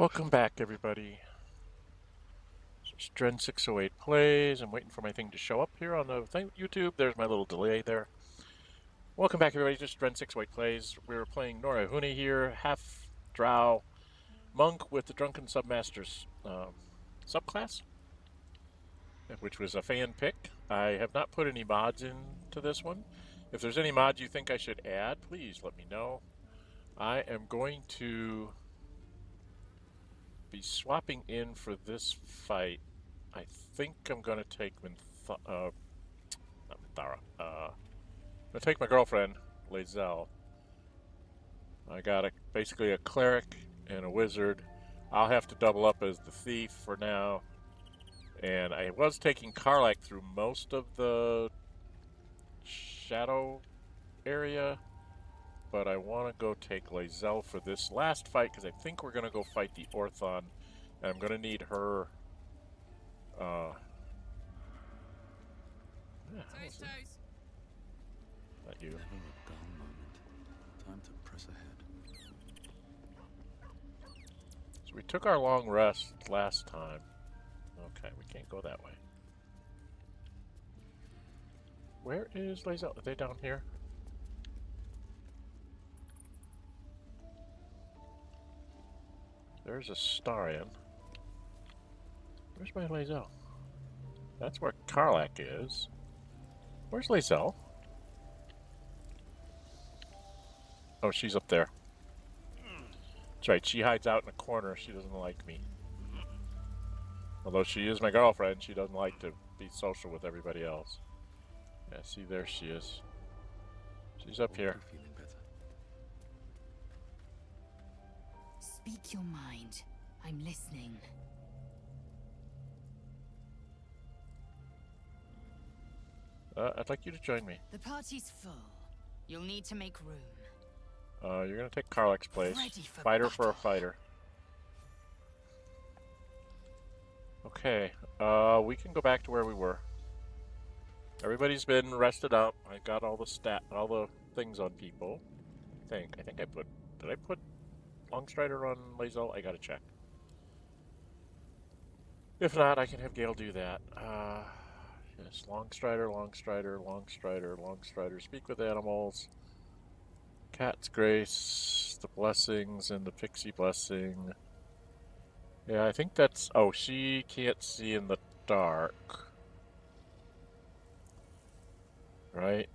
Welcome back, everybody. It's Dren608 plays. I'm waiting for my thing to show up here on the YouTube. There's my little delay there. Welcome back, everybody. Just Dren608 plays. We're playing Nórë Huinë here, half Drow monk with the Drunken submaster's subclass, which was a fan pick. I have not put any mods into this one. If there's any mods you think I should add, please let me know. I am going to be swapping in for this fight. I think I'm going to take not Minthara. I'm going to take my girlfriend, Lae'zel. I got basically a cleric and a wizard. I'll have to double up as the thief for now. And I was taking Karlach through most of the shadow area, but I want to go take Lae'zel for this last fight because I think we're going to go fight the Orthon, and I'm going to need her. Toast. Not you. Never a dull moment. Time to press ahead. So we took our long rest last time. Okay, we can't go that way. Where is Lae'zel? Are they down here? There's Astarion. Where's my Lae'zel? That's where Karlach is. Where's Lae'zel? Oh, she's up there. That's right, she hides out in a corner. She doesn't like me. Although she is my girlfriend, she doesn't like to be social with everybody else. Yeah, see, there she is. She's up here. Feeling better. Speak your mind. I'm listening. I'd like you to join me. The party's full. You'll need to make room. You're gonna take Karlach's place. Ready for Fighter battle. for a fighter. Okay, we can go back to where we were. Everybody's been rested up. I got all the things on people. I think I put. Did I put Longstrider on Lae'zel? I gotta check. If not, I can have Gale do that. Yes, Longstrider. Speak with animals. Cat's Grace, the blessings, and the pixie blessing. Yeah, I think that's... Oh, she can't see in the dark. Right?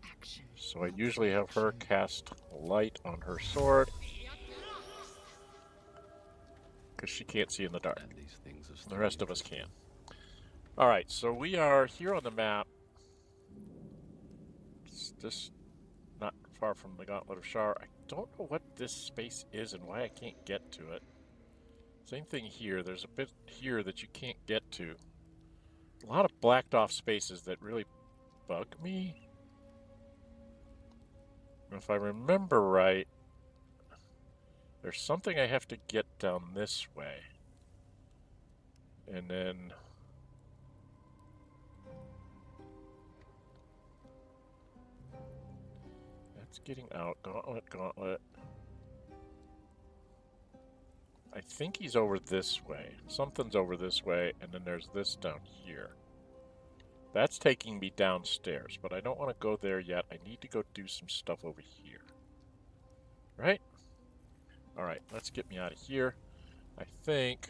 Action. So I usually have her cast light on her sword. Because she can't see in the dark. And these things are The rest of us can. Alright, so we are here on the map. It's just not far from the Gauntlet of Shar. I don't know what this space is and why I can't get to it. Same thing here. There's a bit here that you can't get to. A lot of blacked off spaces that really bug me. If I remember right, there's something I have to get down this way. And then... That's getting out. Gauntlet. I think he's over this way. Something's over this way, and then there's this down here. That's taking me downstairs, but I don't want to go there yet. I need to go do some stuff over here. Right? Alright, let's get me out of here. I think...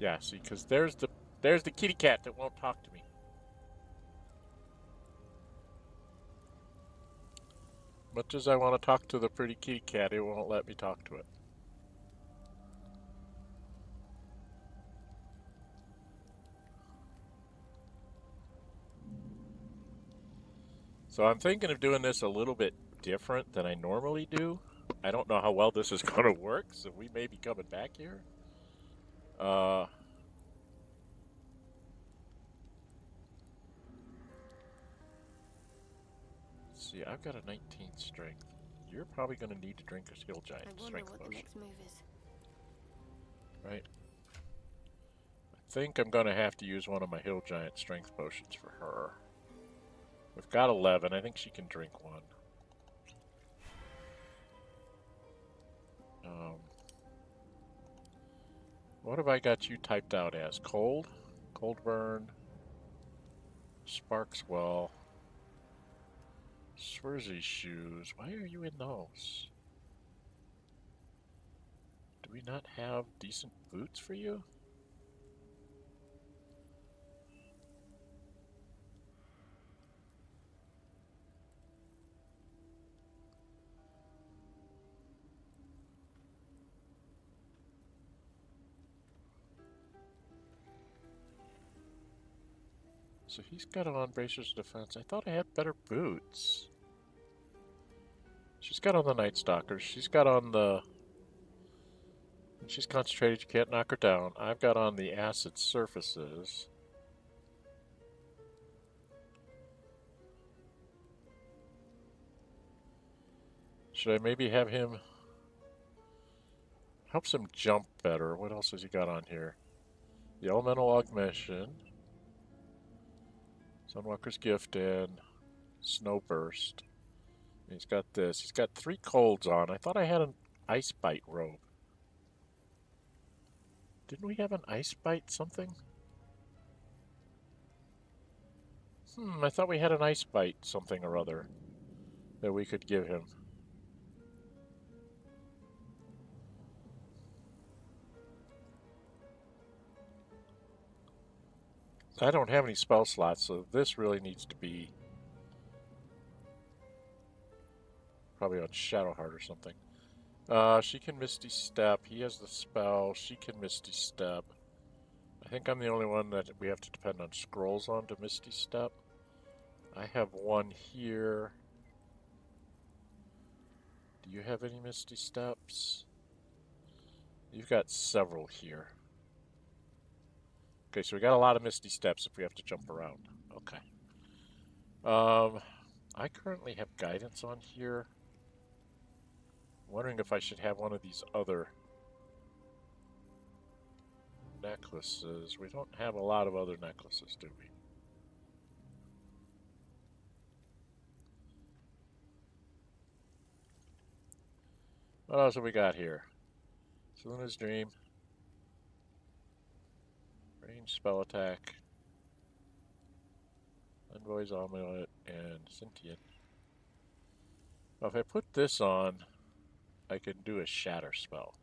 Yeah, see, because there's the kitty cat that won't talk to me. Much as I want to talk to the pretty kitty cat, it won't let me talk to it. So I'm thinking of doing this a little bit different than I normally do. I don't know how well this is going to work, so we may be coming back here. See, I've got a 19 strength. You're probably going to need to drink a skill giant strength what the potion. next move is. Right? I think I'm going to have to use one of my hill giant strength potions for her. We've got 11. I think she can drink one. What have I got you typed out as? Cold? Cold burn. Sparks well. Swersy shoes. Why are you in those? Do we not have decent boots for you? So he's got on bracers of defense. I thought I had better boots. She's got on the Night Stalkers. She's got on the... When she's concentrated, you can't knock her down. I've got on the acid surfaces. Should I maybe have him... Helps him jump better. What else has he got on here? The Elemental Augmentation. Sunwalker's Gift and Snowburst. And he's got this. He's got 3 colds on. I thought I had an Ice Bite robe. Didn't we have an Ice Bite something? I thought we had an Ice Bite something or other that we could give him. I don't have any spell slots, so this really needs to be probably on Shadowheart or something. She can Misty Step. He has the spell. She can Misty Step. I think I'm the only one that we have to depend on scrolls on to Misty Step. I have one here. Do you have any Misty Steps? You've got several here. Okay, so we got a lot of Misty Steps if we have to jump around. Okay. I currently have guidance on here. I'm wondering if I should have one of these other necklaces. We don't have a lot of other necklaces, do we? What else have we got here? Selena's Dream. Range spell attack. Envoy's Amulet and Sentient. Well, if I put this on, I can do a Shatter spell.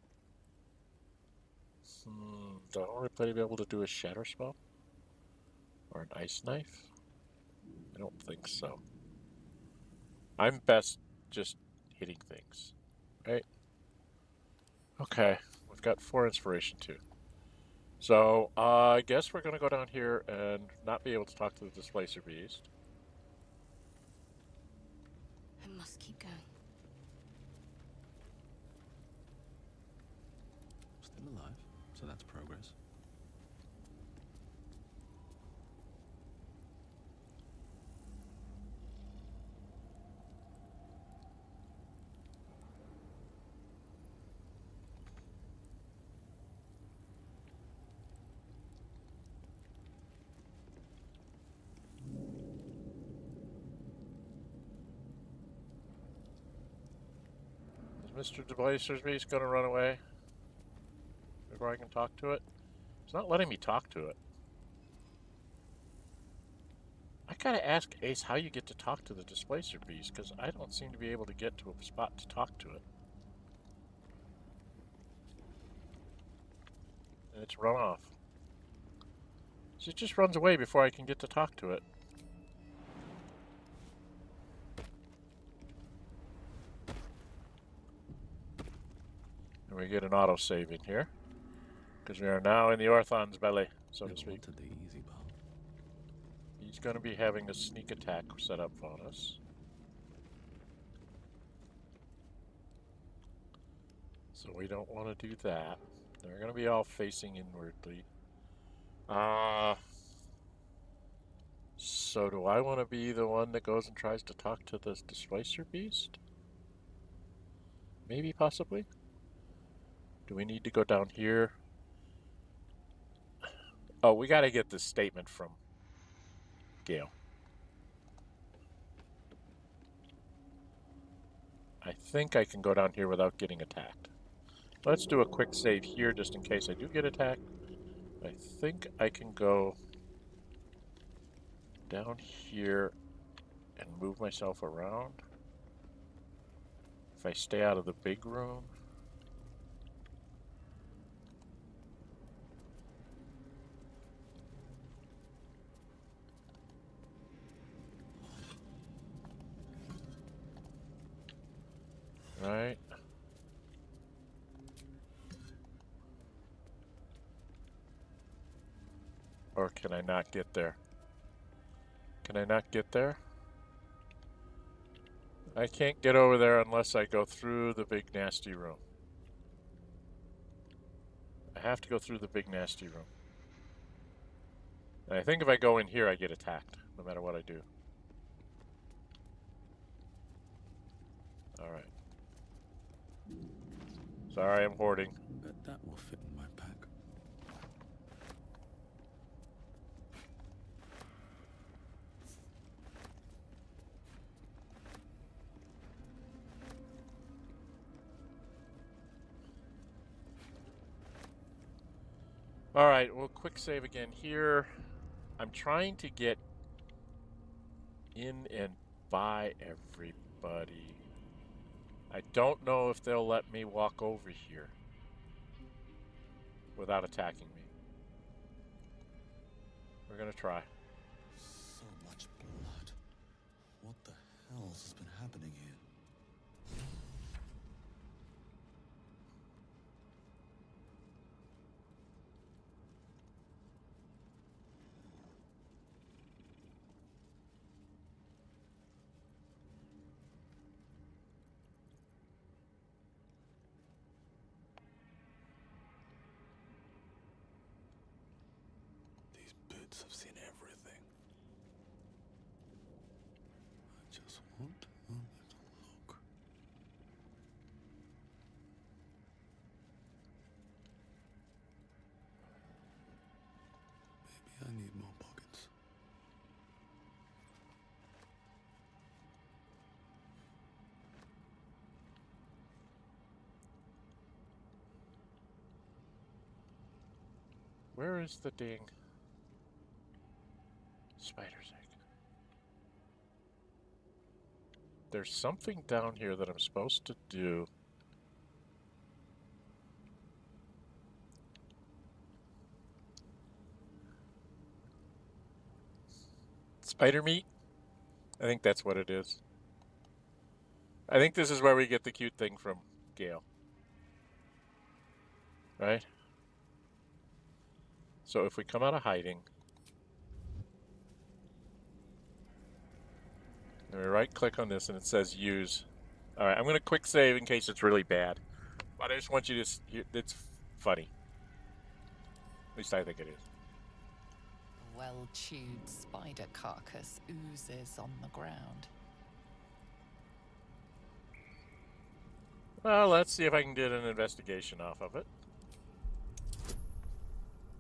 Do I already be able to do a Shatter spell? Or an Ice Knife? I don't think so. I'm best just hitting things, right? Okay, we've got 4 inspiration too. So, I guess we're going to go down here and not be able to talk to the Displacer Beast. I must keep going. Still alive, so that's progress. Mr. Displacer's Beast going to run away before I can talk to it? It's not letting me talk to it. I gotta ask Ace how you get to talk to the Displacer Beast, because I don't seem to be able to get to a spot to talk to it. And it's run off. So it just runs away before I can get to talk to it. And we get an autosave in here, because we are now in the Orthon's belly, so to speak. To the easy part. He's going to be having a sneak attack set up on us. So we don't want to do that. They're going to be all facing inwardly. So do I want to be the one that goes and tries to talk to this Displacer Beast? Maybe, possibly? Do we need to go down here? Oh, we got to get this statement from Gale. I think I can go down here without getting attacked. Let's do a quick save here just in case I do get attacked. I think I can go down here and move myself around. If I stay out of the big room. Right. Or can I not get there? Can I not get there? I can't get over there unless I go through the big nasty room. I have to go through the big nasty room. And I think if I go in here, I get attacked, no matter what I do. Alright. Sorry, I'm hoarding. Bet that will fit in my pack. Alright, well, quick save again here. I'm trying to get in and by everybody. I don't know if they'll let me walk over here without attacking me. We're gonna try. So much blood. What the hell has been happening here? These bits have seen everything. I just want a little look. Maybe I need more pockets. Where is the ding spider's egg? There's something down here that I'm supposed to do. Spider meat? I think that's what it is. I think this is where we get the cute thing from Gale. Right? So if we come out of hiding, and we right click on this and it says use. Alright, I'm going to quick save in case it's really bad. But I just want you to, it's funny. At least I think it is. A well-chewed spider carcass oozes on the ground. Well, let's see if I can get an investigation off of it.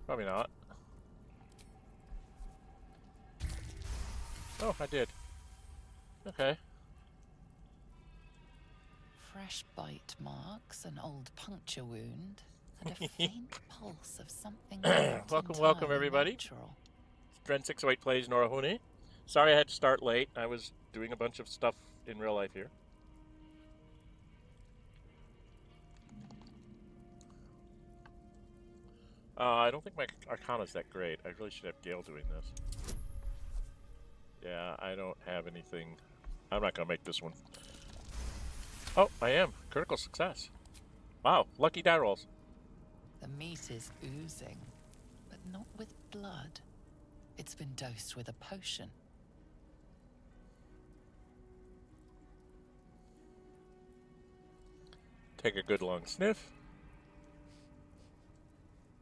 Probably not. Oh, I did. Okay. Fresh bite marks, an old puncture wound, and a faint pulse of something not Welcome, entirely everybody. natural. Dren608 plays Nórë Huinë. Sorry I had to start late. I was doing a bunch of stuff in real life here. I don't think my Arcana's that great. I really should have Gale doing this. Yeah, I don't have anything. I'm not going to make this one. Oh, I am. Critical success. Wow, lucky die rolls. The meat is oozing, but not with blood. It's been dosed with a potion. Take a good long sniff.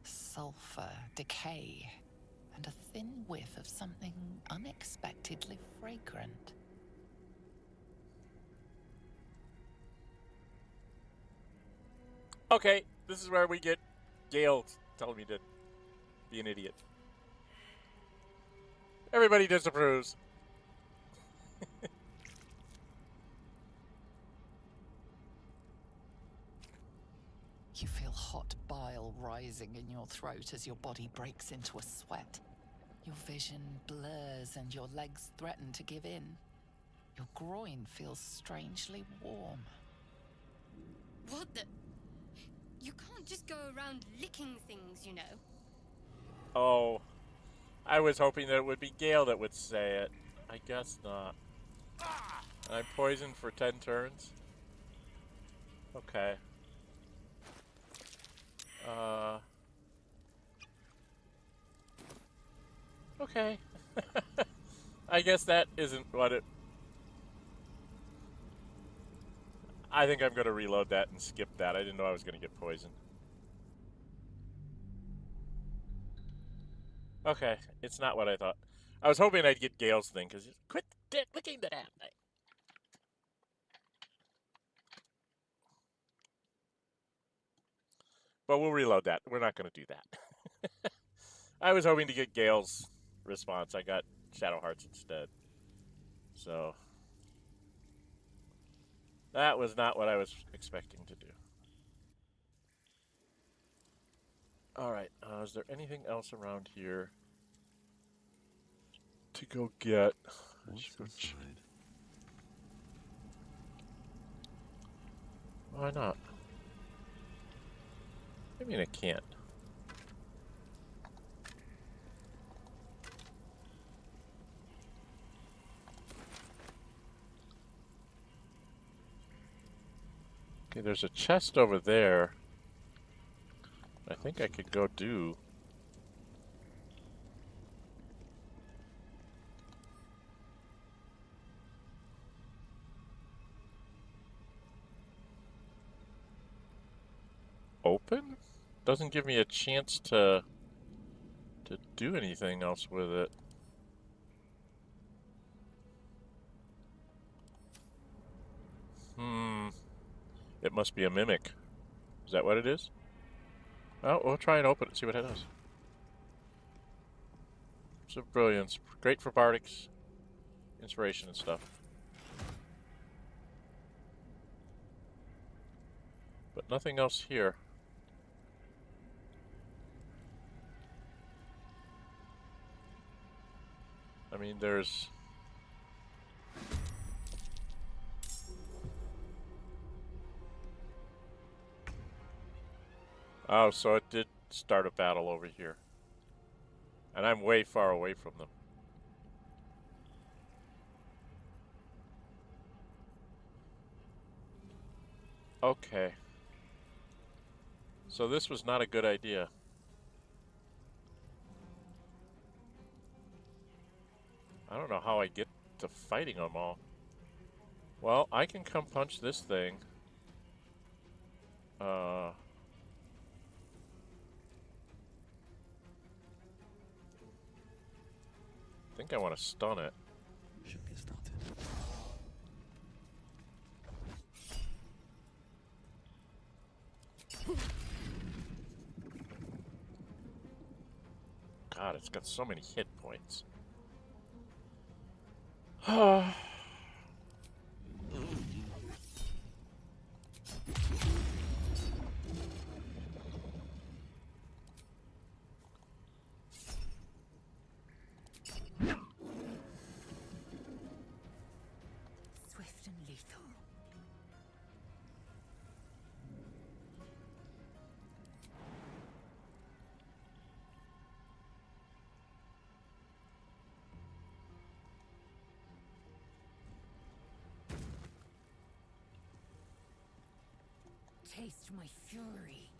Sulfur, decay, and a thin whiff of something unexpectedly fragrant. Okay, this is where we get Gale telling me to be an idiot. Everybody disapproves. rising in your throat as your body breaks into a sweat. Your vision blurs and your legs threaten to give in. Your groin feels strangely warm. What the? You can't just go around licking things, you know. Oh, I was hoping that it would be Gale that would say it. I guess not. I'm poisoned for 10 turns. Okay. Okay. I guess that isn't what it... I think I'm going to reload that and skip that. I didn't know I was going to get poisoned. Okay, it's not what I thought. I was hoping I'd get Gale's thing, because quit licking the damn thing. But we'll reload that. We're not going to do that. I was hoping to get Gale's response. I got Shadow Hearts instead. So that was not what I was expecting to do. Alright, is there anything else around here to go get? What's inside? Why not? I mean, I can't. Okay, there's a chest over there. I think I could go do. Open? Doesn't give me a chance to do anything else with it. It must be a mimic. Is that what it is? Oh, we'll try and open it, see what it does. So brilliance. Great for Bardic's inspiration and stuff. But nothing else here. I mean, there's... Oh, so it did start a battle over here. And I'm way far away from them. Okay. So this was not a good idea. I don't know how I get to fighting them all. Well, I can come punch this thing. I think I want to stun it. Should get started. God, it's got so many hit points. Swift and lethal. Taste my fury.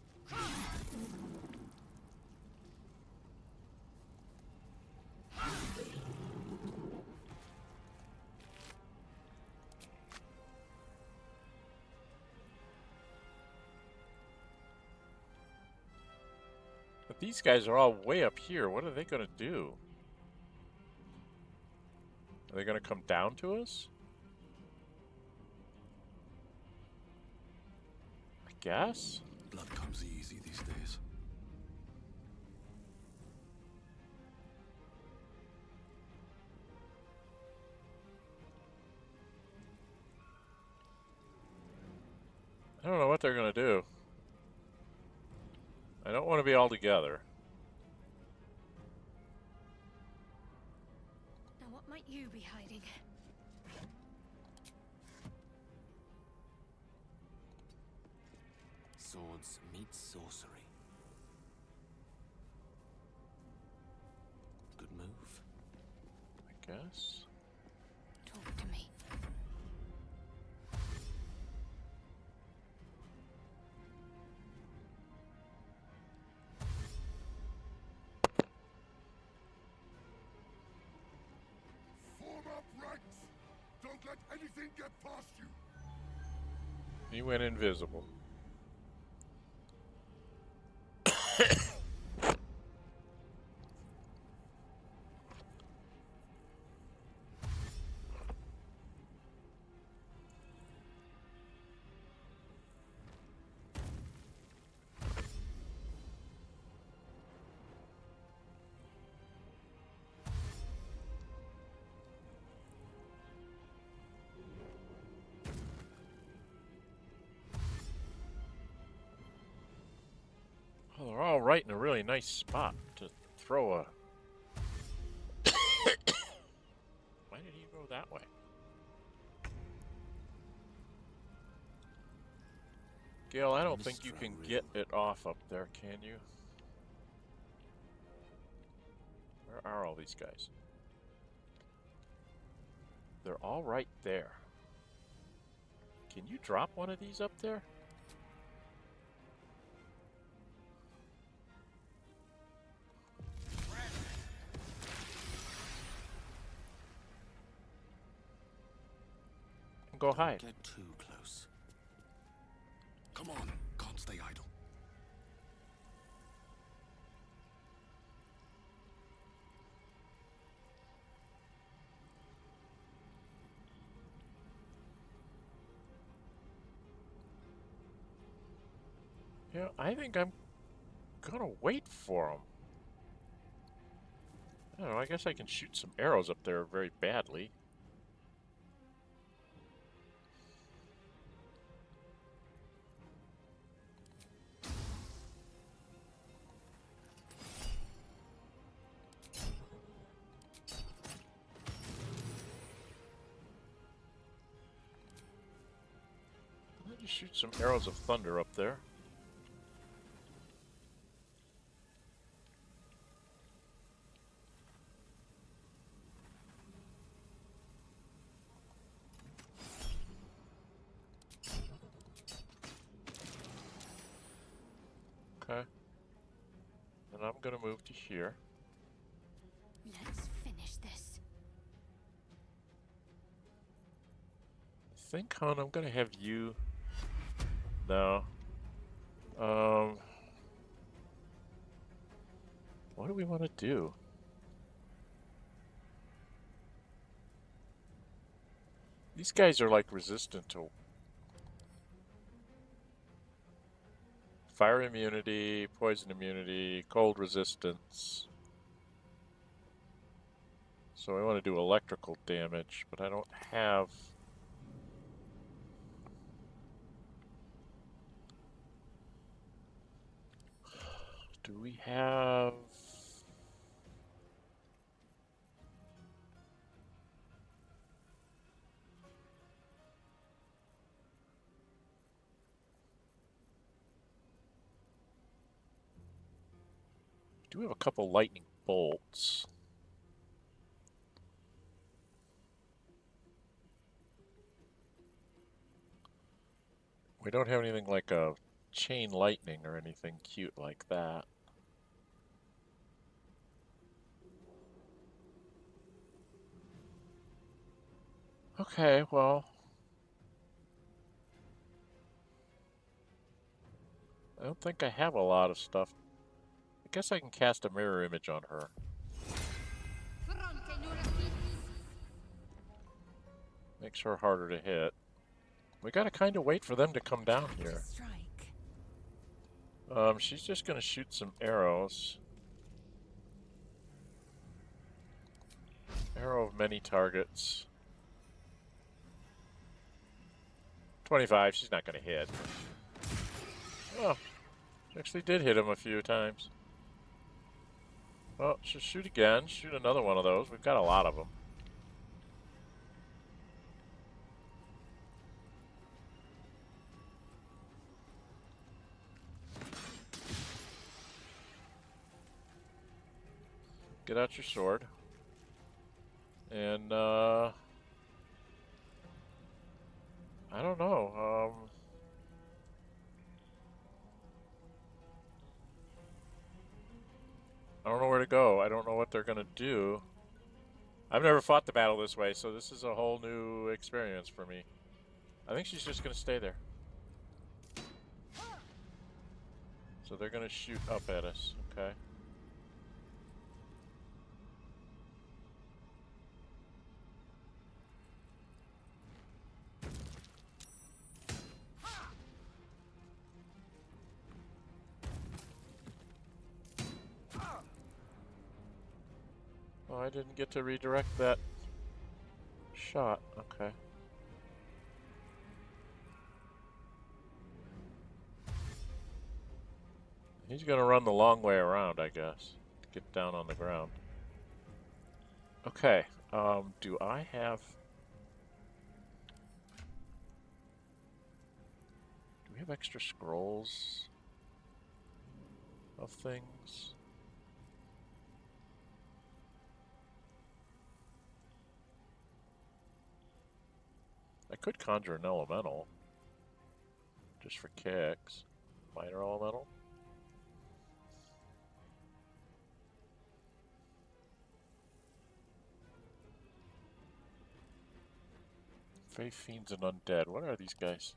But these guys are all way up here. What are they going to do? Are they going to come down to us? I guess? Blood comes easy these days. I don't know what they're going to do. I don't want to be all together. Now what might you be hiding? Swords meet sorcery. Good move. I guess. Talk to me. Form up ranks! Don't let anything get past you! He went invisible. Oh, they're all right in a really nice spot to throw a... Why did he go that way? Gale, I don't think you can get it off up there, can you? Where are all these guys? They're all right there. Can you drop one of these up there? And go hide. Get too close. Come on, can't stay idle. Yeah, I think I'm gonna wait for him. I don't know, I guess I can shoot some arrows up there very badly. I'll just shoot some arrows of thunder up there. Okay. And I'm gonna move to here. Let's finish this. I think, hon, I'm gonna have you... No. What do we want to do? These guys are like resistant to fire immunity, poison immunity, cold resistance. So I want to do electrical damage, but I don't have... Do we have... Do we have a couple lightning bolts? We don't have anything like a chain lightning or anything cute like that. Okay, well... I don't think I have a lot of stuff. I guess I can cast a mirror image on her. Makes her harder to hit. We gotta kind of wait for them to come down here. She's just gonna shoot some arrows. Arrow of many targets. 25, she's not gonna hit. Oh. Actually did hit him a few times. Well, just shoot again. Shoot another one of those. We've got a lot of them. Get out your sword. And, I don't know. I don't know where to go. I don't know what they're going to do. I've never fought the battle this way, so this is a whole new experience for me. I think she's just going to stay there. So they're going to shoot up at us, okay? Oh, I didn't get to redirect that shot. Okay. He's going to run the long way around, I guess. Get down on the ground. Okay. Do I have... Do we have extra scrolls of things? I could conjure an elemental. Just for kicks. Minor elemental. Fey fiends and undead. What are these guys?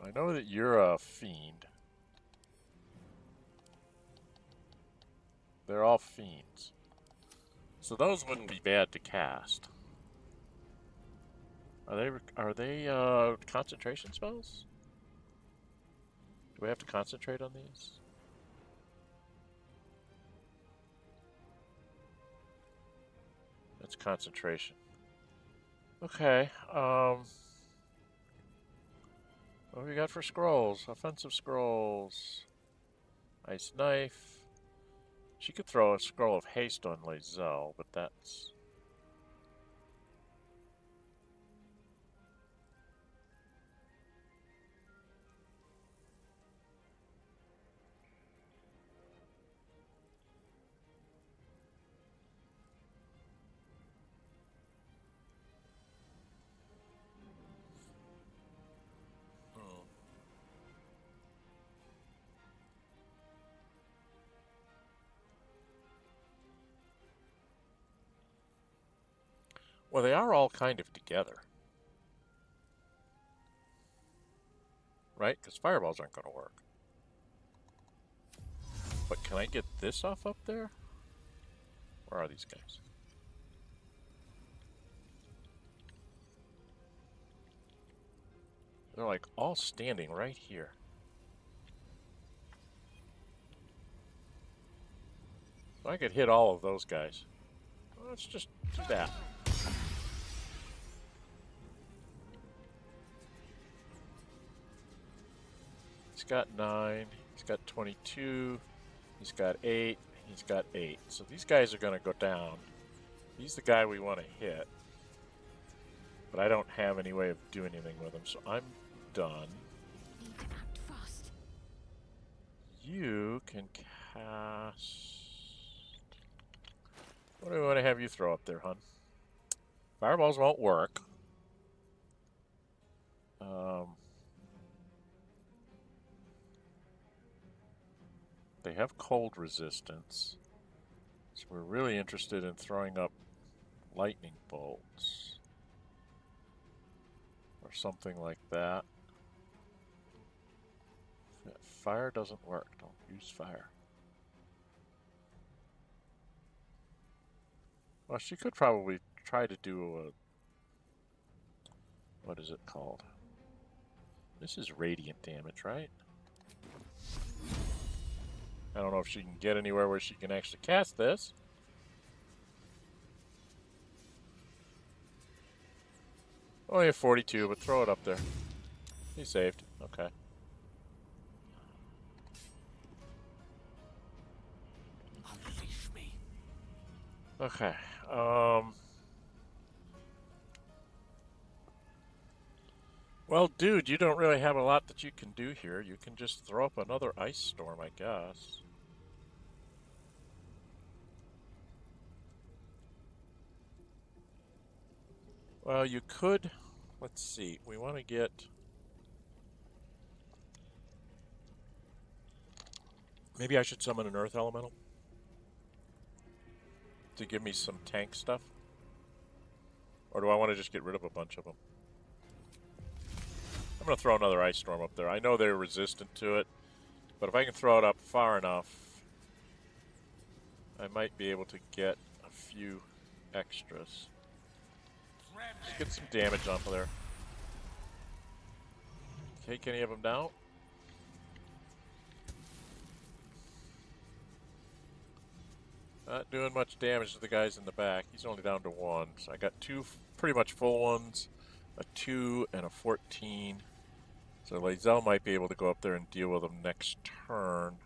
I know that you're a fiend. They're all fiends. So those wouldn't be bad to cast. Are they concentration spells? Do we have to concentrate on these? That's concentration. Okay, what do we got for scrolls? Offensive scrolls. Ice knife. She could throw a scroll of haste on Lae'zel, but that's... Well, they are all kind of together. Right? Because fireballs aren't going to work. But can I get this off up there? Where are these guys? They're like all standing right here. So I could hit all of those guys. Well, let's just do that. He's got 9, he's got 22, he's got 8, he's got 8. So these guys are going to go down. He's the guy we want to hit. But I don't have any way of doing anything with him, so I'm done. Need to act fast. You can cast... What do we want to have you throw up there, hun? Fireballs won't work. They have cold resistance. So we're really interested in throwing up lightning bolts. Or something like that. Fire doesn't work. Don't use fire. Well, she could probably try to do a... What is it called? This is radiant damage, right? I don't know if she can get anywhere where she can actually cast this. Only a 42, but throw it up there. He saved. Okay. Unleash me. Okay. Well, dude, you don't really have a lot that you can do here. You can just throw up another ice storm, I guess. Well, you could... Let's see. We want to get... Maybe I should summon an Earth Elemental to give me some tank stuff? Or do I want to just get rid of a bunch of them? I'm going to throw another Ice Storm up there. I know they're resistant to it, but if I can throw it up far enough, I might be able to get a few extras. Just get some damage off of there. Take any of them down? Not doing much damage to the guys in the back. He's only down to 1. So I got 2 pretty much full ones, a 2 and a 14. So Lae'zel might be able to go up there and deal with them next turn.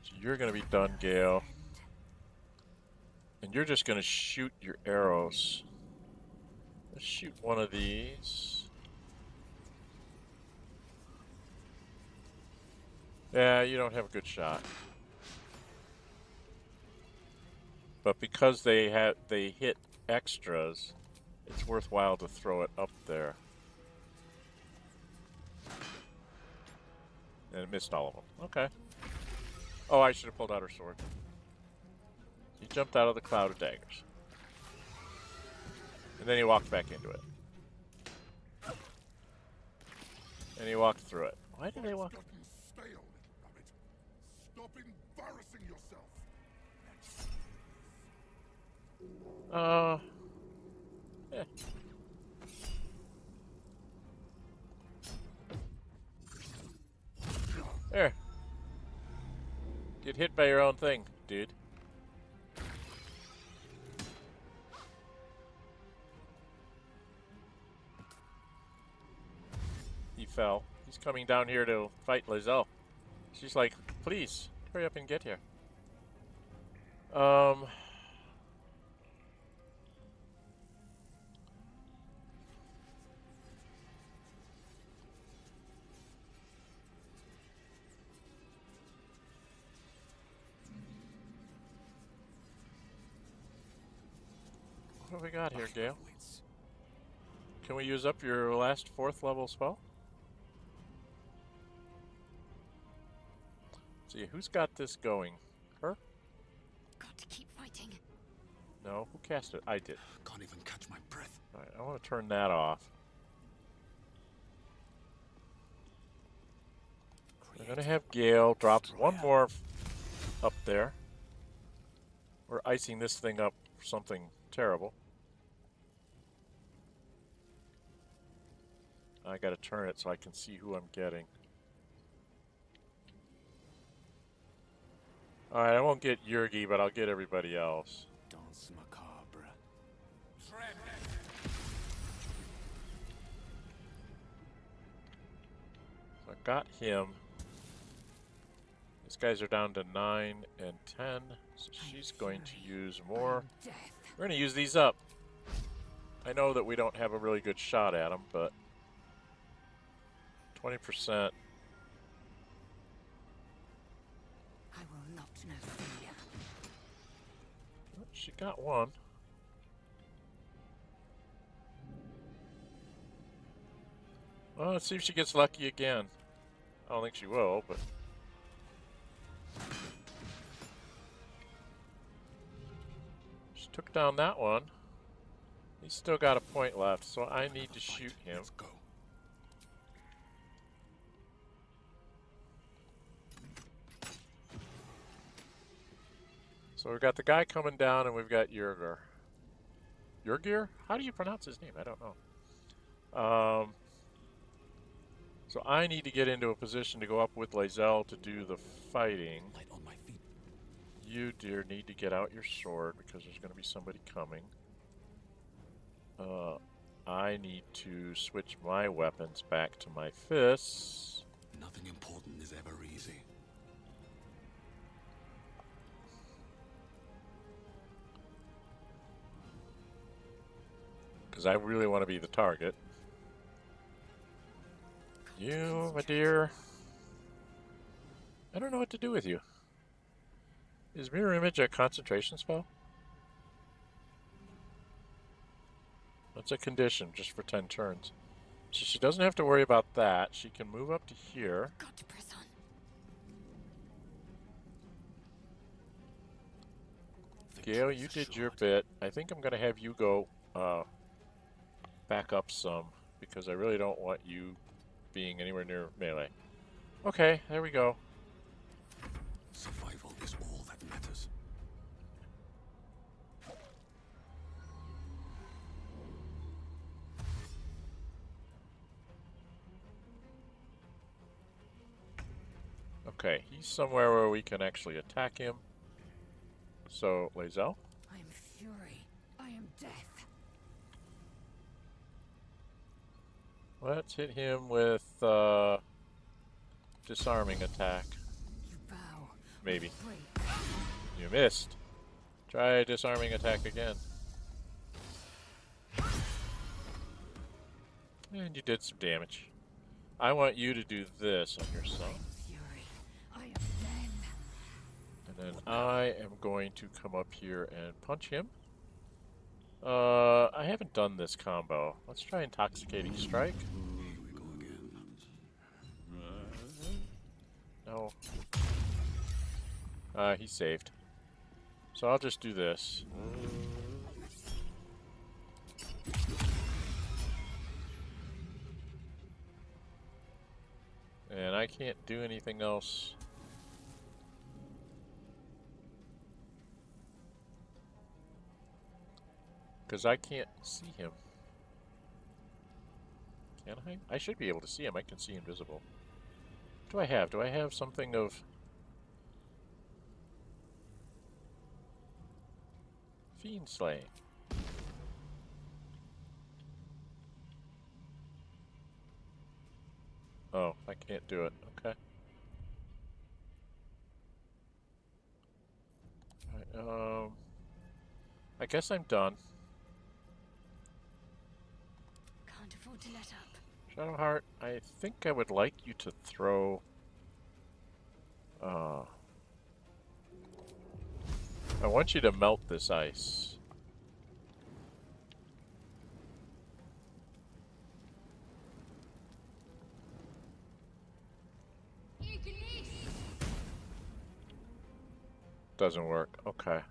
So you're going to be done, Gale. And you're just going to shoot your arrows. Let's shoot one of these. Yeah, you don't have a good shot. But because they hit extras, it's worthwhile to throw it up there. And it missed all of them. Okay. Oh, I should have pulled out her sword. He jumped out of the cloud of daggers. And then he walked back into it. And he walked through it. Why did they walk? Got you stale, little rabbit. Stop embarrassing yourself. Yeah. There. Get hit by your own thing, dude. He fell. He's coming down here to fight Lae'zel. She's like, please, hurry up and get here. What have we got here, Gale? Can we use up your last 4th level spell? See, who's got this going? Her? Got to keep fighting. No, who cast it? I did. Can't even catch my breath. Alright, I want to turn that off. We're going to have Gale drop one more up there. We're icing this thing up for something terrible. I got to turn it so I can see who I'm getting. Alright, I won't get Yurgir, but I'll get everybody else. Danse macabre. So I got him. These guys are down to 9 and 10, so she's going to use more. We're going to use these up. I know that we don't have a really good shot at them, but 20%. I will not know failure. She got one. Well, let's see if she gets lucky again. I don't think she will, but... She took down that one. He's still got a point left, so I need to shoot him. Let's go. So we've got the guy coming down, and we've got Yurgir. Yurgir? How do you pronounce his name? I don't know. So I need to get into a position to go up with Lae'zel to do the fighting. Light on my feet. You, dear, need to get out your sword because there's going to be somebody coming. I need to switch my weapons back to my fists. Nothing important is ever easy. Because I really want to be the target. You, my dear. I don't know what to do with you. Is Mirror Image a concentration spell? That's a condition, just for 10 turns. So she doesn't have to worry about that. She can move up to here. Got to press on. Gale, you did your bit. I think I'm going to have you go back up some, because I really don't want you being anywhere near melee. Okay, there we go. Survival is all that matters. Okay, he's somewhere where we can actually attack him. So, Lae'zel. I am fury. I am death. Let's hit him with disarming attack. You bow. Maybe. Break. You missed. Try disarming attack again. And you did some damage. I want you to do this on yourself. Fury. I am death. And then I am going to come up here and punch him. I haven't done this combo. Let's try Intoxicating Strike. Here we go again. No. He saved. So I'll just do this. And I can't do anything else. Because I can't see him. Can I? I should be able to see him. I can see invisible. What do I have? Do I have something of... Fiend Slaying? Oh, I can't do it. Okay. Alright, I guess I'm done. Can't afford to let up. Shadowheart, I think I would like you to throw... I want you to melt this ice. Doesn't work. Okay.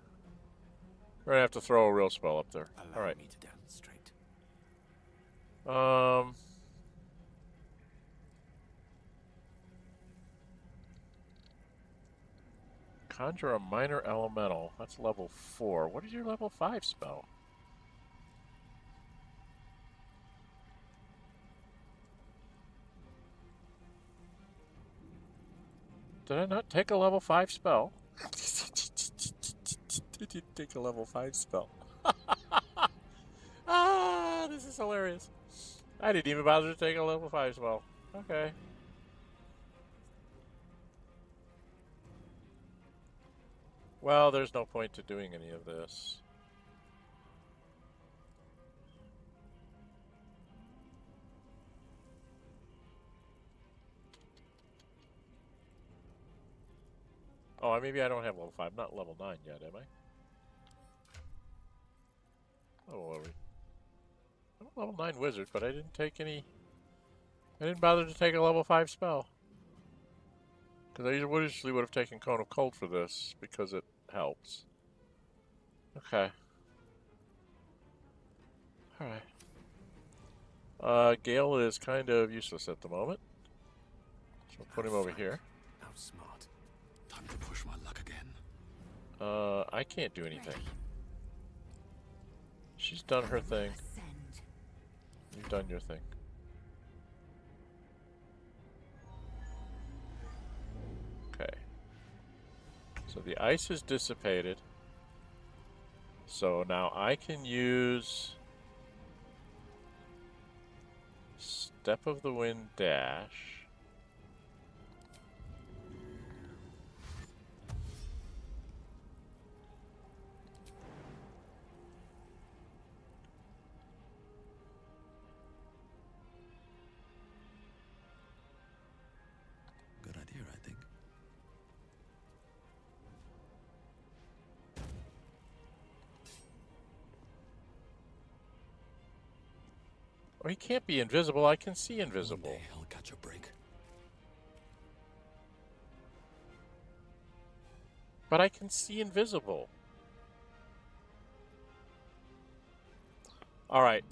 We're gonna have to throw a real spell up there. Allow Alright. me to demonstrate. Conjure a minor elemental. That's level 4. What is your level 5 spell? Did I not take a level 5 spell? Did you take a level 5 spell? Ah, this is hilarious. I didn't even bother to take a level 5 spell. Okay. Well, there's no point to doing any of this. Oh, maybe I don't have level 5. Not level 9 yet, am I? Oh, are we? I'm a level 9 wizard, but I didn't take any... I didn't bother to take a level 5 spell. Because I usually would have taken Cone of Cold for this, because it helps. Okay. Alright. Gale is kind of useless at the moment. So we'll put him over here. How smart. Time to push my luck again. I can't do anything. She's done her thing. Ascend. You've done your thing. Okay. So the ice is dissipated. So now I can use Step of the Wind dash. Good idea, I think. Oh, he can't be invisible. I can see One invisible. day I'll catch a break. But I can see invisible. All right.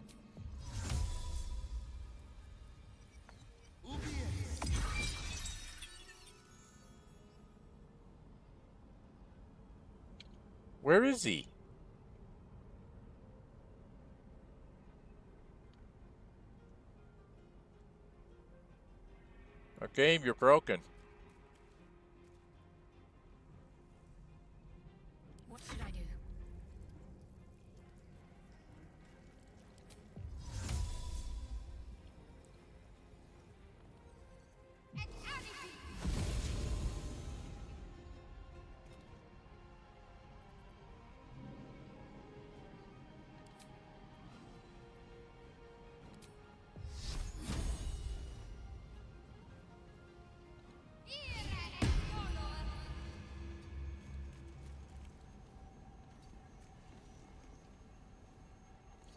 Where is he? Okay, you're broken. What should I do?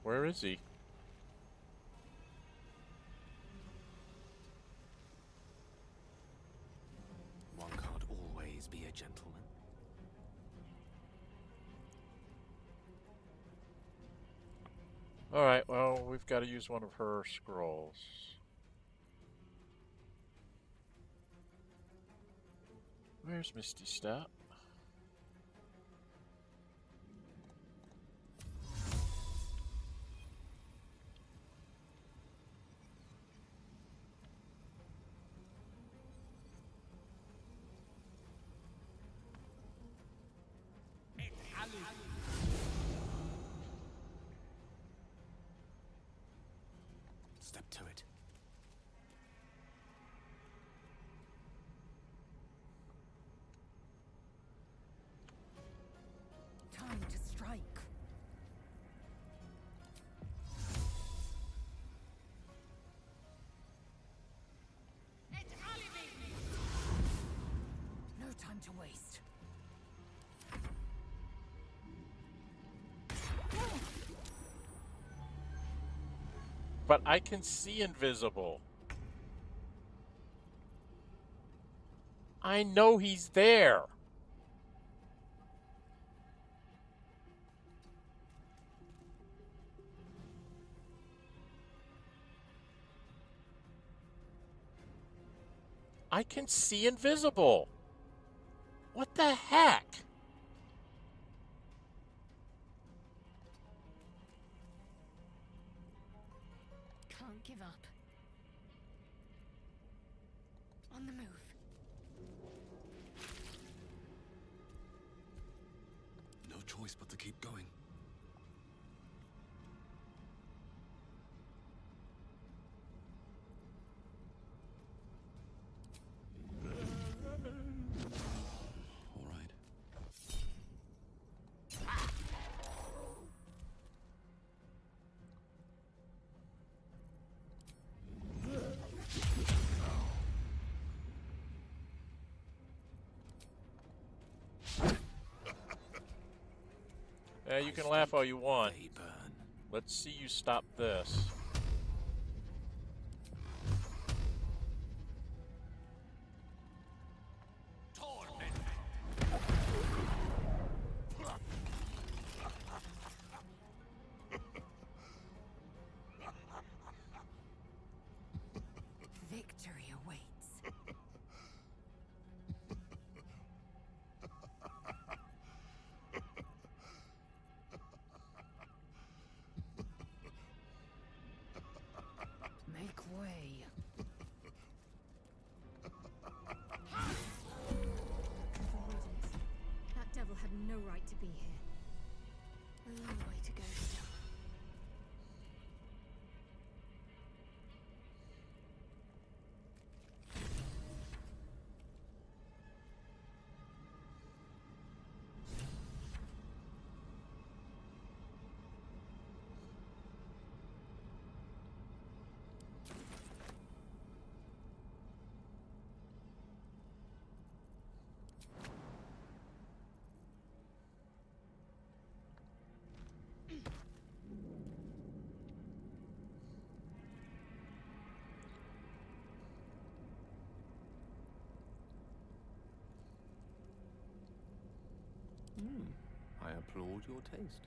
Where is he? One can't always be a gentleman. All right, well, we've got to use one of her scrolls. Where's Misty Step? Step to it. Time to strike. No time to waste. But I can see invisible. I know he's there. I can see invisible. What the heck? Can't give up. On the move. No choice but to keep going. All right. You can laugh all you want. They burn. Let's see you stop this. Victory awaits. Make way. That devil had no right to be here. A long way to go still. I applaud your taste.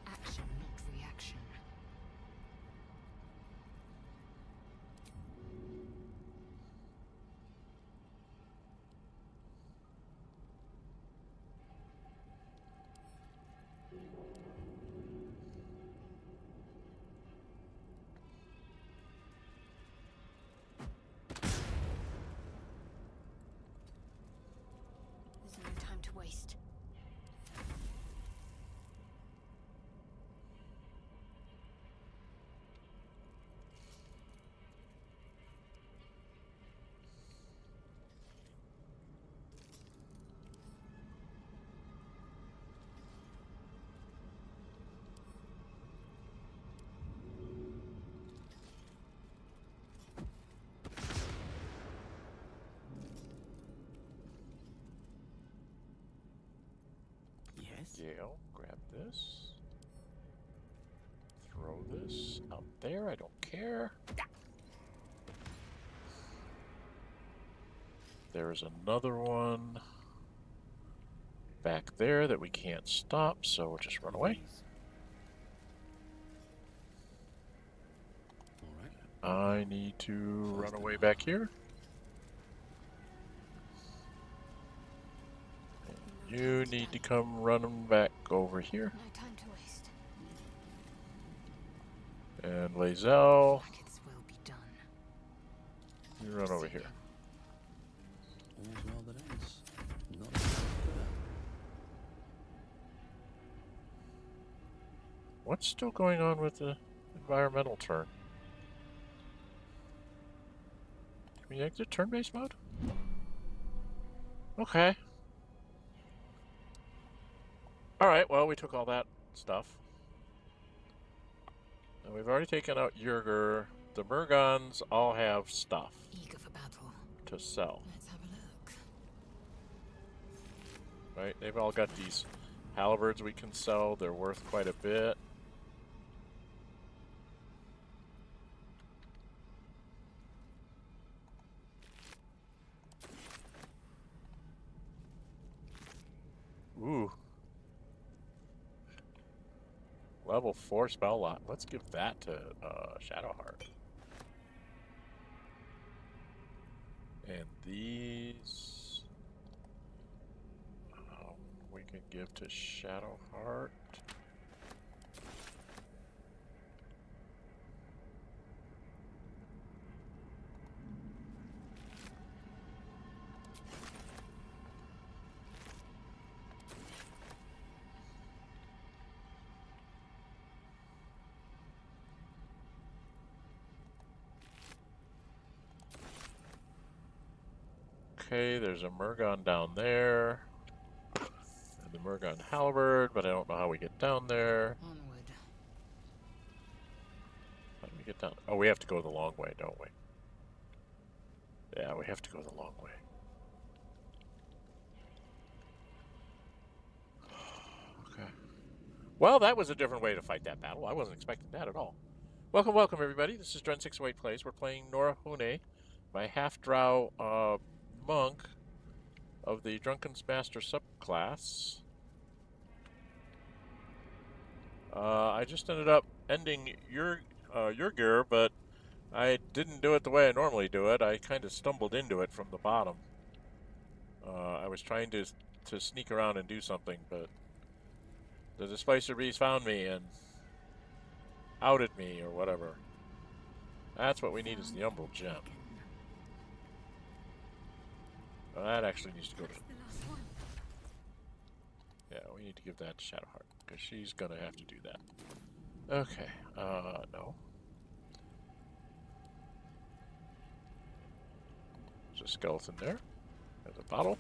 Action, not reaction. There's no time to waste. Yes? Gale, grab this. Throw this out there, I don't care. There's another one back there that we can't stop, so we'll just run away. All right. I need to run away back here. And you need to come running back over here. No time to waste. And Lae'zel, Brackets will be done. you run over here. All's well that ends. Not as good. What's still going on with the environmental turn? Can we exit turn-based mode? Okay. Alright, well, we took all that stuff. And we've already taken out Yurgir. The Murgons all have stuff Eager for battle. to sell. Let's have a look. Right? They've all got these halberds we can sell. They're worth quite a bit. Ooh. Level 4 spell lot. Let's give that to Shadowheart. And these we can give to Shadowheart. Okay, there's a Murgon down there. And the Murgon halberd, but I don't know how we get down there. Onward. How do we get down? Oh, we have to go the long way, don't we? Yeah, we have to go the long way. Okay. Well, that was a different way to fight that battle. I wasn't expecting that at all. Welcome, welcome, everybody. This is Dren608 Plays. We're playing Nórë Huinë, my half-drow monk of the Drunken's Master subclass. I just ended up ending Yurgir, but I didn't do it the way I normally do it. I kind of stumbled into it from the bottom. I was trying to sneak around and do something, but the Displacer Beast found me and outed me or whatever. That's what we need is the Umbral Gem. Well, that actually needs to go to... That's the last one. Yeah, we need to give that to Shadowheart, because she's going to have to do that. Okay, no. There's a skeleton there. There's a bottle.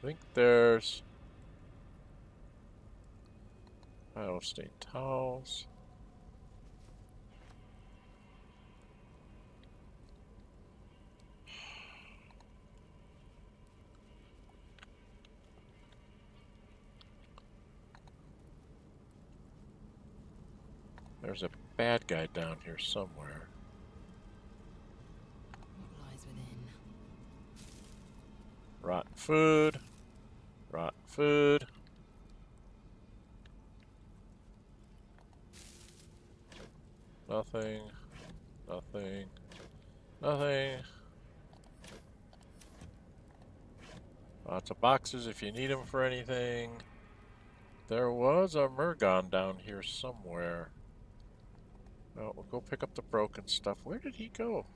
I think there's... Stained towels. There's a bad guy down here somewhere. What lies within? Rotten food. Rotten food. Nothing. Nothing. Nothing. Lots of boxes if you need them for anything. There was a Murgon down here somewhere. Well, we'll go pick up the broken stuff. Where did he go?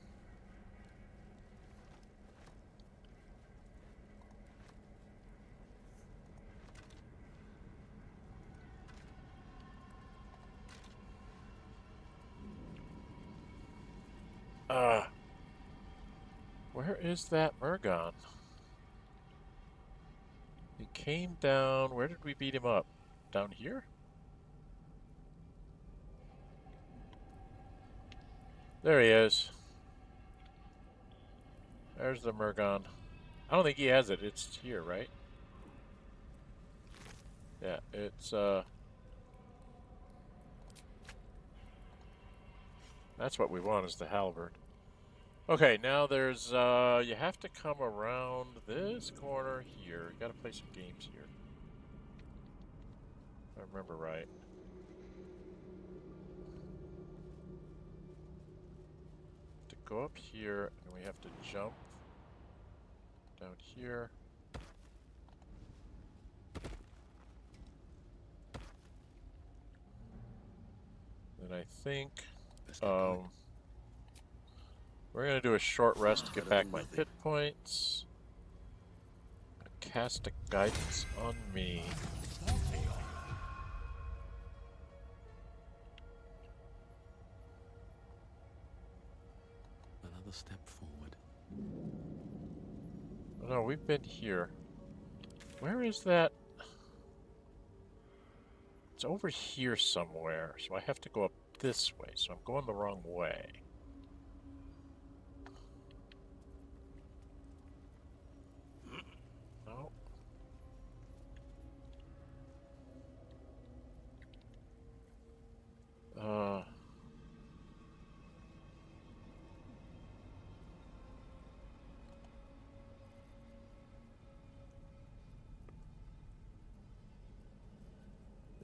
Where is that Murgon? He came down. Where did we beat him up? Down here? There he is. There's the Murgon. I don't think he has it. It's here, right? Yeah, it's, that's what we want, is the halberd. Okay, now there's, you have to come around this corner here. You gotta play some games here. If I remember right. To go up here, and we have to jump down here. And I think, we're going to do a short rest to get back my hit points. Cast a guidance on me. Another step forward. Oh, no, we've been here. Where is that? It's over here somewhere, so I have to go up this way, so I'm going the wrong way. No.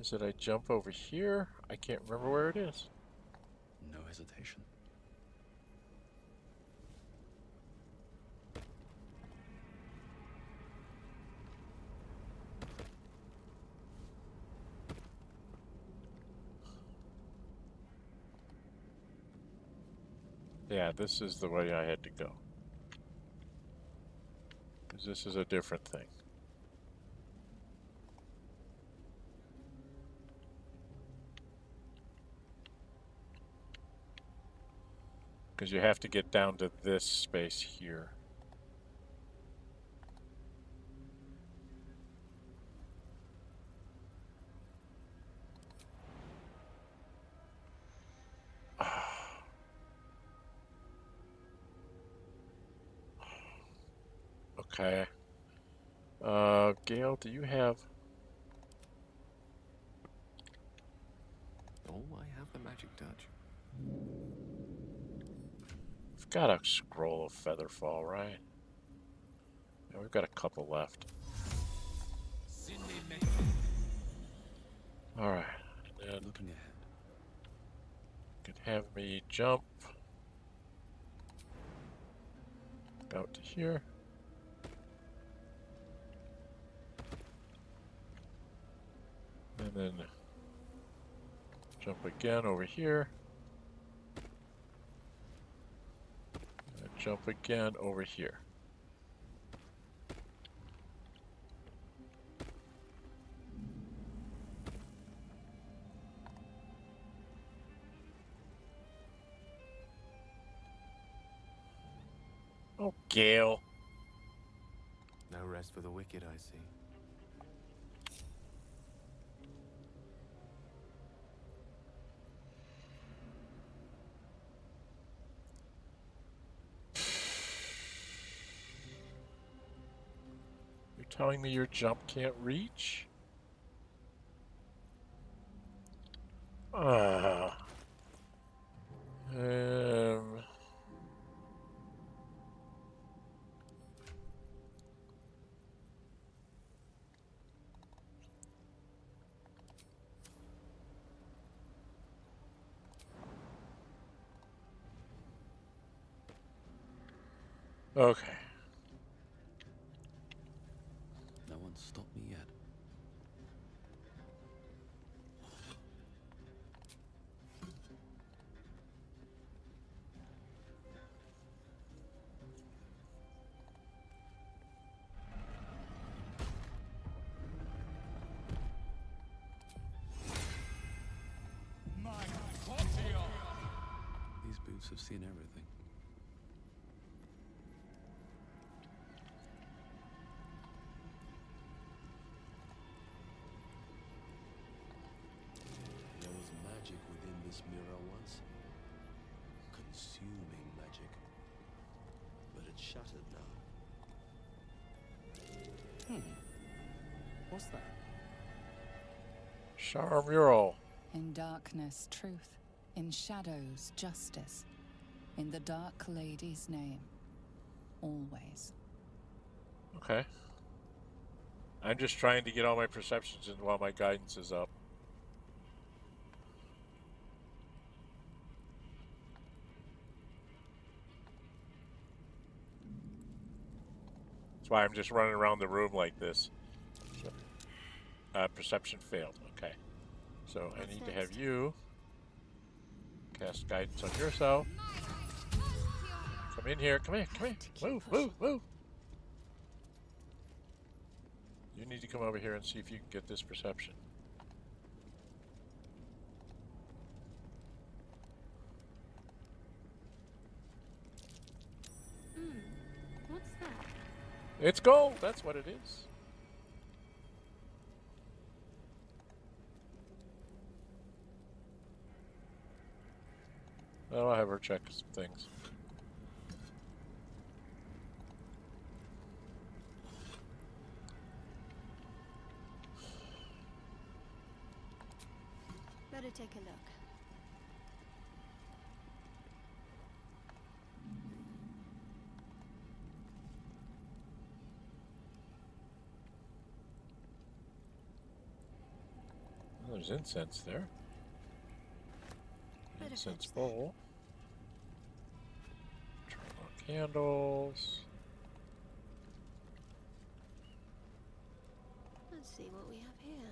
Is it I jump over here? I can't remember where it is. No hesitation. Yeah, this is the way I had to go. Because this is a different thing. Because you have to get down to this space here. Okay. Gale, do you have... Oh, I have the magic touch. We've got a scroll of Featherfall, right? Yeah, we've got a couple left. Alright. And Looking ahead. you can have me jump out to here. And then jump again over here. And jump again over here. Oh, Gale. No rest for the wicked, I see. You're telling me your jump can't reach? Okay. No one's stopped me yet. These boots have seen everything. There was magic within this mirror once. Consuming magic. But it's shattered now. What's that? Shar mural. In darkness, truth. In shadows, justice. In the Dark Lady's name. Always. Okay. I'm just trying to get all my perceptions in while my guidance is up. That's why I'm just running around the room like this. Perception failed. Okay. So I need to have you cast guidance on yourself. Come in here. Come here. Come here. Move. Move. Move. You need to come over here and see if you can get this perception. What's that? It's gold. That's what it is. I'll have her check some things. Better take a look. Well, there's incense there. Better Incense fetch that. bowl. Turn on candles. Let's see what we have here.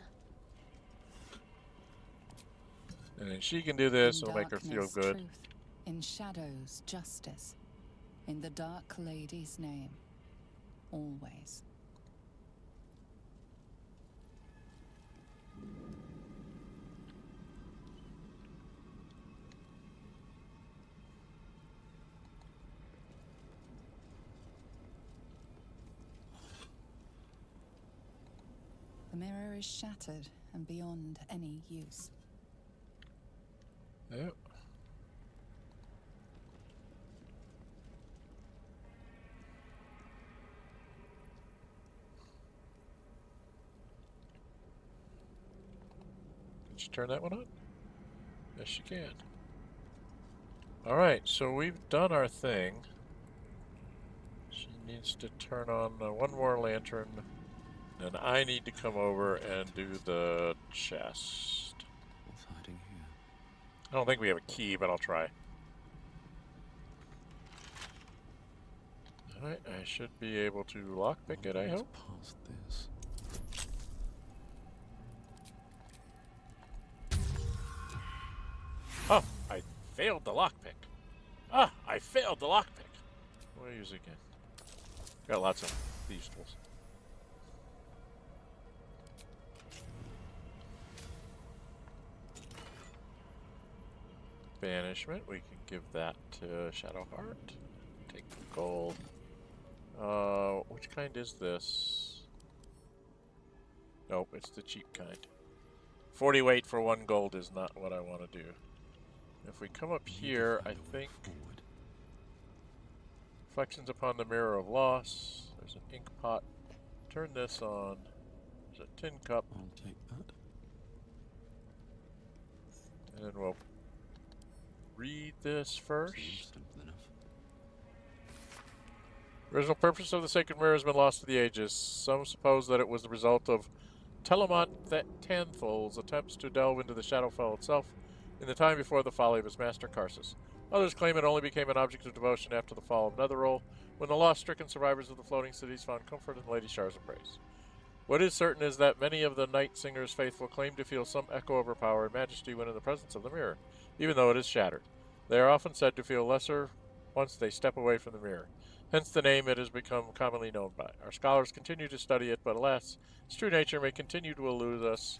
And then she can do this, In it'll make her feel darkness, good. truth. In shadows, justice. In the Dark Lady's name. Always. The mirror is shattered and beyond any use. Yep. Can she turn that one on? Yes, she can. Alright, so we've done our thing. She needs to turn on one more lantern. And I need to come over and do the chest. What's hiding here? I don't think we have a key, but I'll try. Alright, I should be able to lockpick it, I What's hope. past this? Oh, I failed the lockpick. Ah, I failed the lockpick. What do I use again? Got lots of these tools. Banishment, we can give that to Shadowheart. Take the gold. Which kind is this? Nope, it's the cheap kind. 40 weight for 1 gold is not what I want to do. If we come up here, I think Forward. reflections upon the mirror of loss. There's an ink pot. Turn this on. There's a tin cup, I'll take that. and then we'll read this first. Seems simple enough. Original purpose of the sacred mirror has been lost to the ages. Some suppose that it was the result of Telemont Tanthal's attempts to delve into the Shadowfell itself in the time before the folly of his master Karsus. Others claim it only became an object of devotion after the fall of Netheril, when the lost-stricken survivors of the floating cities found comfort in Lady Shar's embrace. What is certain is that many of the Night Singer's faithful claim to feel some echo of her power and majesty when in the presence of the mirror, even though it is shattered. They are often said to feel lesser once they step away from the mirror. Hence the name it has become commonly known by. Our scholars continue to study it, but alas, its true nature may continue to elude us.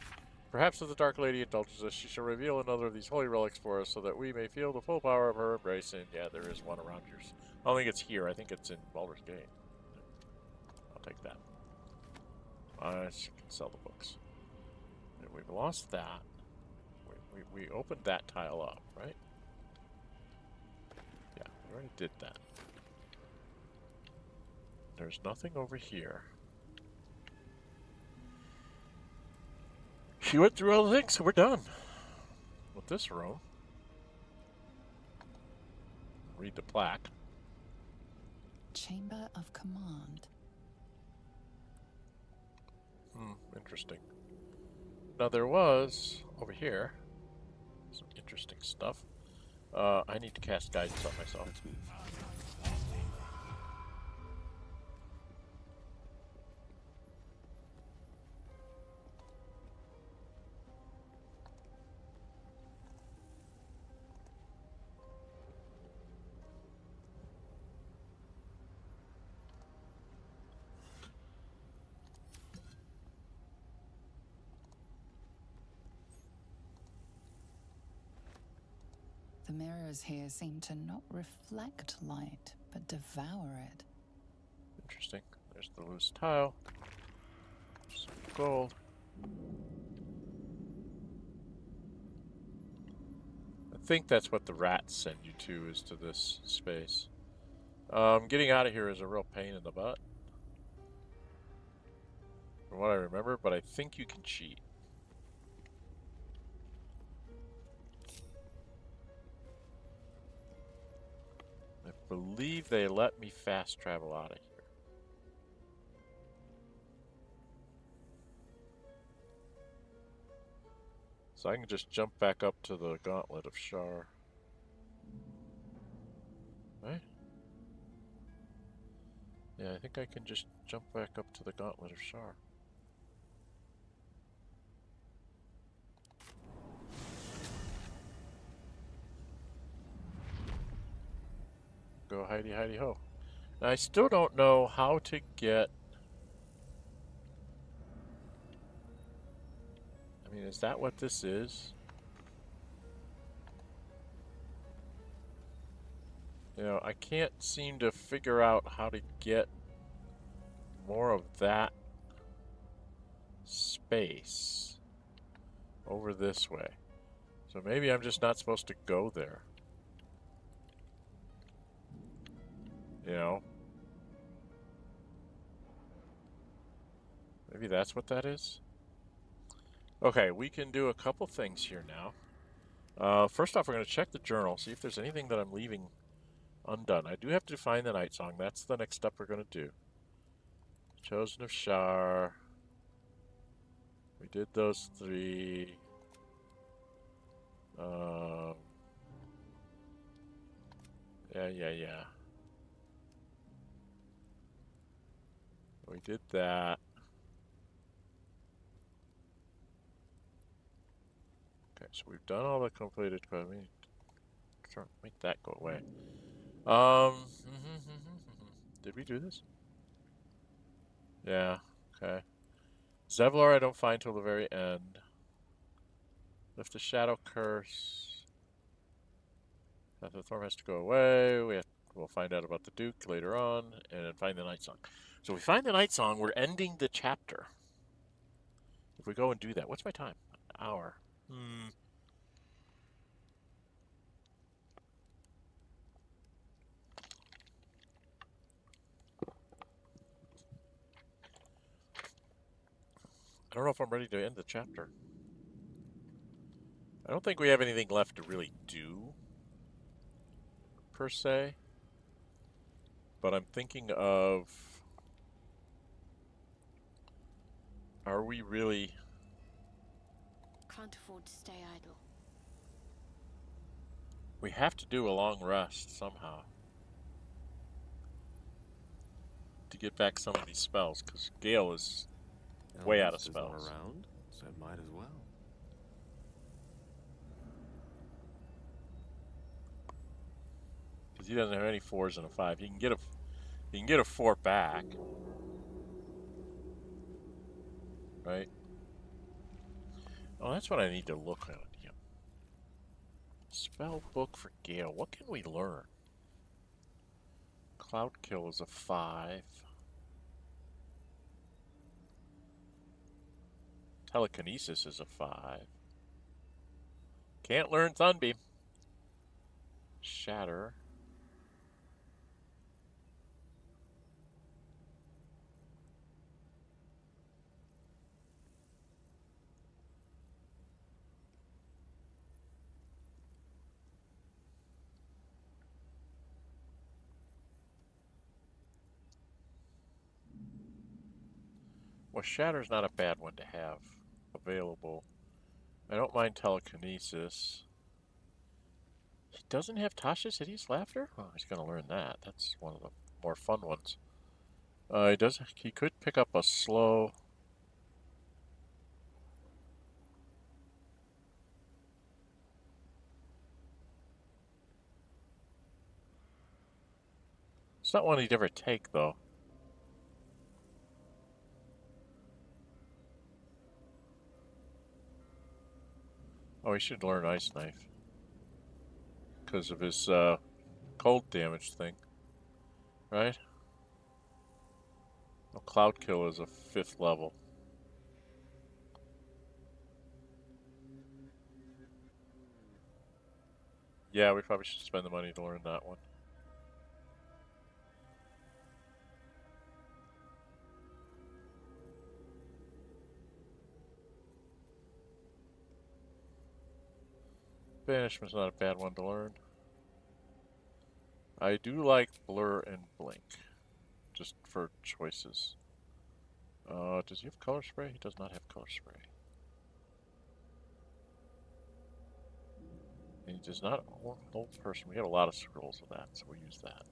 Perhaps if the Dark Lady indulges us, she shall reveal another of these holy relics for us so that we may feel the full power of her embrace. And yeah, there is one around here. I don't think it's here. I think it's in Baldur's Gate. I'll take that. I can sell the books. And we've lost that. We opened that tile up, right? Yeah, we already did that. There's nothing over here. She went through all the things, so we're done with this room. Read the plaque. Chamber of Command. Interesting. Now there was, over here, some interesting stuff. I need to cast guidance on myself. The mirrors here seem to not reflect light, but devour it. Interesting. There's the loose tile. Some gold. I think that's what the rats send you to, is to this space. Getting out of here is a real pain in the butt, from what I remember, but I think you can cheat. I believe they let me fast travel out of here. So I can just jump back up to the Gauntlet of Shar. Right? Yeah, I think I can just jump back up to the Gauntlet of Shar. Go hidey hidey ho. Now I still don't know how to get... I mean, is that what this is? You know, I can't seem to figure out how to get more of that space over this way. So maybe I'm just not supposed to go there. You know? Maybe that's what that is? Okay, we can do a couple things here now. First off, we're going to check the journal, see if there's anything that I'm leaving undone. I do have to find the night song. That's the next step we're going to do. Chosen of Shar. We did those three. Yeah. We did that. Okay, so we've done all the completed quests. I mean, try to make that go away. Did we do this? Yeah, okay. Zevlor I don't find till the very end. Lift the Shadow Curse. The Thorn has to go away. We'll find out about the Duke later on, and then find the Night Song. So we find the Night Song, we're ending the chapter. If we go and do that, what's my time? An hour. I don't know if I'm ready to end the chapter. I don't think we have anything left to really do, per se. But I'm thinking of... Are we really... Can't afford to stay idle. We have to do a long rest somehow. to get back some of these spells, because Gale is way out of spells. Around, so might as well. Because he doesn't have any 4s and a 5. He can get a 4 back. Right? Oh, that's what I need to look at. Yeah. Spell book for Gale. What can we learn? Cloud Kill is a 5. Telekinesis is a 5. Can't learn Sunbeam. Shatter. Well, Shatter's not a bad one to have available. I don't mind Telekinesis. He doesn't have Tasha's Hideous Laughter? Oh, he's going to learn that. That's one of the more fun ones. He could pick up a slow. It's not one he'd ever take, though. Oh, he should learn Ice Knife. Because of his cold damage thing. Right? Well, Cloud Kill is a 5th level. Yeah, we probably should spend the money to learn that one. Banishment's not a bad one to learn. I do like Blur and Blink, just for choices. Does he have Color Spray? He does not have Color Spray. And he does not old person. We have a lot of scrolls of that, so we'll use that.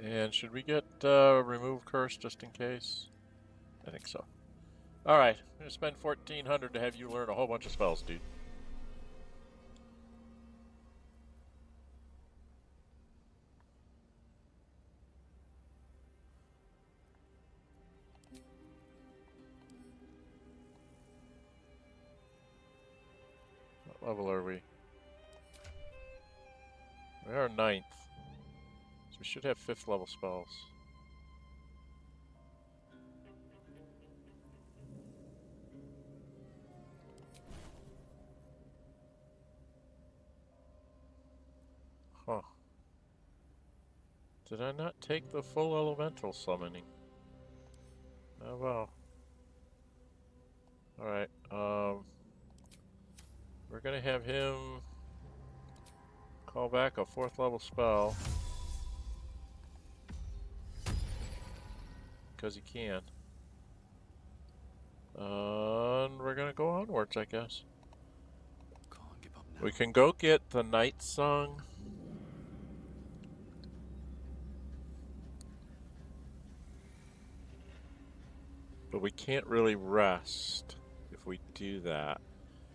And should we get Remove Curse just in case? I think so. Alright, I'm going to spend 1,400 to have you learn a whole bunch of spells, dude. What level are we? We are 9th. So we should have 5th level spells. Huh. Did I not take the full elemental summoning? Oh well. Alright, we're gonna have him call back a 4th level spell. Because he can. And we're gonna go onwards, I guess. Can't give up now. We can go get the Night Song. But we can't really rest if we do that.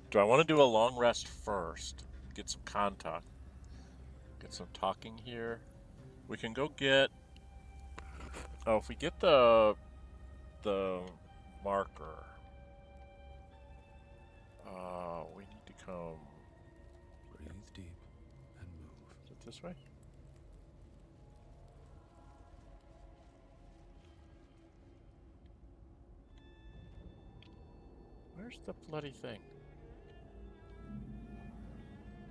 Do I want to do a long rest first? Get some contact. Get some talking here. We can go get... Oh, if we get the marker, we need to come... Breathe deep and move. Is it this way? Where's the bloody thing?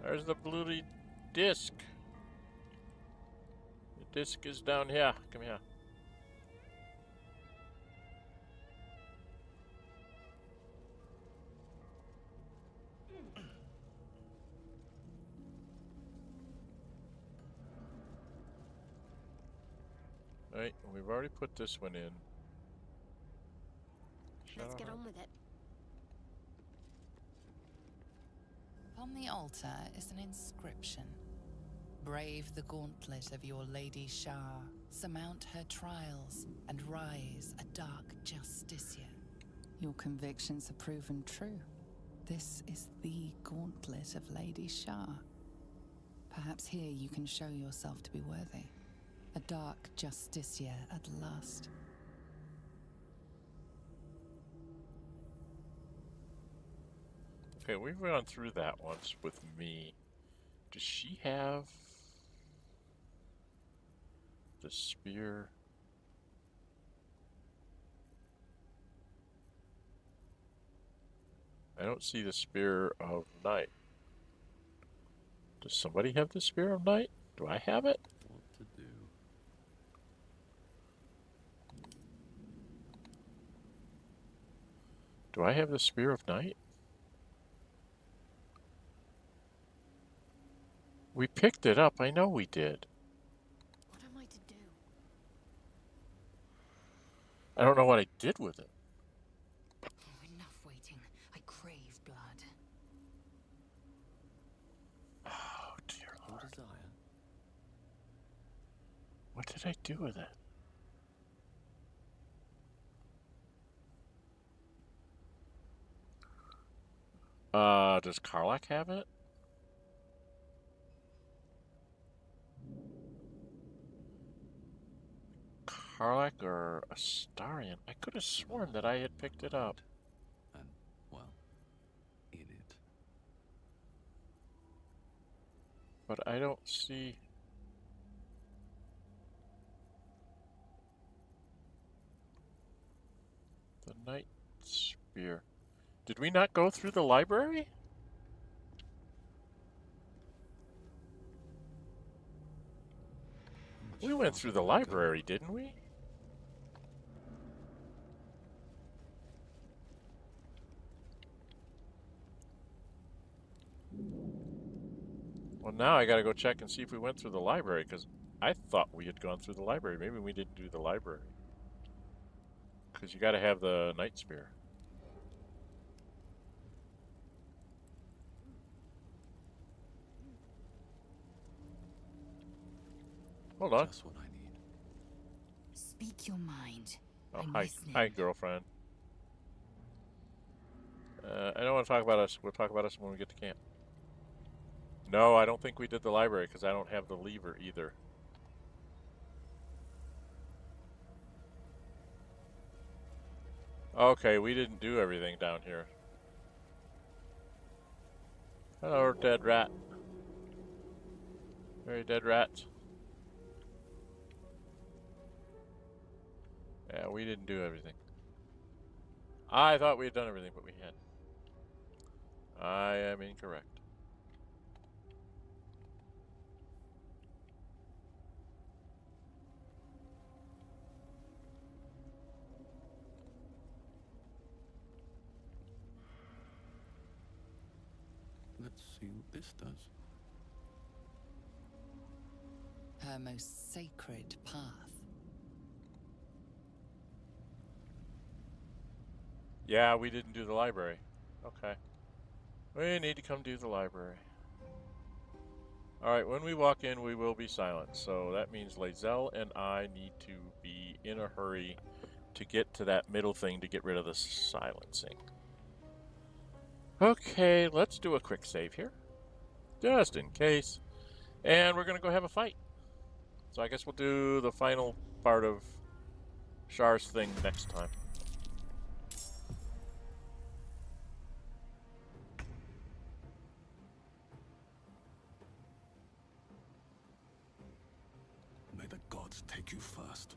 There's the bloody disc. The disc is down here. Come here. Alright, we've already put this one in. Let's get on with it. Upon the altar is an inscription. Brave the gauntlet of your Lady Shar, surmount her trials, and rise a dark justiciar. Your convictions have proven true. This is the gauntlet of Lady Shar. Perhaps here you can show yourself to be worthy. A dark justiciar at last. Okay, we've gone through that once with me. Does she have the spear? I don't see the spear of night. Does somebody have the spear of night? Do I have it? What to do? Do I have the spear of night? We picked it up. I know we did. What am I to do? I don't know what I did with it. Oh, enough waiting. I crave blood. Oh, dear Your Lord. desire? What did I do with it? Does Karlach have it? Karlach or Astarion? I could have sworn that I had picked it up. And, well, in it. But I don't see... the Night Spear. Did we not go through the library? We went through the library, didn't we? Well, now I gotta go check and see if we went through the library, because I thought we had gone through the library. Maybe we didn't do the library. Because you gotta have the Night Spear. Hold on. Just what I need. Speak your mind. Oh, I'm hi, listening. hi, girlfriend. I don't want to talk about us. We'll talk about us when we get to camp. No, I don't think we did the library because I don't have the lever either. Okay, we didn't do everything down here. Hello, dead rat. Very dead rats. Yeah, we didn't do everything. I thought we had done everything, but we hadn't. I am incorrect. Let's see what this does. Her most sacred path. Yeah, we didn't do the library. Okay. We need to come do the library. Alright, when we walk in, we will be silent. So that means Lae'zel and I need to be in a hurry to get to that middle thing to get rid of the silencing. Okay, let's do a quick save here. Just in case. And we're going to go have a fight. So I guess we'll do the final part of Shar's thing next time. May the gods take you first.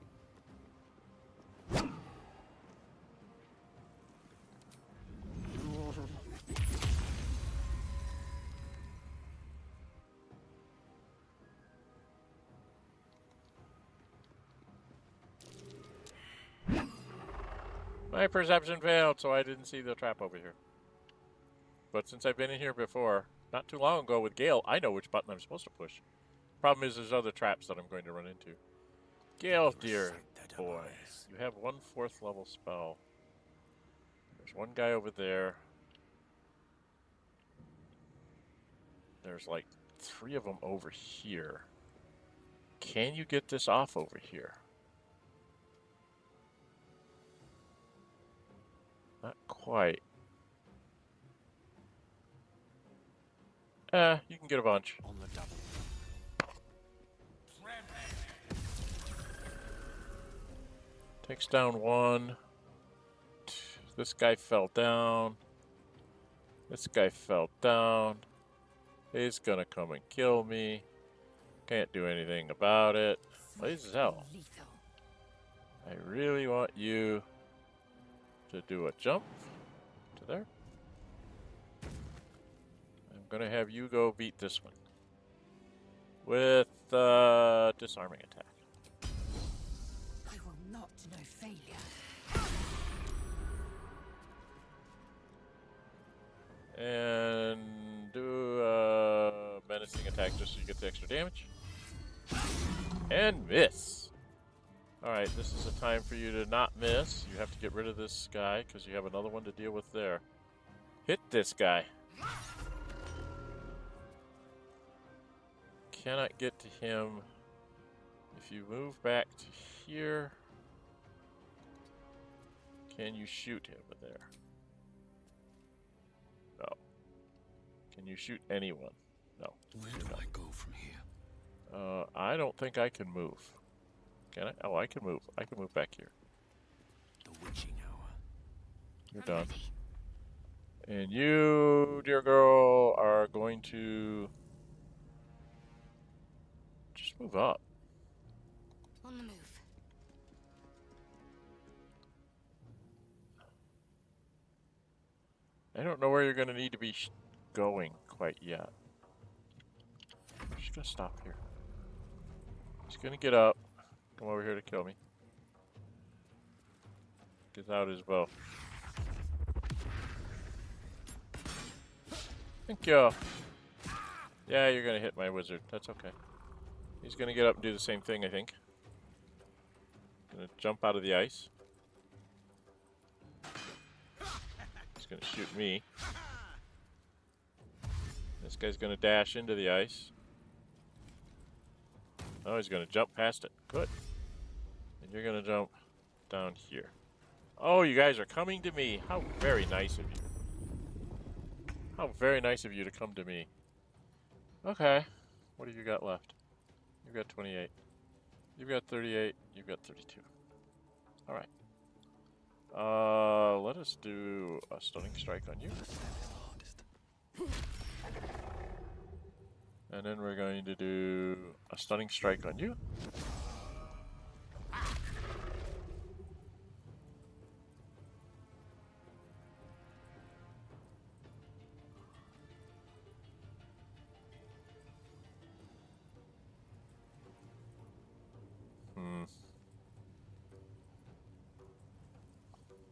My perception failed, so I didn't see the trap over here. But since I've been in here before, not too long ago with Gale, I know which button I'm supposed to push. Problem is, there's other traps that I'm going to run into. Gale, dear boy, you have 1 4th level spell. There's one guy over there. There's like 3 of them over here. Can you get this off over here? Not quite. You can get a bunch. On the double. Takes down 1. This guy fell down. This guy fell down. He's gonna come and kill me. Can't do anything about it. Blazes hell. I really want you to do a jump to there. I'm gonna have you go beat this one with disarming attack. I will not know failure. And do a menacing attack just so you get the extra damage. And miss. Alright, this is a time for you to not miss. You have to get rid of this guy because you have another one to deal with there. Hit this guy. Cannot get to him. If you move back to here, can you shoot him there? No. Can you shoot anyone? No. Where do I go from here? I don't think I can move. Can I? Oh, I can move. I can move back here. The witching hour. You're done. And you, dear girl, are going to just move up. On the move. I don't know where you're going to need to be going quite yet. I'm just going to stop here. He's going to get up. Come over here to kill me. Gets out his bow. Thank you. Yeah, you're going to hit my wizard. That's okay. He's going to get up and do the same thing, I think. Going to jump out of the ice. He's going to shoot me. This guy's going to dash into the ice. Oh, he's going to jump past it. Good. And you're going to jump down here. Oh, you guys are coming to me. How very nice of you. How very nice of you to come to me. Okay. What have you got left? You've got 28. You've got 38. You've got 32. Alright. Let us do a stunning strike on you. And then we're going to do a stunning strike on you.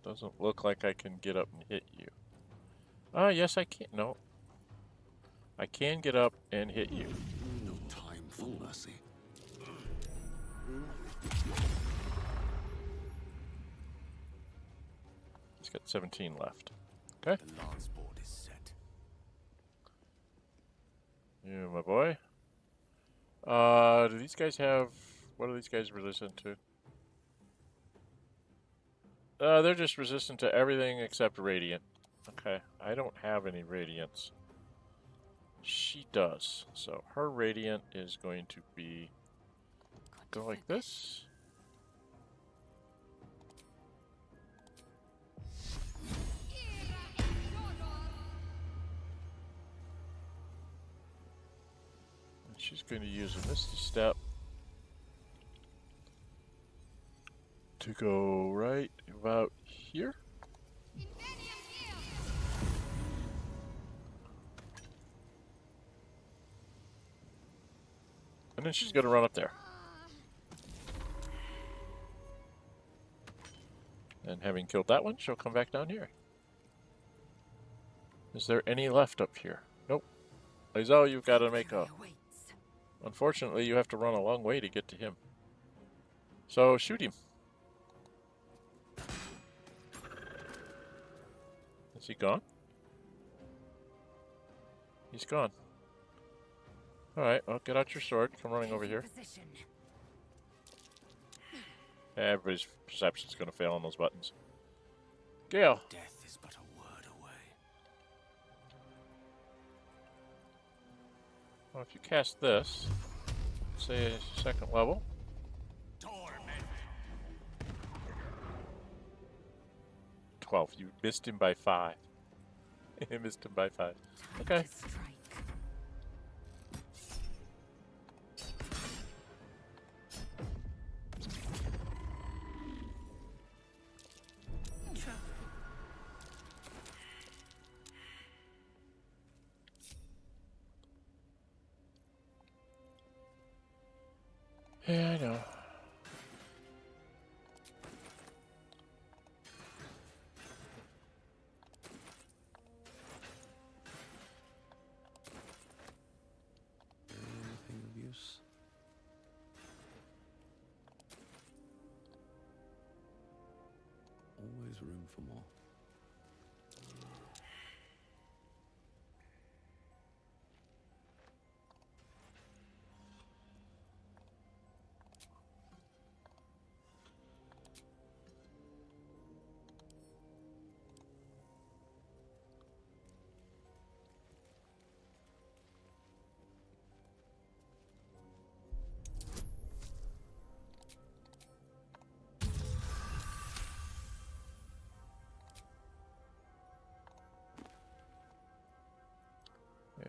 Doesn't look like I can get up and hit you. Yes I can. No. I can get up and hit you. No time for mercy. He's got 17 left. Okay. The lance board is set. You, my boy. Do these guys have... What are these guys resistant to? They're just resistant to everything except radiant. Okay. I don't have any radiants. She does. So her radiant is going to be... Go like this. And she's going to use a Misty Step to go right about here. And then she's going to run up there. And having killed that one, she'll come back down here. Is there any left up here? Nope. Lizelle, you've got to make a... Unfortunately, you have to run a long way to get to him. So, shoot him. Is he gone? He's gone. Alright, well, get out your sword. Come running over here. Position. Everybody's perception's gonna fail on those buttons. Gale. Death is but a word away. Well, if you cast this, say second level. Torment. 12. You missed him by 5. You missed him by 5. Okay. To strike. Yeah, I know. Anything of use? Always room for more.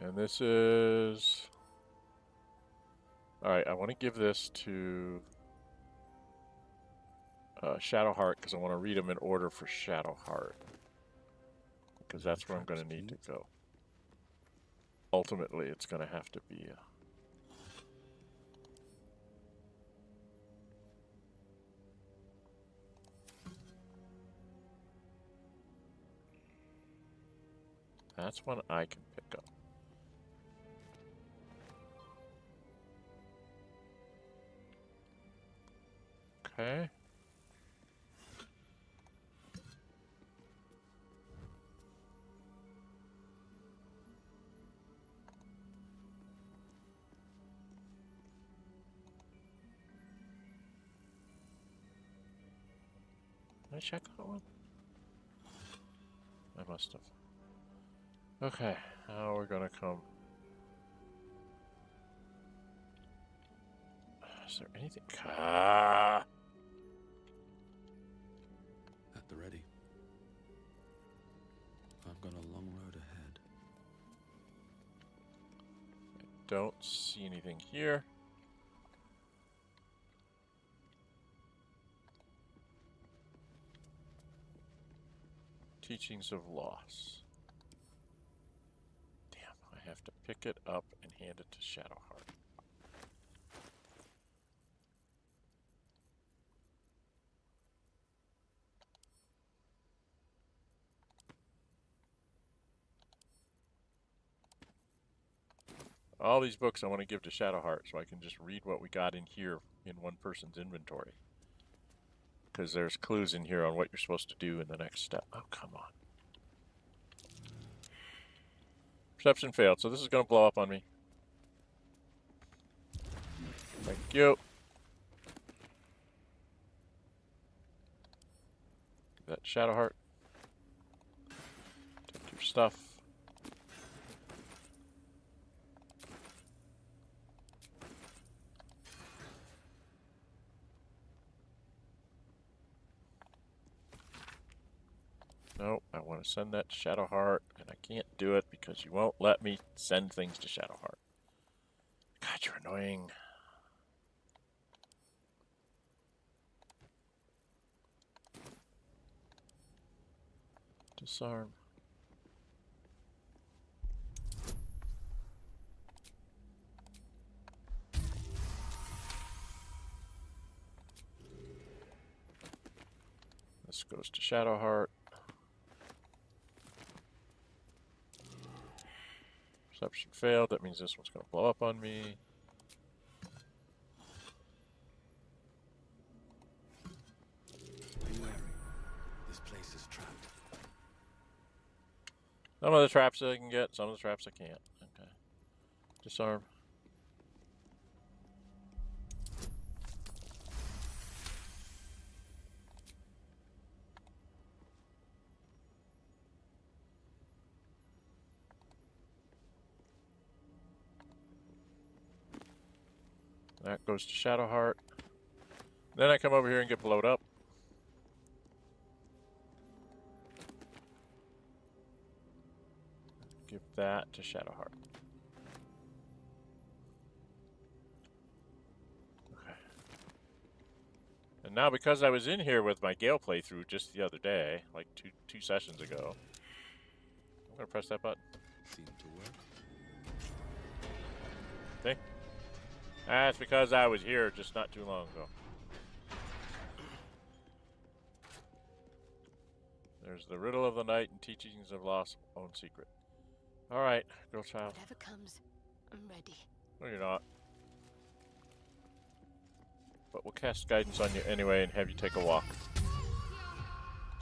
And this is... Alright, I want to give this to Shadowheart because I want to read them in order for Shadowheart. Because that's where I'm going to need to go. Ultimately, it's going to have to be... That's one I can pick up. Okay. Did I check that one? I must have. Okay, now we're gonna come. Is there anything? Ah! At the ready. I've got a long road ahead. I don't see anything here. Teachings of Loss. Damn, I have to pick it up and hand it to Shadowheart. All these books I want to give to Shadowheart so I can just read what we got in here in one person's inventory. Because there's clues in here on what you're supposed to do in the next step. Oh, come on. Perception failed, so this is going to blow up on me. Thank you. Give that Shadowheart. Take your stuff. No, I want to send that to Shadowheart, and I can't do it because you won't let me send things to Shadowheart. God, you're annoying. Disarm. This goes to Shadowheart. Perception failed. That means this one's going to blow up on me. Be wary. This place is trapped. Some of the traps I can get, some of the traps I can't. Okay. Disarm. That goes to Shadowheart. Then I come over here and get blowed up. Give that to Shadowheart. Okay. And now because I was in here with my Gale playthrough just the other day, like two sessions ago, I'm gonna press that button. Seemed to work. See? That's because I was here just not too long ago. There's the riddle of the night and teachings of lost own secret. All right, girl child. Whatever comes, I'm ready. No, you're not. But we'll cast guidance on you anyway and have you take a walk.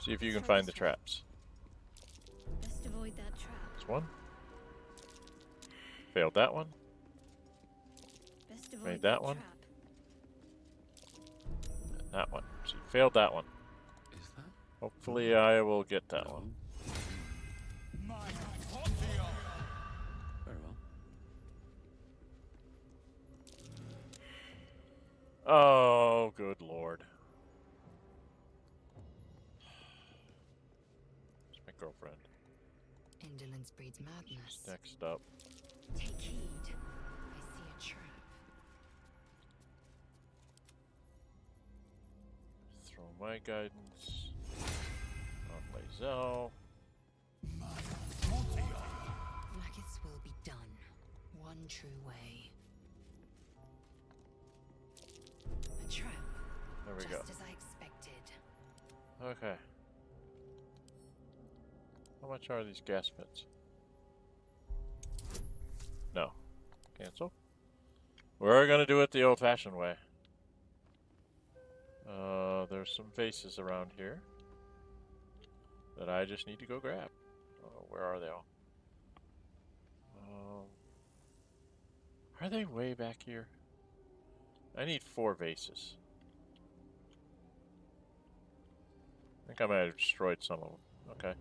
See if you can find the traps. Best avoid that trap. This one. Failed that one. Best avoid Made that one. trap. And that one. So you failed that one. Is that? Hopefully I will get that one. Very well. Oh, good lord. It's my girlfriend. Indolence breeds madness. Next up. Take heed. I see a trap. Throw my guidance on Lae'zel. Nuggets will be done. One true way. A trap. There we Just go. as I expected. Okay. How much are these gas pits? No. Cancel. We're gonna do it the old-fashioned way. There's some vases around here that I just need to go grab. Where are they all? Are they way back here? I need 4 vases. I think I might have destroyed some of them. Okay.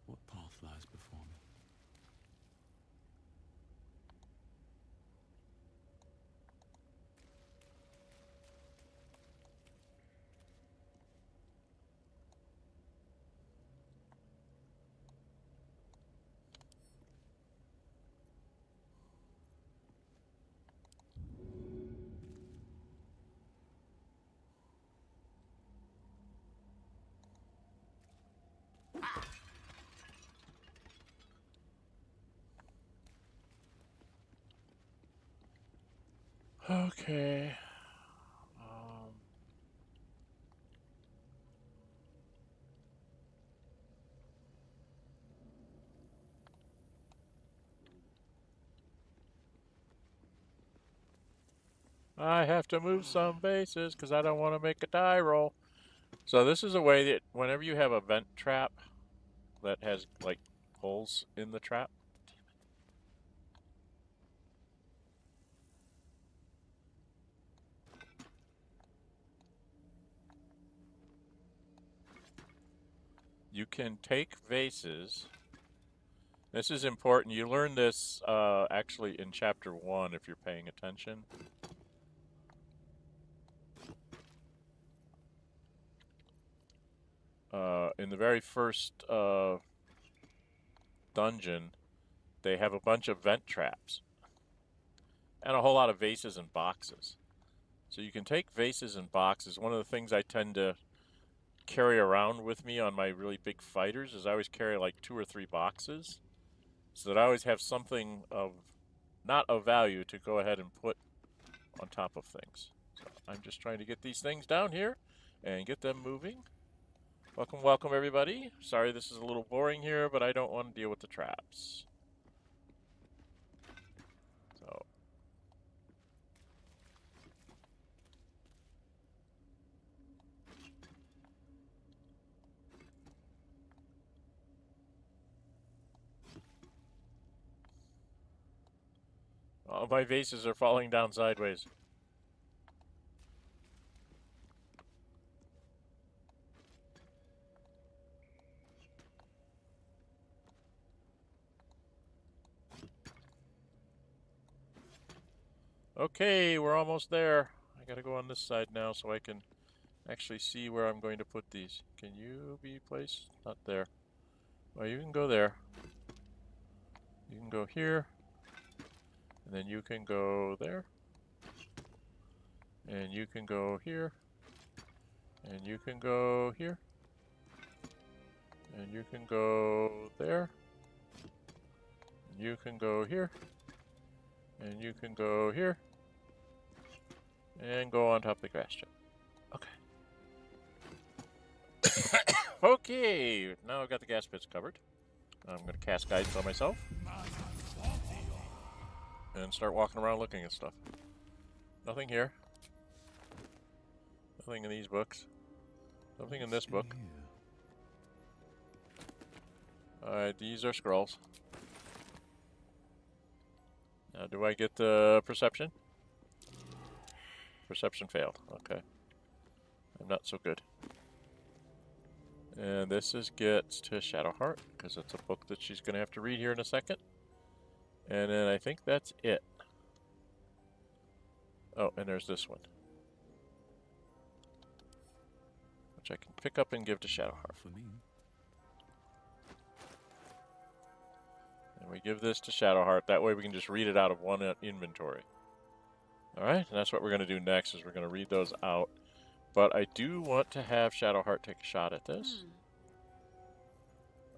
What path lies before me? Okay. I have to move some bases because I don't want to make a die roll. So this is a way that whenever you have a vent trap that has like holes in the trap, you can take vases. This is important. You learn this actually in chapter 1 if you're paying attention. In the very first dungeon, they have a bunch of vent traps and a whole lot of vases and boxes. So you can take vases and boxes. One of the things I tend to carry around with me on my really big fighters is I always carry like 2 or 3 boxes, so that I always have something of not of value to go ahead and put on top of things. So I'm just trying to get these things down here and get them moving. Welcome, welcome everybody. Sorry this is a little boring here, but I don't want to deal with the traps. So all my vases are falling down sideways. Okay, we're almost there. I gotta go on this side now so I can actually see where I'm going to put these. Can you be placed? Not there. Well, you can go there. You can go here. And then you can go there. And you can go here. And you can go here. And you can go there. And you can go here. And you can go here. And go on top of the grass chip. Okay. Okay, now I've got the gas pits covered. I'm going to cast guidance on myself. And start walking around looking at stuff. Nothing here. Nothing in these books. Nothing in this book. Alright, these are scrolls. Now, do I get the perception? Perception failed. Okay. I'm not so good. And this is gets to Shadowheart, because it's a book that she's going to have to read here in a second. And then I think that's it. Oh, and there's this one, which I can pick up and give to Shadowheart. For me. And we give this to Shadowheart. That way we can just read it out of one inventory. Alright, and that's what we're going to do next, is we're going to read those out. But I do want to have Shadowheart take a shot at this.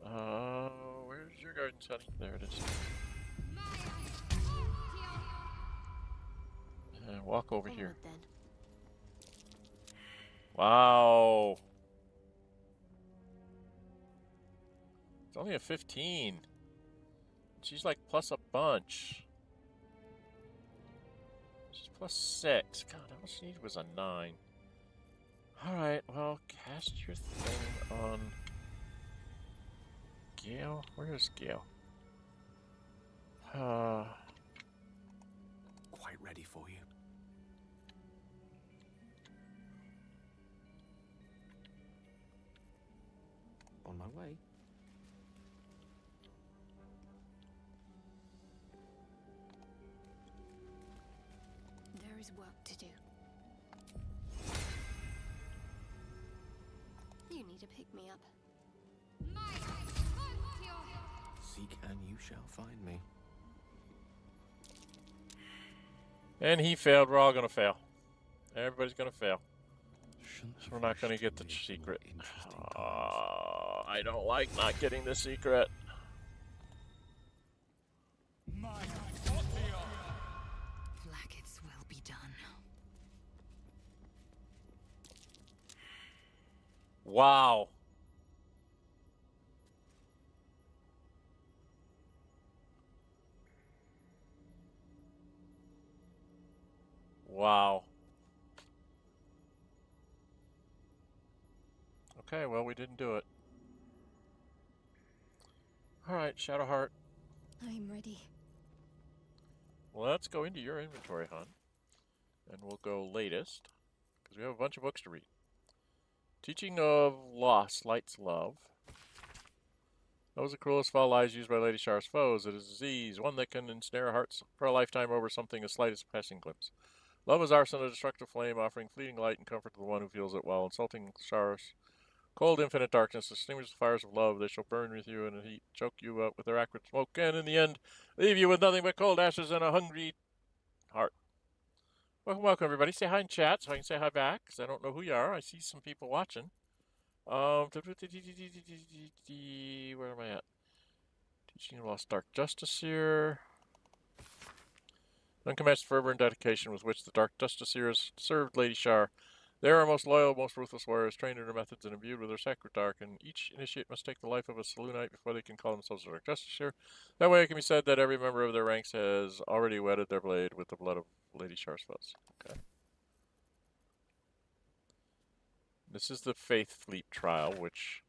Where's your garden, honey? There it is. And walk over here. Wow. It's only a 15. She's like plus a bunch. She's plus 6. God, all she needed was a 9. Alright, well, cast your thing on Gale. Where is Gale? Quite ready for you. On my way. There is work to do. You need to pick me up. Seek and you shall find me. And he failed. We're all going to fail. Everybody's going to fail. Shouldn't So have we're not going to rushed get the into this secret. more interesting times. I don't like not getting the secret. Blackets will be done. Wow. Wow. Okay, well, we didn't do it. Alright, Shadowheart. I'm ready. Well, let's go into your inventory, hon. And we'll go latest, because we have a bunch of books to read. Teaching of Loss, Light's Love. Knows the cruelest of all lies used by Lady Shar's foes. It is a disease, one that can ensnare hearts for a lifetime over something as slight as a passing glimpse. Love is arson, a destructive flame, offering fleeting light and comfort to the one who feels it, while insulting Shar's Cold, infinite darkness, extinguish the fires of love. They shall burn with you in the heat, choke you up with their acrid smoke, and in the end, leave you with nothing but cold ashes and a hungry heart. Welcome, welcome, everybody. Say hi in chat so I can say hi back, because I don't know who you are. I see some people watching. Where am I at? Teaching of Lost Dark Justiciar. Unmatched fervor and dedication with which the Dark Justiciars served Lady Shar. They are our most loyal, most ruthless warriors, trained in her methods and imbued with her sacred dark, and each initiate must take the life of a Selûnite before they can call themselves a Dark Justiciar. That way it can be said that every member of their ranks has already wetted their blade with the blood of Lady Shar's foes. Okay. This is the Faith Fleet trial, which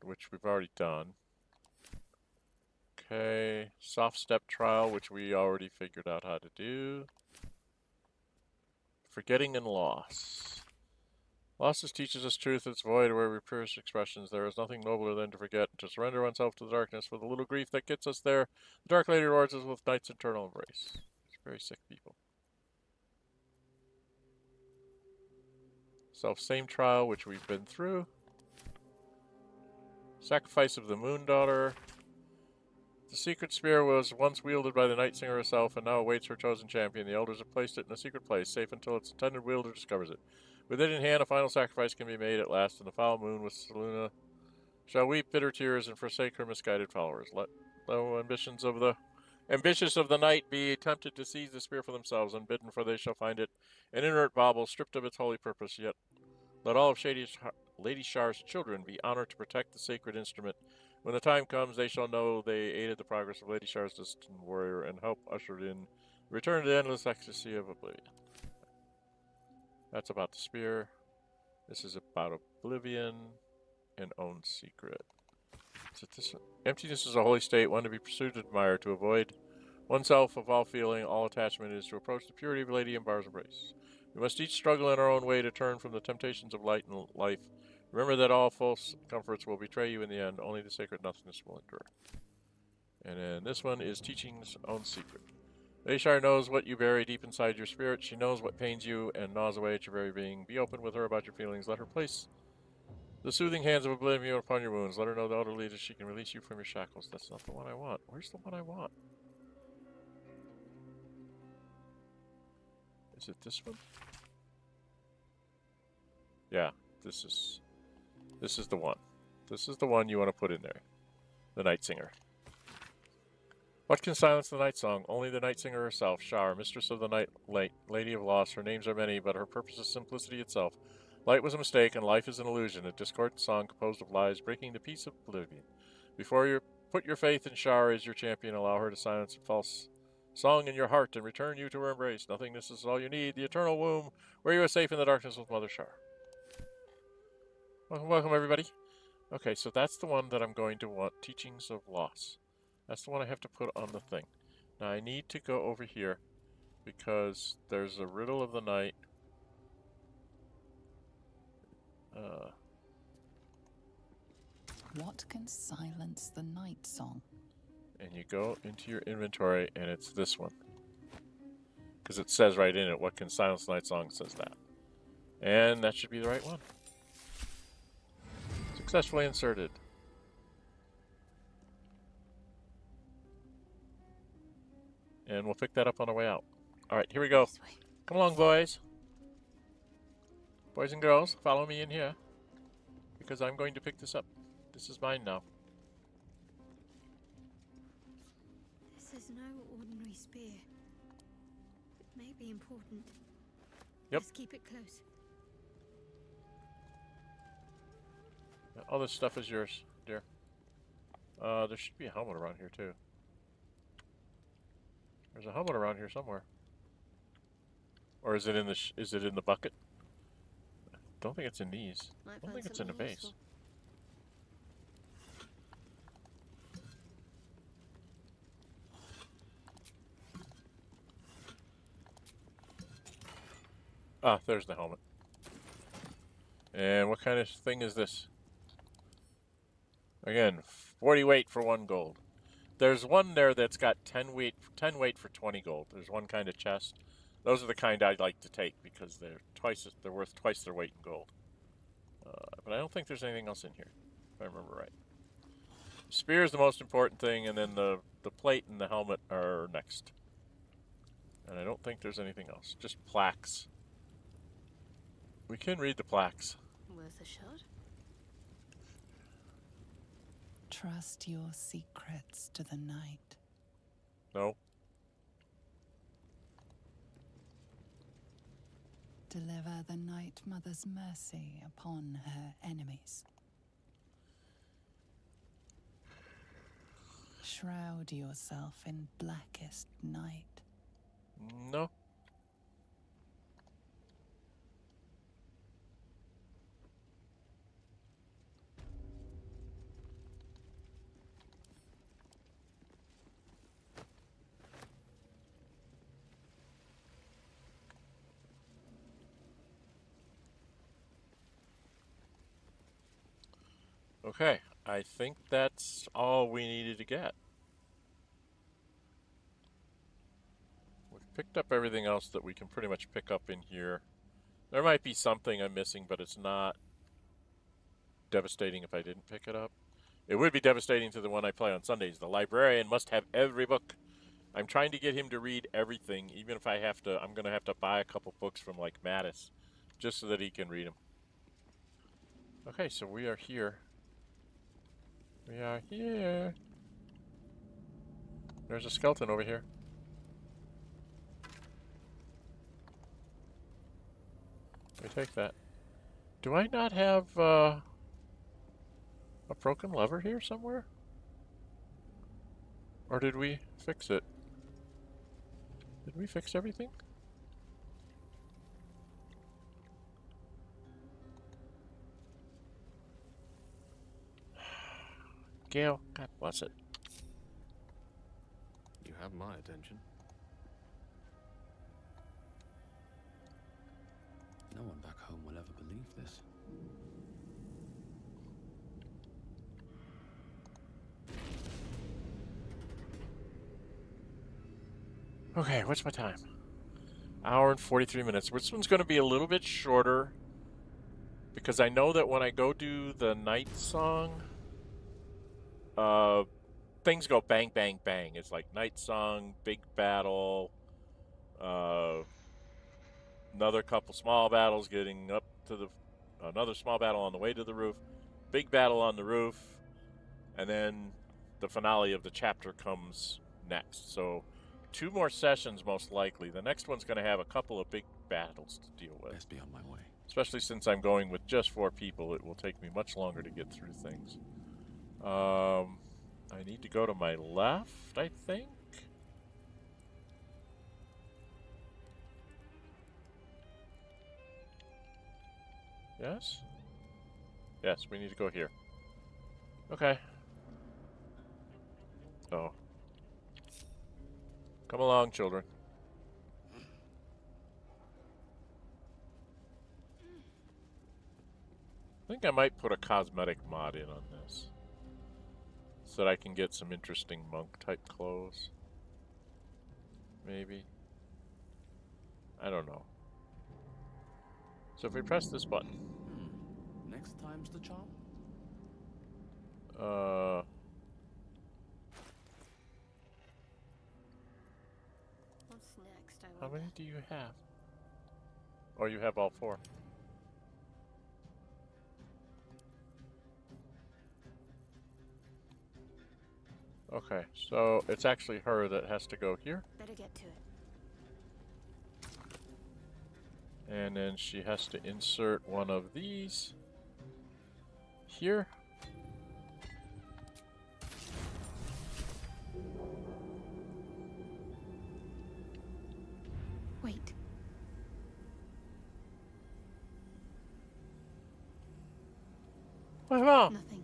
we've already done. Okay, soft step trial, which we already figured out how to do. Forgetting and loss. Losses teaches us truth, it's void where we pierce expressions. There is nothing nobler than to forget, to surrender oneself to the darkness. For the little grief that gets us there, the Dark Lady rewards us with night's eternal embrace. It's very sick people. Self-same trial, which we've been through. Sacrifice of the Moon Daughter. The secret spear was once wielded by the Night Singer herself and now awaits her chosen champion. The elders have placed it in a secret place, safe until its intended wielder discovers it. With it in hand, a final sacrifice can be made at last, and the foul moon with Selûne shall weep bitter tears and forsake her misguided followers. Let no ambitious of the night be tempted to seize the spear for themselves, unbidden, for they shall find it an inert bauble, stripped of its holy purpose. Yet let all of Lady Shar's children be honored to protect the sacred instrument. When the time comes, they shall know they aided the progress of Lady Shar's distant warrior and help usher in return to the endless ecstasy of oblivion. That's about the spear. This is about oblivion and own secret. Is it this one? Emptiness is a holy state, one to be pursued and admired, to avoid oneself of all feeling, all attachment is to approach the purity of Lady Embar's embrace. We must each struggle in our own way to turn from the temptations of light and life. Remember that all false comforts will betray you in the end. Only the sacred nothingness will endure. And then this one is Teaching's Own Secret. Lady Shar knows what you bury deep inside your spirit. She knows what pains you and gnaws away at your very being. Be open with her about your feelings. Let her place the soothing hands of oblivion upon your wounds. Let her know that utterly that she can release you from your shackles. That's not the one I want. Where's the one I want? Is it this one? Yeah, this is the one. This is the one you want to put in there. The Night Singer. What can silence the night song? Only the Night Singer herself, Shar, mistress of the night, lady of loss. Her names are many, but her purpose is simplicity itself. Light was a mistake, and life is an illusion, a discordant song composed of lies, breaking the peace of oblivion. Before you put your faith in Shar as your champion, allow her to silence a false song in your heart and return you to her embrace. Nothingness is all you need, the eternal womb, where you are safe in the darkness with Mother Shar. Welcome, welcome, everybody. Okay, so that's the one that I'm going to want, Teachings of Loss. That's the one I have to put on the thing. Now I need to go over here because there's a riddle of the night. What can silence the night song? And you go into your inventory and it's this one. Because it says right in it, what can silence the night song, says that. And that should be the right one. Successfully inserted. And we'll pick that up on our way out. Alright, here we go. Come along, boys. Boys and girls, follow me in here. Because I'm going to pick this up. This is mine now. This is no ordinary spear. It may be important. Yep. Let's keep it close. All this stuff is yours, dear. There should be a helmet around here, too. There's a helmet around here somewhere. Or is it in the bucket? I don't think it's in these. I don't think it's in the base. Ah, there's the helmet. And what kind of thing is this? Again, 40 weight for 1 gold. There's one there that's got 10 weight for 20 gold. There's one kind of chest. Those are the kind I'd like to take because they're worth twice their weight in gold. But I don't think there's anything else in here, if I remember right. Spear is the most important thing, and then the plate and the helmet are next. And I don't think there's anything else. Just plaques. We can read the plaques. Worth a shot. Trust your secrets to the night. No. Deliver the Night Mother's mercy upon her enemies. Shroud yourself in blackest night. No. Okay, I think that's all we needed to get. We've picked up everything else that we can pretty much pick up in here. There might be something I'm missing, but it's not devastating if I didn't pick it up. It would be devastating to the one I play on Sundays. The librarian must have every book. I'm trying to get him to read everything, even if I have to. I'm going to have to buy a couple books from like Mattis, just so that he can read them. Okay, so we are here. We are here. There's a skeleton over here. We take that. Do I not have a broken lever here somewhere? Or did we fix it? Did we fix everything? Gale, God bless it. You have my attention. No one back home will ever believe this. Okay, what's my time? Hour and 43 minutes. This one's going to be a little bit shorter because I know that when I go do the night song, things go bang, bang, bang. It's like night song, big battle, another couple small battles getting up to the, another small battle on the way to the roof, big battle on the roof, and then the finale of the chapter comes next. So 2 more sessions most likely. The next one's going to have a couple of big battles to deal with. Best be on my way. Especially since I'm going with just 4 people, it will take me much longer to get through things. I need to go to my left, I think. Yes? Yes, we need to go here. Okay. Oh. Come along, children. I think I might put a cosmetic mod in on this, so that I can get some interesting monk-type clothes. Maybe. I don't know. So if we press this button... Next time's the charm? What's next, I How wonder? many do you have? Oh, you have all 4. Okay, so it's actually her that has to go here. Better get to it. And then she has to insert one of these here. Wait. What's wrong? Nothing.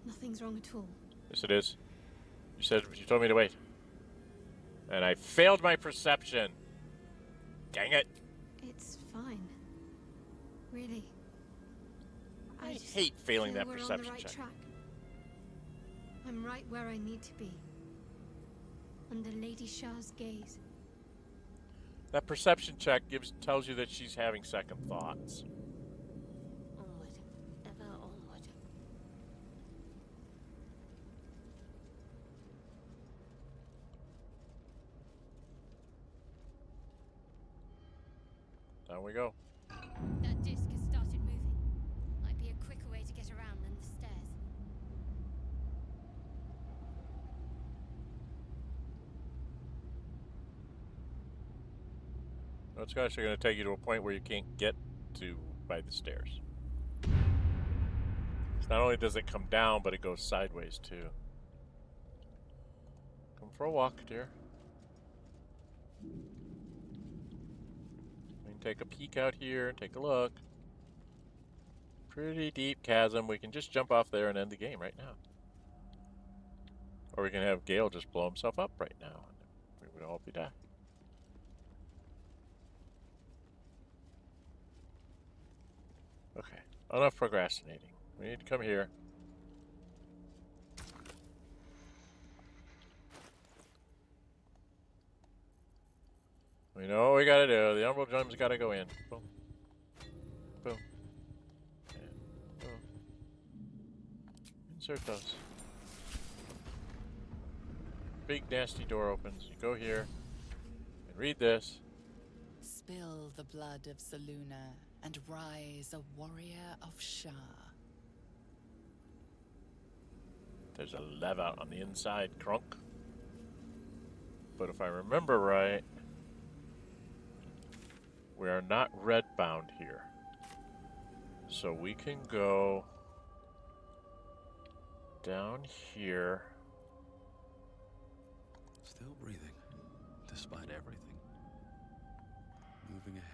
Nothing's wrong at all. Yes, it is. You told me to wait. And I failed my perception. Dang it. It's fine. Really. I just hate failing feel that we're perception on the right check. track. I'm right where I need to be. Under Lady Shar's gaze. That perception check tells you that she's having second thoughts. Down we go. That disc has started moving. Might be a quicker way to get around than the stairs. It's actually going to take you to a point where you can't get to by the stairs. Not only does it come down, but it goes sideways too. Come for a walk, dear. We can take a peek out here and take a look. Pretty deep chasm. We can just jump off there and end the game right now. Or we can have Gale just blow himself up right now. We would all be dead. Okay, enough procrastinating. We need to come here. We know what we gotta do. The Umbral Gem's gotta go in. Boom. Boom. And boom. Insert those. Big nasty door opens. You go here and read this. Spill the blood of Selûne and rise a warrior of Shar. There's a lever on the inside, crunk. But if I remember right, we are not red bound here. So we can go down here. Still breathing, despite everything. Moving ahead.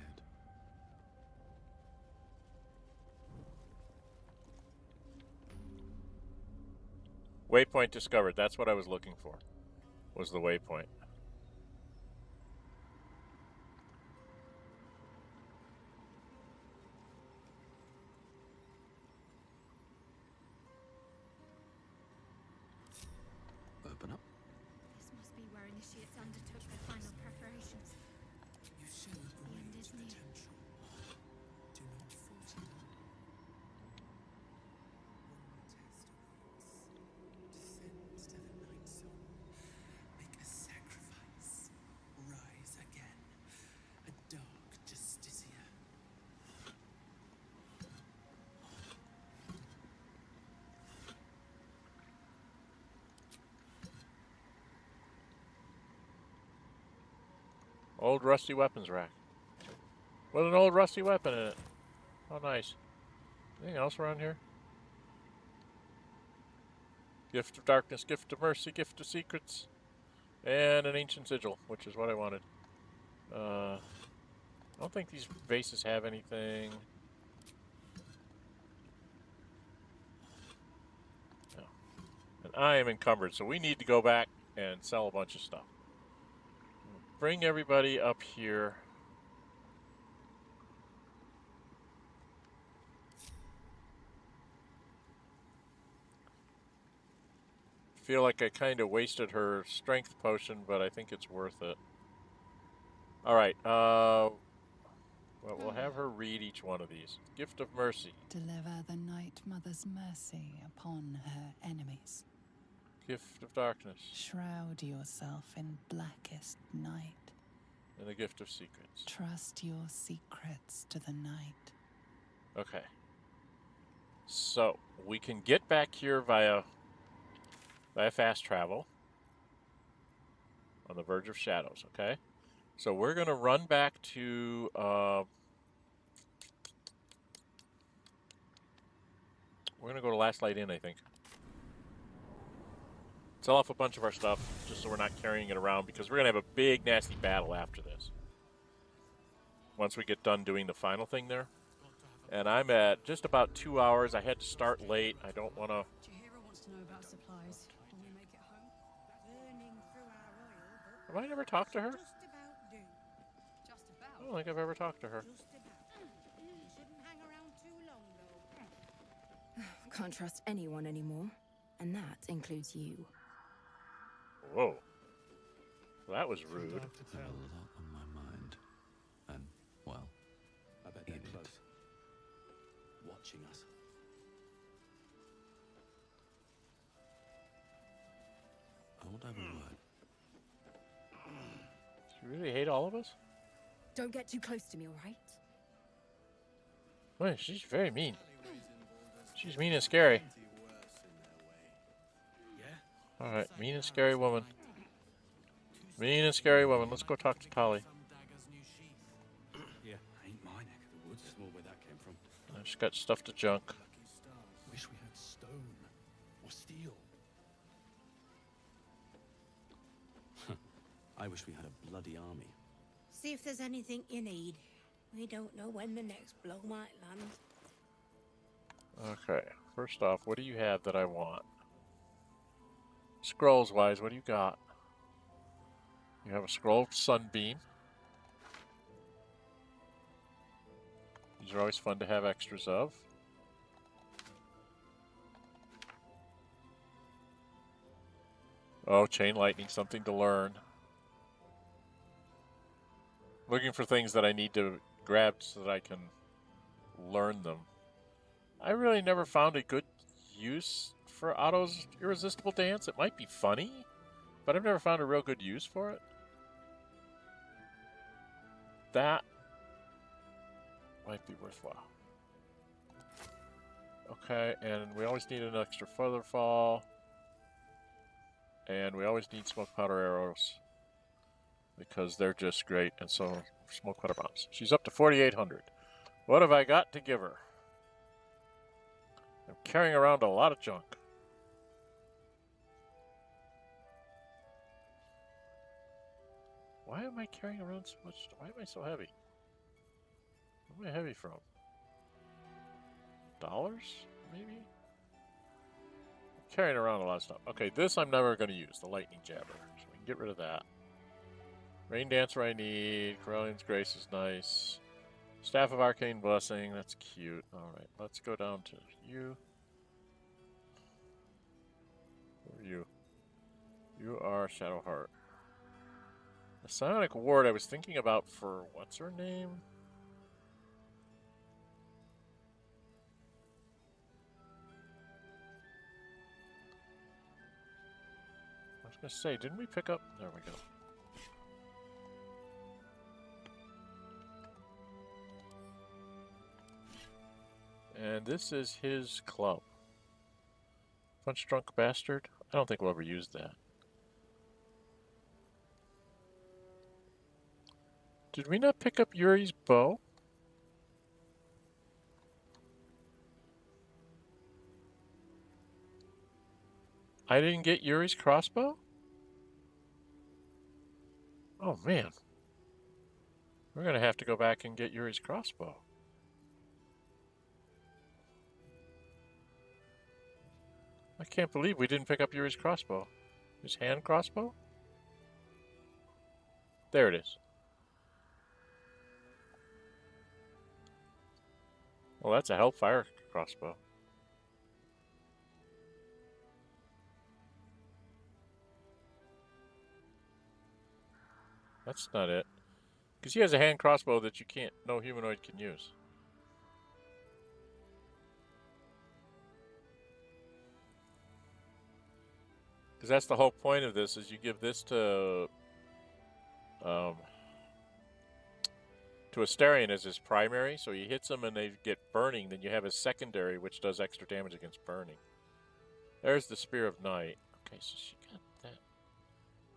Waypoint discovered. That's what I was looking for. Was the waypoint. Open up. This must be where initiates undertook the final preparations. You show a The end great is near. potential. Do not falter. One test awaits. Descend to the night zone. Make a sacrifice. Rise again. A dark justicia. Old rusty weapons rack. With an old rusty weapon in it. Oh, nice. Anything else around here? Gift of darkness, gift of mercy, gift of secrets, and an ancient sigil, which is what I wanted. I don't think these vases have anything. No. And I am encumbered, so we need to go back and sell a bunch of stuff. Bring everybody up here. Feel like I kind of wasted her strength potion, but I think it's worth it. All right. Well, we'll have her read each one of these. Gift of mercy. Deliver the Night Mother's mercy upon her enemies. Gift of darkness. Shroud yourself in blackest night. And the gift of secrets. Trust your secrets to the night. Okay. So, we can get back here via fast travel on the Verge of Shadows, okay? So we're going to run back to we're going to go to Last Light Inn, I think. Sell off a bunch of our stuff just so we're not carrying it around, because we're going to have a big nasty battle after this. Once we get done doing the final thing there. And I'm at just about 2 hours. I had to start late. I don't want to... Chihiro wants to know about supplies when we make it home. Burning through our oil, Have I never talked to her? but just about do. Just I about. don't think I've ever talked to her. Just about. You shouldn't hang around too long, though. Can't trust anyone anymore, and that includes you. Whoa. That was rude. There's a lot on my mind. And, well, I bet in they're it. close. Watching us. I won't have a word. Do you really hate all of us? Don't get too close to me, all right? Wait, she's very mean. She's mean and scary. Alright, mean and scary woman. Mean and scary woman. Let's go talk to Tali. Yeah, ain't my neck of the woods. Small where that came from. She's got stuff to junk. Wish we had stone or steel. I wish we had a bloody army. See if there's anything you need. We don't know when the next blow might land. Okay, first off, what do you have that I want? Scrolls-wise, what do you got? You have a scroll of Sunbeam. These are always fun to have extras of. Oh, Chain Lightning, something to learn. Looking for things that I need to grab so that I can learn them. I really never found a good use for Otto's Irresistible Dance. It might be funny, but I've never found a real good use for it. That might be worthwhile. Okay, and we always need an extra Featherfall. And we always need smoke powder arrows. Because they're just great, and so smoke powder bombs. She's up to 4,800. What have I got to give her? I'm carrying around a lot of junk. Why am I carrying around so much? Why am I so heavy? Where am I heavy from? Dollars, maybe? I'm carrying around a lot of stuff. Okay, this I'm never going to use, the lightning jabber. So we can get rid of that. Rain Dancer I need. Corellian's Grace is nice. Staff of Arcane Blessing, that's cute. Alright, let's go down to you. Who are you? You are Shadowheart. The Psionic Ward I was thinking about for, what's her name? I was going to say, didn't we pick up? There we go. And this is his club. Punch Drunk Bastard? I don't think we'll ever use that. Did we not pick up Yuri's bow? I didn't get Yuri's crossbow? Oh man. We're gonna have to go back and get Yuri's crossbow. I can't believe we didn't pick up Yuri's crossbow. His hand crossbow? There it is. Well, that's a Hellfire crossbow. That's not it. Because he has a hand crossbow that you can't, no humanoid can use. Because that's the whole point of this, is you give this to Astarion as his primary, so he hits them and they get burning, then you have his secondary, which does extra damage against burning. There's the Spear of Night. Okay, so she got that.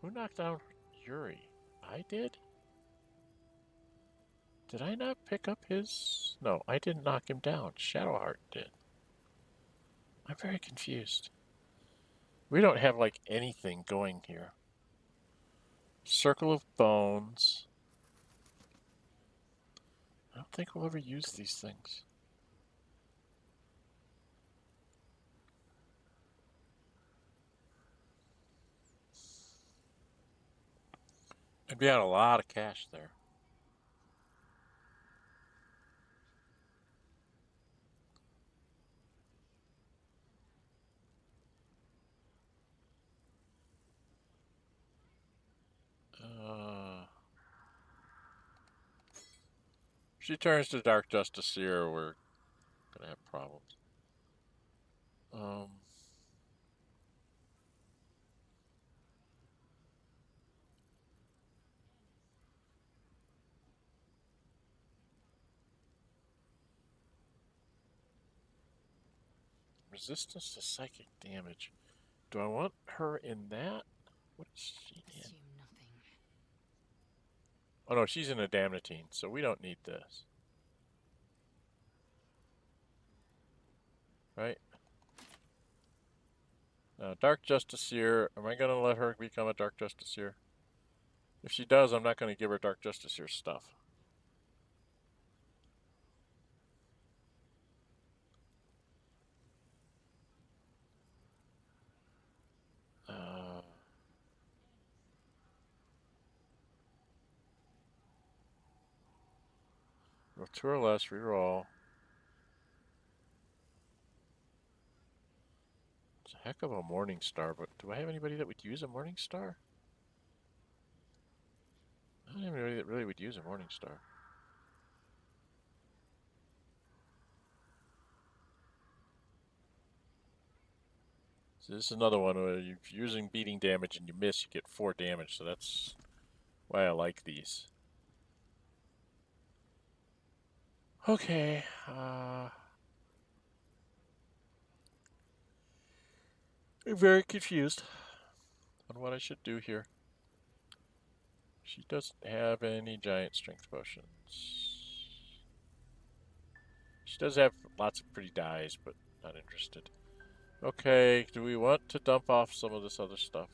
Who knocked down Yuri? I did? Did I not pick up his... No, I didn't knock him down. Shadowheart did. I'm very confused. We don't have, like, anything going here. Circle of Bones. I don't think we'll ever use these things. I'd be out a lot of cash there. If she turns to Dark Justiciar, we're gonna have problems. Resistance to psychic damage. Do I want her in that? What is she in? Assume nothing. Oh no, she's in a Damnatine, so we don't need this. Right? Now, Dark Justiciar, am I going to let her become a Dark Justiciar? If she does, I'm not going to give her Dark Justiciar stuff. Roll 2 or less, reroll. It's a heck of a Morning Star, but do I have anybody that would use a Morning Star? I don't have anybody that really would use a Morning Star. So this is another one where you're using beating damage and you miss, you get 4 damage, so that's why I like these. Okay, I'm very confused on what I should do here. She doesn't have any giant strength potions. She does have lots of pretty dies, but not interested. Okay, do we want to dump off some of this other stuff?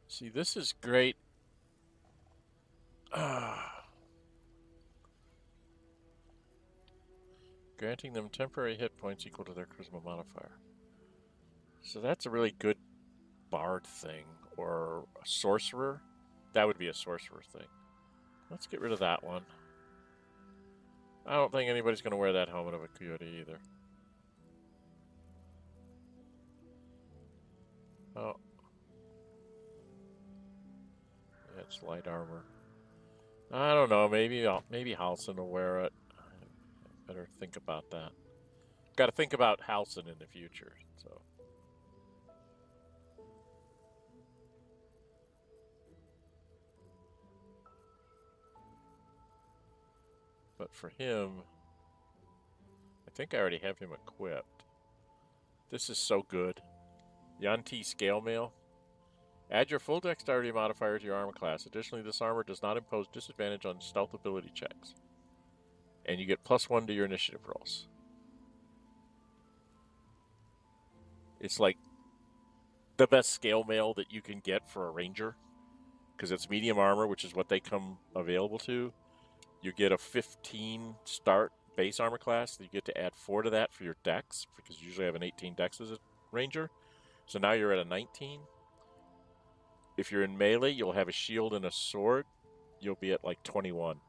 See, this is great. Granting them temporary hit points equal to their charisma modifier. So that's a really good bard thing, or a sorcerer. That would be a sorcerer thing. Let's get rid of that one. I don't think anybody's going to wear that helmet of a coyote either. Oh. That's light armor. I don't know, maybe Halsin will wear it. I better think about that. Got to think about Halsin in the future, so. But for him, I think I already have him equipped. This is so good. Yanti Scale Mail. Add your full dexterity modifier to your armor class. Additionally, this armor does not impose disadvantage on stealth ability checks. And you get +1 to your initiative rolls. It's like the best scale mail that you can get for a ranger. Because it's medium armor, which is what they come available to. You get a 15 start base armor class. You get to add 4 to that for your dex, because you usually have an 18 dex as a ranger. So now you're at a 19. If you're in melee, you'll have a shield and a sword. You'll be at like 21.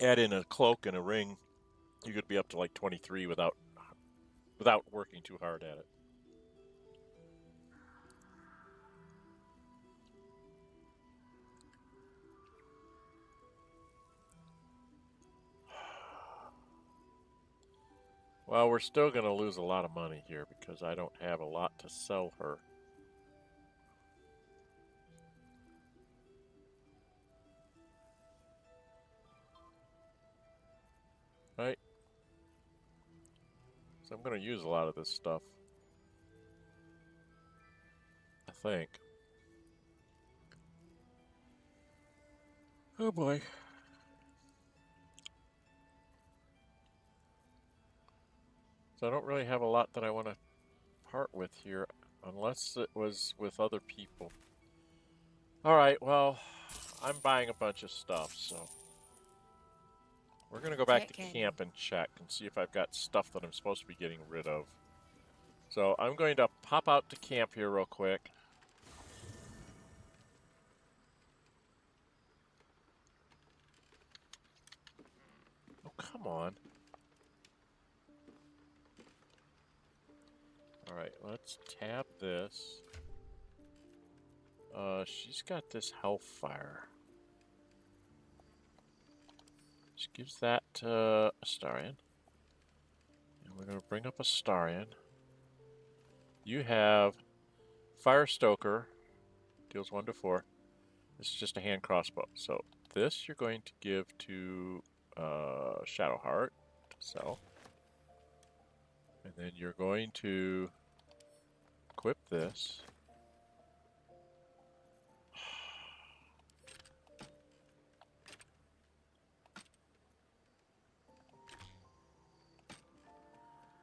Add in a cloak and a ring, you could be up to like 23 without working too hard at it. Well, we're still going to lose a lot of money here because I don't have a lot to sell her. Right? So I'm going to use a lot of this stuff. I think. Oh boy. So I don't really have a lot that I want to part with here, unless it was with other people. Alright, well, I'm buying a bunch of stuff, so we're going to go back to camp and check and see if I've got stuff that I'm supposed to be getting rid of. So I'm going to pop out to camp here real quick. Oh, come on. Alright, let's tab this. She's got this Hellfire. She gives that to Astarion. And we're going to bring up Astarion. You have Fire Stoker, deals 1 to 4. This is just a hand crossbow. So this you're going to give to Shadowheart to sell. And then you're going to equip this.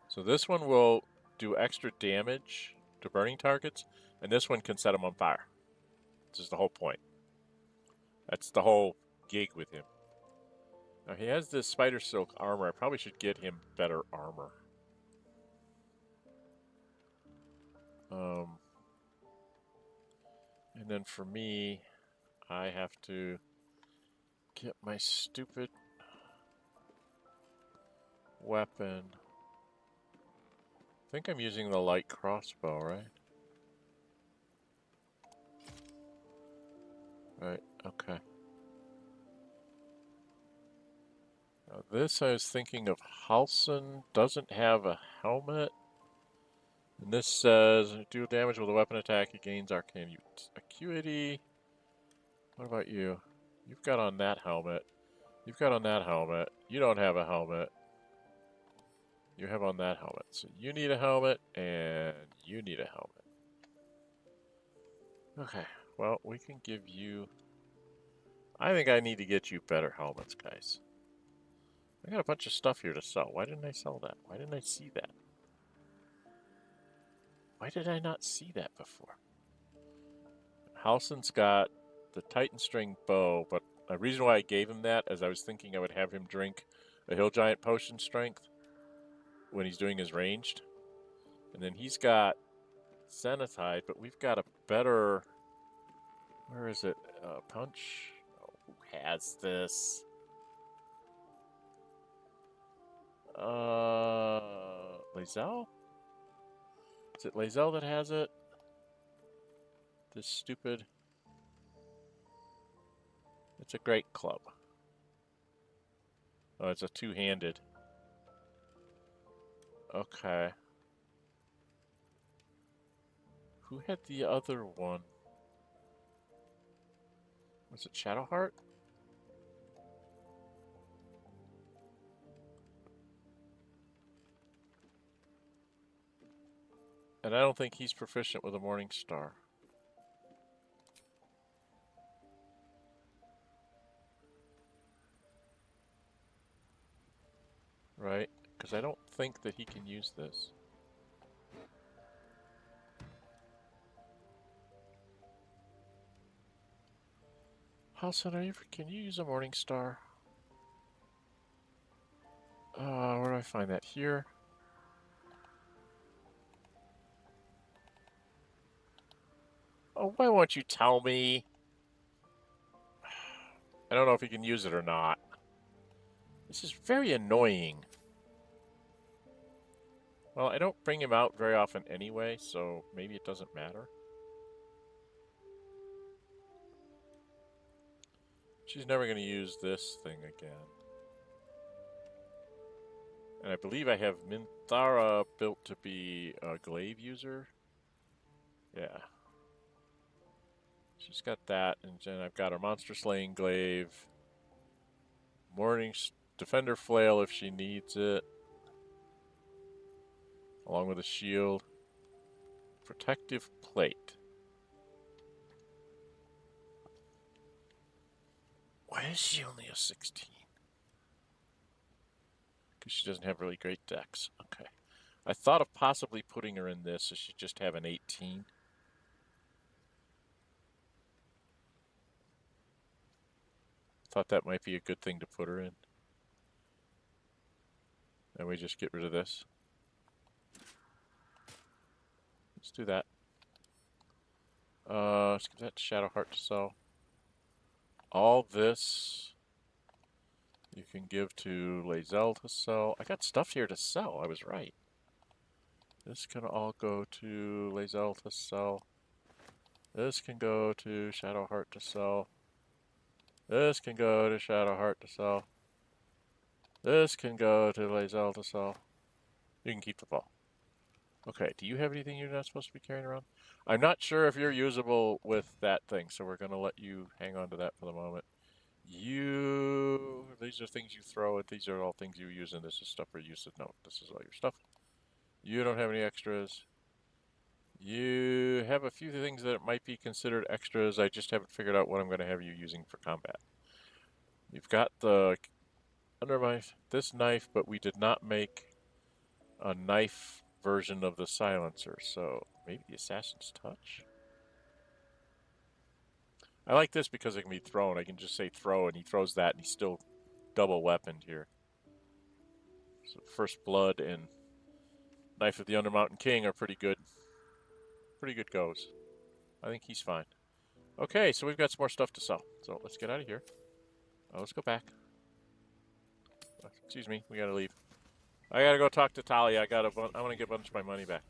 So this one will do extra damage to burning targets, and this one can set them on fire. This is the whole point. That's the whole gig with him. Now he has this spider silk armor. I probably should get him better armor. And then for me, I have to get my stupid weapon. I think I'm using the light crossbow, right? Right, okay. Now this I was thinking of. Halsin doesn't have a helmet. And this says, do damage with a weapon attack, it gains arcane acuity. What about you? You've got on that helmet. You've got on that helmet. You don't have a helmet. You have on that helmet. So you need a helmet, and you need a helmet. Okay, well, we can give you... I think I need to get you better helmets, guys. I got a bunch of stuff here to sell. Why didn't I sell that? Why didn't I see that? Why did I not see that before? Halsin's got the Titan String bow, but the reason why I gave him that is I was thinking I would have him drink a Hill Giant potion strength when he's doing his ranged. And then he's got Zenithide, but we've got a better... Where is it? Punch? Oh, who has this? Lae'zel? Is it Lae'zel that has it? This stupid... It's a great club. Oh, it's a two-handed. Okay. Who had the other one? Was it Shadowheart? And I don't think he's proficient with a Morning Star. Right? Because I don't think that he can use this. Halsin, can you use a Morning Star? Where do I find that? Here? Oh, why won't you tell me? I don't know if he can use it or not. This is very annoying. Well, I don't bring him out very often anyway, so maybe it doesn't matter. She's never going to use this thing again. And I believe I have Minthara built to be a glaive user. Yeah. She's got that, and then I've got her monster slaying glaive. Morning defender flail if she needs it. Along with a shield. Protective plate. Why is she only a 16? Because she doesn't have really great dex. Okay. I thought of possibly putting her in this so she'd just have an 18. Thought that might be a good thing to put her in. And we just get rid of this. Let's do that. Let's give that to Shadowheart to sell. All this you can give to Lae'zel to sell. I got stuff here to sell. I was right. This can all go to Lae'zel to sell. This can go to Shadowheart to sell. This can go to Shadowheart to sell. This can go to Lae'zel to sell. You can keep the ball. Okay, do you have anything you're not supposed to be carrying around? I'm not sure if you're usable with that thing, so we're going to let you hang on to that for the moment. These are things you throw, and these are all things you use, and this is stuff for use. No, this is all your stuff. You don't have any extras. You have a few things that might be considered extras. I just haven't figured out what I'm going to have you using for combat. You've got the underknife, this knife, but we did not make a knife version of the silencer, so maybe the Assassin's Touch? I like this because it can be thrown. I can just say throw, and he throws that, and he's still double weaponed here. So First Blood and Knife of the Undermountain King are pretty good. Pretty good goes. I think he's fine. Okay, so we've got some more stuff to sell. So let's get out of here. Let's go back. Excuse me, we gotta leave. I gotta go talk to Talia. I want to get a bunch of my money back.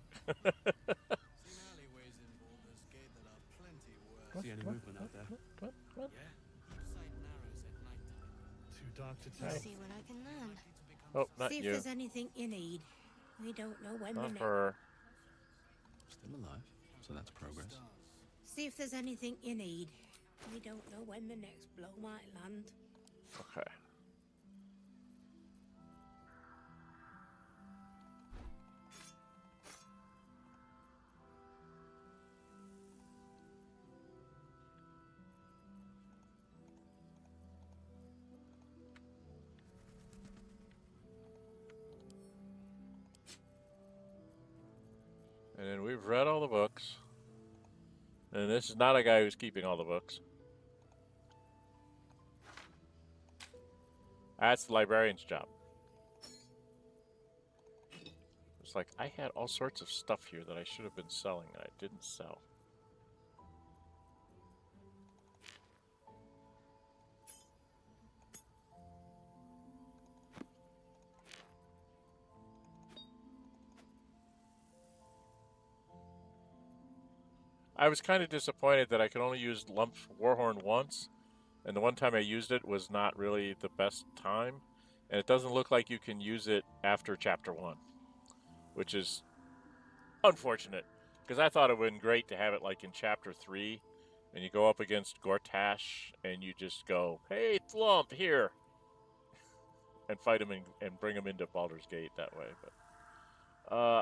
See any movement out there? What? Yeah. Outside narrows at night time. Too dark to I'll tell. see what I can learn. Oh, not See if you. there's anything you need. We don't know when the Not next... her. Still alive, so that's progress. See if there's anything you need. We don't know when the next blow might land. Okay. And then we've read all the books. And this is not a guy who's keeping all the books. That's the librarian's job. It's like, I had all sorts of stuff here that I should have been selling that I didn't sell. I was kind of disappointed that I could only use Lump Warhorn once, and the one time I used it was not really the best time, and it doesn't look like you can use it after Chapter 1, which is unfortunate, because I thought it would have been great to have it like in Chapter 3, and you go up against Gortash, and you just go, hey, Thwomp, here, and fight him and bring him into Baldur's Gate that way, but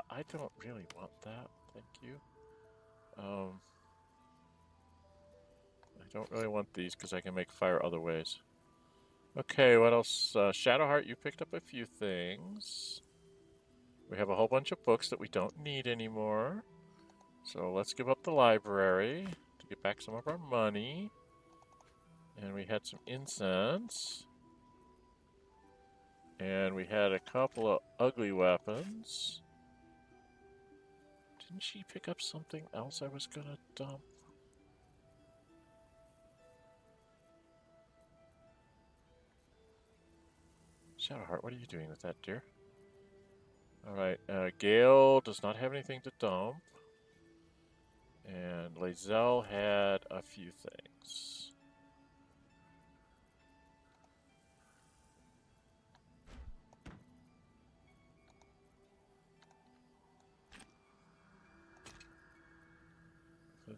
I don't really want that, thank you. I don't really want these because I can make fire other ways. Okay, what else? Shadowheart, you picked up a few things. We have a whole bunch of books that we don't need anymore. So let's give up the library to get back some of our money. And we had some incense. And we had a couple of ugly weapons. Didn't she pick up something else I was gonna dump? Shadowheart, what are you doing with that, dear? Alright, Gale does not have anything to dump. And Lae'zel had a few things.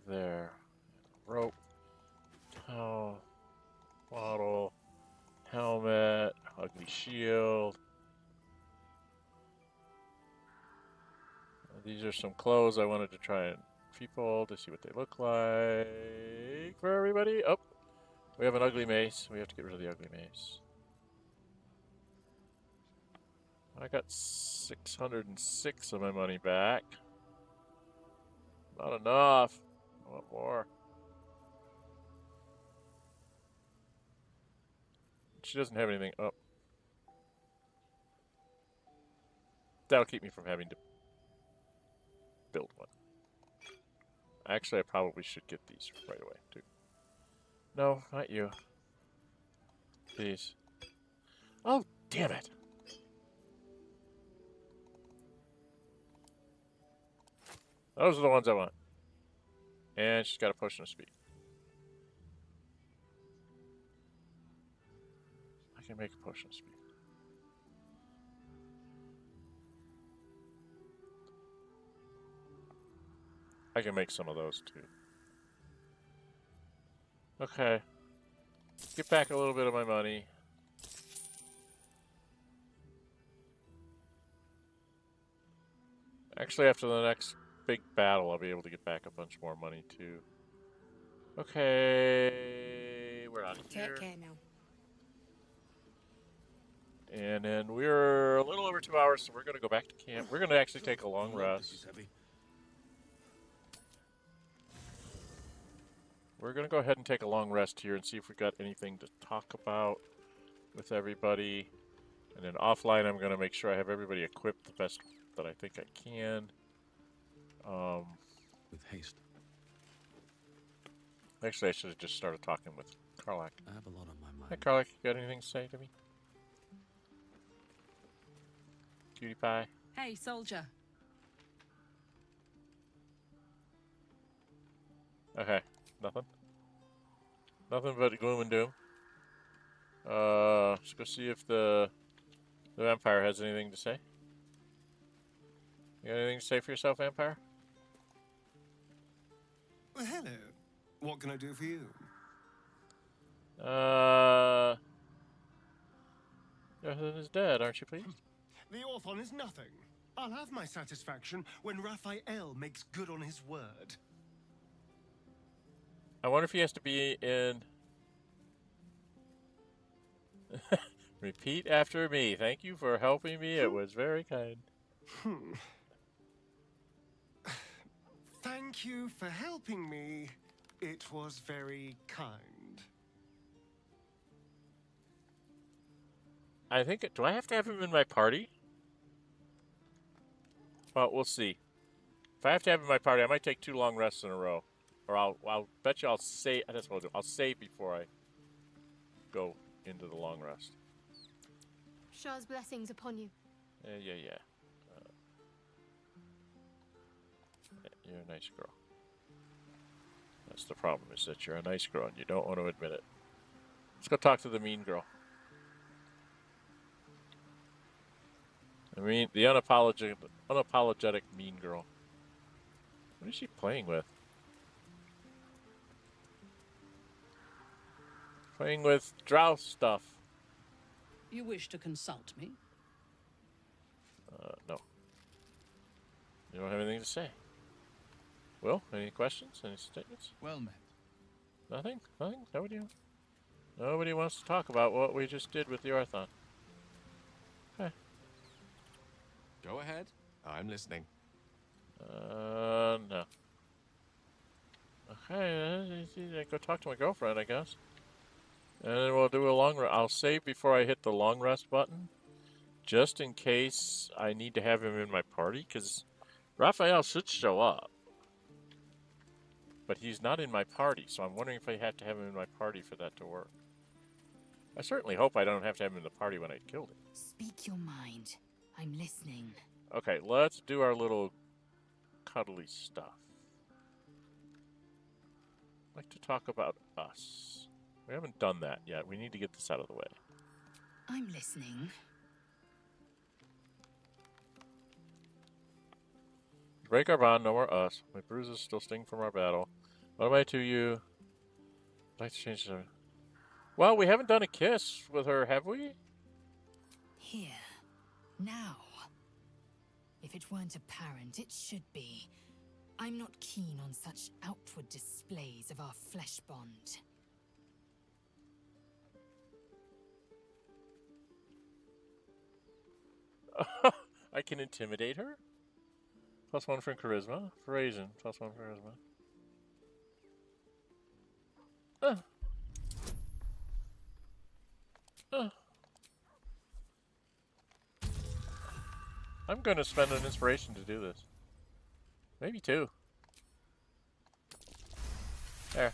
There. Rope. Towel. Bottle. Helmet. Ugly shield. These are some clothes I wanted to try and people to see what they look like for everybody. Oh, we have an ugly mace. We have to get rid of the ugly mace. I got 606 of my money back. Not enough. I want more. She doesn't have anything. Oh. That'll keep me from having to build one. Actually, I probably should get these right away, too. No, not you. Please. Oh, damn it! Those are the ones I want. And she's got a potion of speed. I can make a potion of speed. I can make some of those too. Okay. Get back a little bit of my money. Actually, after the next big battle, I'll be able to get back a bunch more money too. Okay, we're out of here. Take care now. And then we're a little over 2 hours, so we're going to go back to camp. We're going to actually take a long rest. We're going to go ahead and take a long rest here and see if we've got anything to talk about with everybody. And then offline, I'm going to make sure I have everybody equipped the best that I think I can. With haste. Actually, I should have just started talking with Karlach. I have a lot on my mind. Hey, Karlach, you got anything to say to me? Cutie pie. Hey, soldier. Okay, nothing. Nothing but gloom and doom. Let's go see if the vampire has anything to say. You got anything to say for yourself, vampire? Well, hello. What can I do for you? Orthon is dead, aren't you pleased? The Orthon is nothing. I'll have my satisfaction when Raphael makes good on his word. I wonder if he has to be in... Repeat after me. Thank you for helping me. It was very kind. Thank you for helping me. It was very kind. I think... Do I have to have him in my party? Well, we'll see. If I have to have him in my party, I might take 2 long rests in a row. Or I'll bet you I'll save... That's what I'll do. I'll save before I go into the long rest. Shar's blessings upon you. Yeah. You're a nice girl. That's the problem, is that you're a nice girl and you don't want to admit it. Let's go talk to the mean girl. I mean, the unapologetic mean girl. What is she playing with? Playing with drow stuff. You wish to consult me? No. You don't have anything to say. Will, any questions? Any statements? Well met. Nothing? Nobody wants to talk about what we just did with the Orthon. Okay. Go ahead. I'm listening. No. Okay, go talk to my girlfriend, I guess. And then we'll do a long rest. I'll save before I hit the long rest button, just in case I need to have him in my party, because Raphael should show up. But he's not in my party, so I'm wondering if I have to have him in my party for that to work. I certainly hope I don't have to have him in the party when I killed him. Speak your mind. I'm listening. Okay, let's do our little cuddly stuff. I'd like to talk about us. We haven't done that yet. We need to get this out of the way. I'm listening. Break our bond, no more us. My bruises still sting from our battle. What am I to you? I'd like to change the... Well, we haven't done a kiss with her, have we? Here. Now. If it weren't apparent, it should be. I'm not keen on such outward displays of our flesh bond. I can intimidate her? +1 for charisma. Brazen. +1 for charisma. I'm going to spend an inspiration to do this. Maybe 2. There.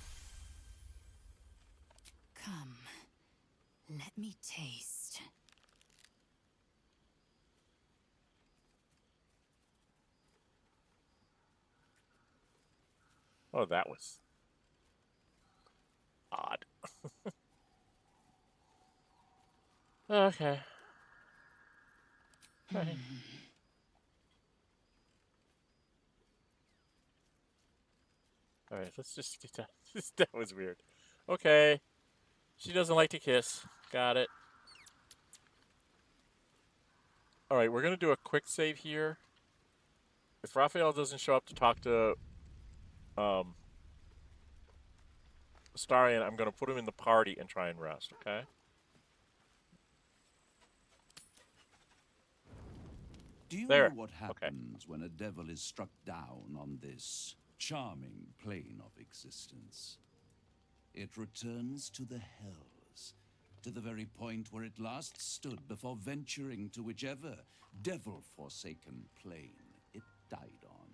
Come. Let me taste. Oh, that was odd. Okay. Okay. Alright, let's just get that. That was weird. Okay. She doesn't like to kiss. Got it. Alright, we're going to do a quick save here. If Raphael doesn't show up to talk to Astarion, I'm going to put him in the party and try and rest, okay? Do you There. know what happens when a devil is struck down on this charming plane of existence? It returns to the hells, to the very point where it last stood before venturing to whichever devil-forsaken plane it died on.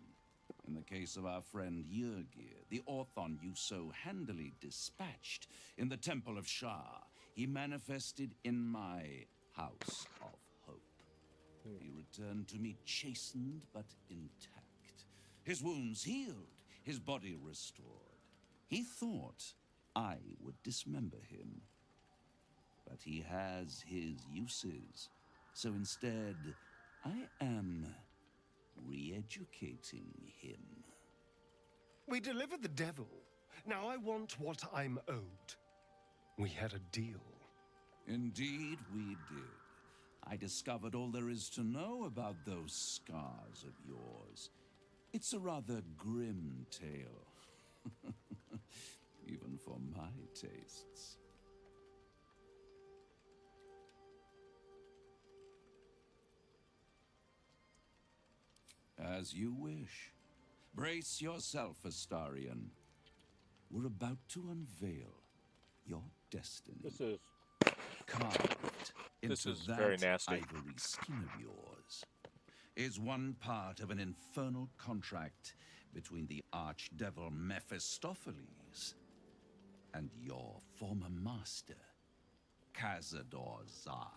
In the case of our friend Yurgir, the Orthon you so handily dispatched in the Temple of Shar, he manifested in my House of Hope. He returned to me chastened but intact, his wounds healed, his body restored. He thought I would dismember him, but he has his uses, so instead I am re-educating him. We delivered the devil. Now I want what I'm owed. We had a deal. Indeed we did. I discovered all there is to know about those scars of yours. It's a rather grim tale. Even for my tastes. As you wish. Brace yourself, Astarion. We're about to unveil your destiny. This is carved this into is that very nasty. ivory skin of yours is one part of an infernal contract between the archdevil Mephistopheles and your former master, Cazador Zar.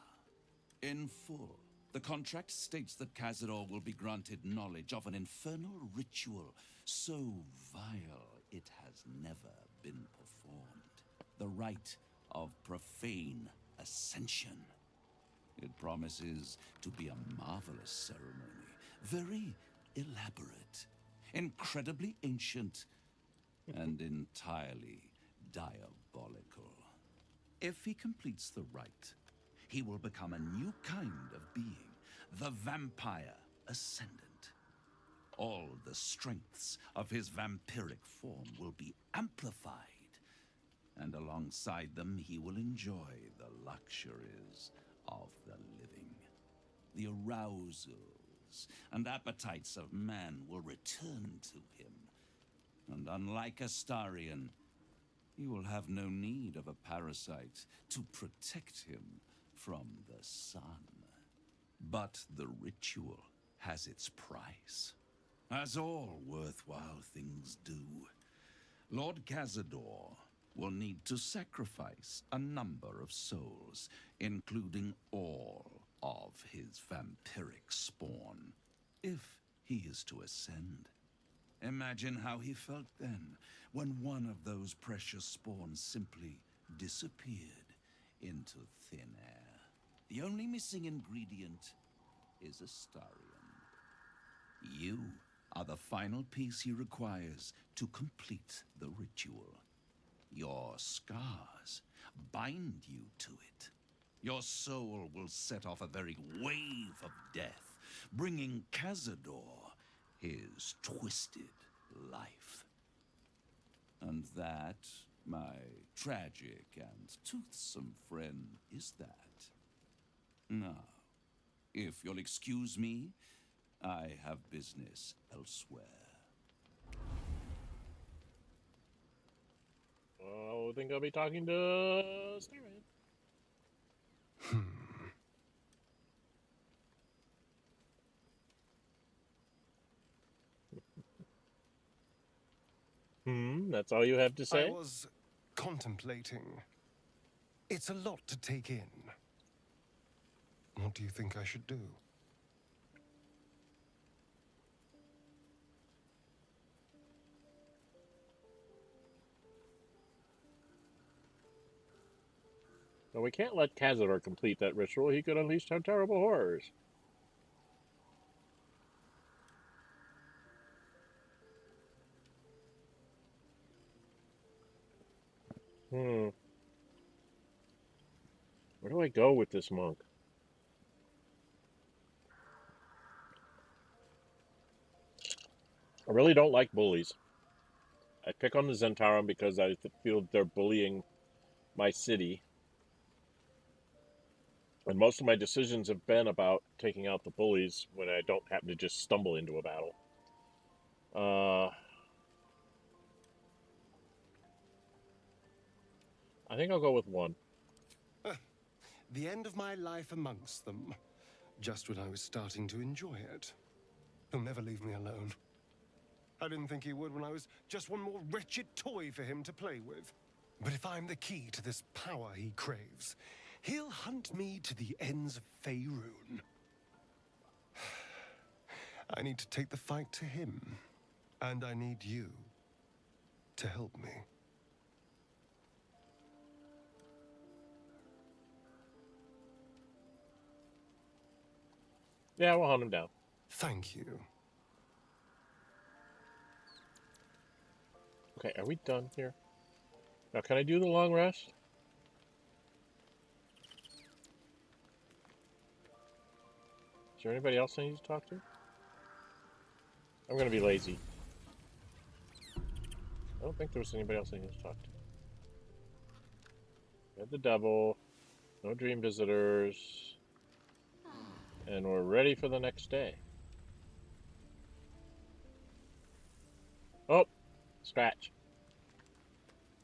In full, the contract states that Cazador will be granted knowledge of an infernal ritual so vile it has never been performed. The rite of profane ascension. It promises to be a marvelous ceremony, very elaborate, incredibly ancient, and entirely diabolical. If he completes the rite, he will become a new kind of being, the Vampire Ascendant. All the strengths of his vampiric form will be amplified, and alongside them he will enjoy the luxuries of the living. The arousals and appetites of man will return to him, and unlike Astarion, he will have no need of a parasite to protect him from the sun. But the ritual has its price, as all worthwhile things do. Lord Cazador will need to sacrifice a number of souls, including all of his vampiric spawn, if he is to ascend. Imagine how he felt then, when one of those precious spawns simply disappeared into thin air. The only missing ingredient is Astarion. You are the final piece he requires to complete the ritual. Your scars bind you to it. Your soul will set off a very wave of death, bringing Cazador his twisted life. And that, my tragic and toothsome friend, is that. Now, if you'll excuse me, I have business elsewhere. I think I'll be talking to Astarion. That's all you have to say? I was contemplating. It's a lot to take in. What do you think I should do? Well, we can't let Cazador complete that ritual. He could unleash some terrible horrors. Where do I go with this monk? I really don't like bullies. I pick on the Zentarum because I feel they're bullying my city. And most of my decisions have been about taking out the bullies when I don't happen to just stumble into a battle. I think I'll go with one. The end of my life amongst them. Just when I was starting to enjoy it. He'll never leave me alone. I didn't think he would when I was just one more wretched toy for him to play with. But if I'm the key to this power he craves, he'll hunt me to the ends of Faerun. I need to take the fight to him. And I need you to help me. Yeah, we'll hunt him down. Thank you. Okay, are we done here? Now, can I do the long rest? Is there anybody else I need to talk to? I'm gonna be lazy. I don't think there was anybody else I need to talk to. We had the devil, no dream visitors, and we're ready for the next day. Oh, scratch.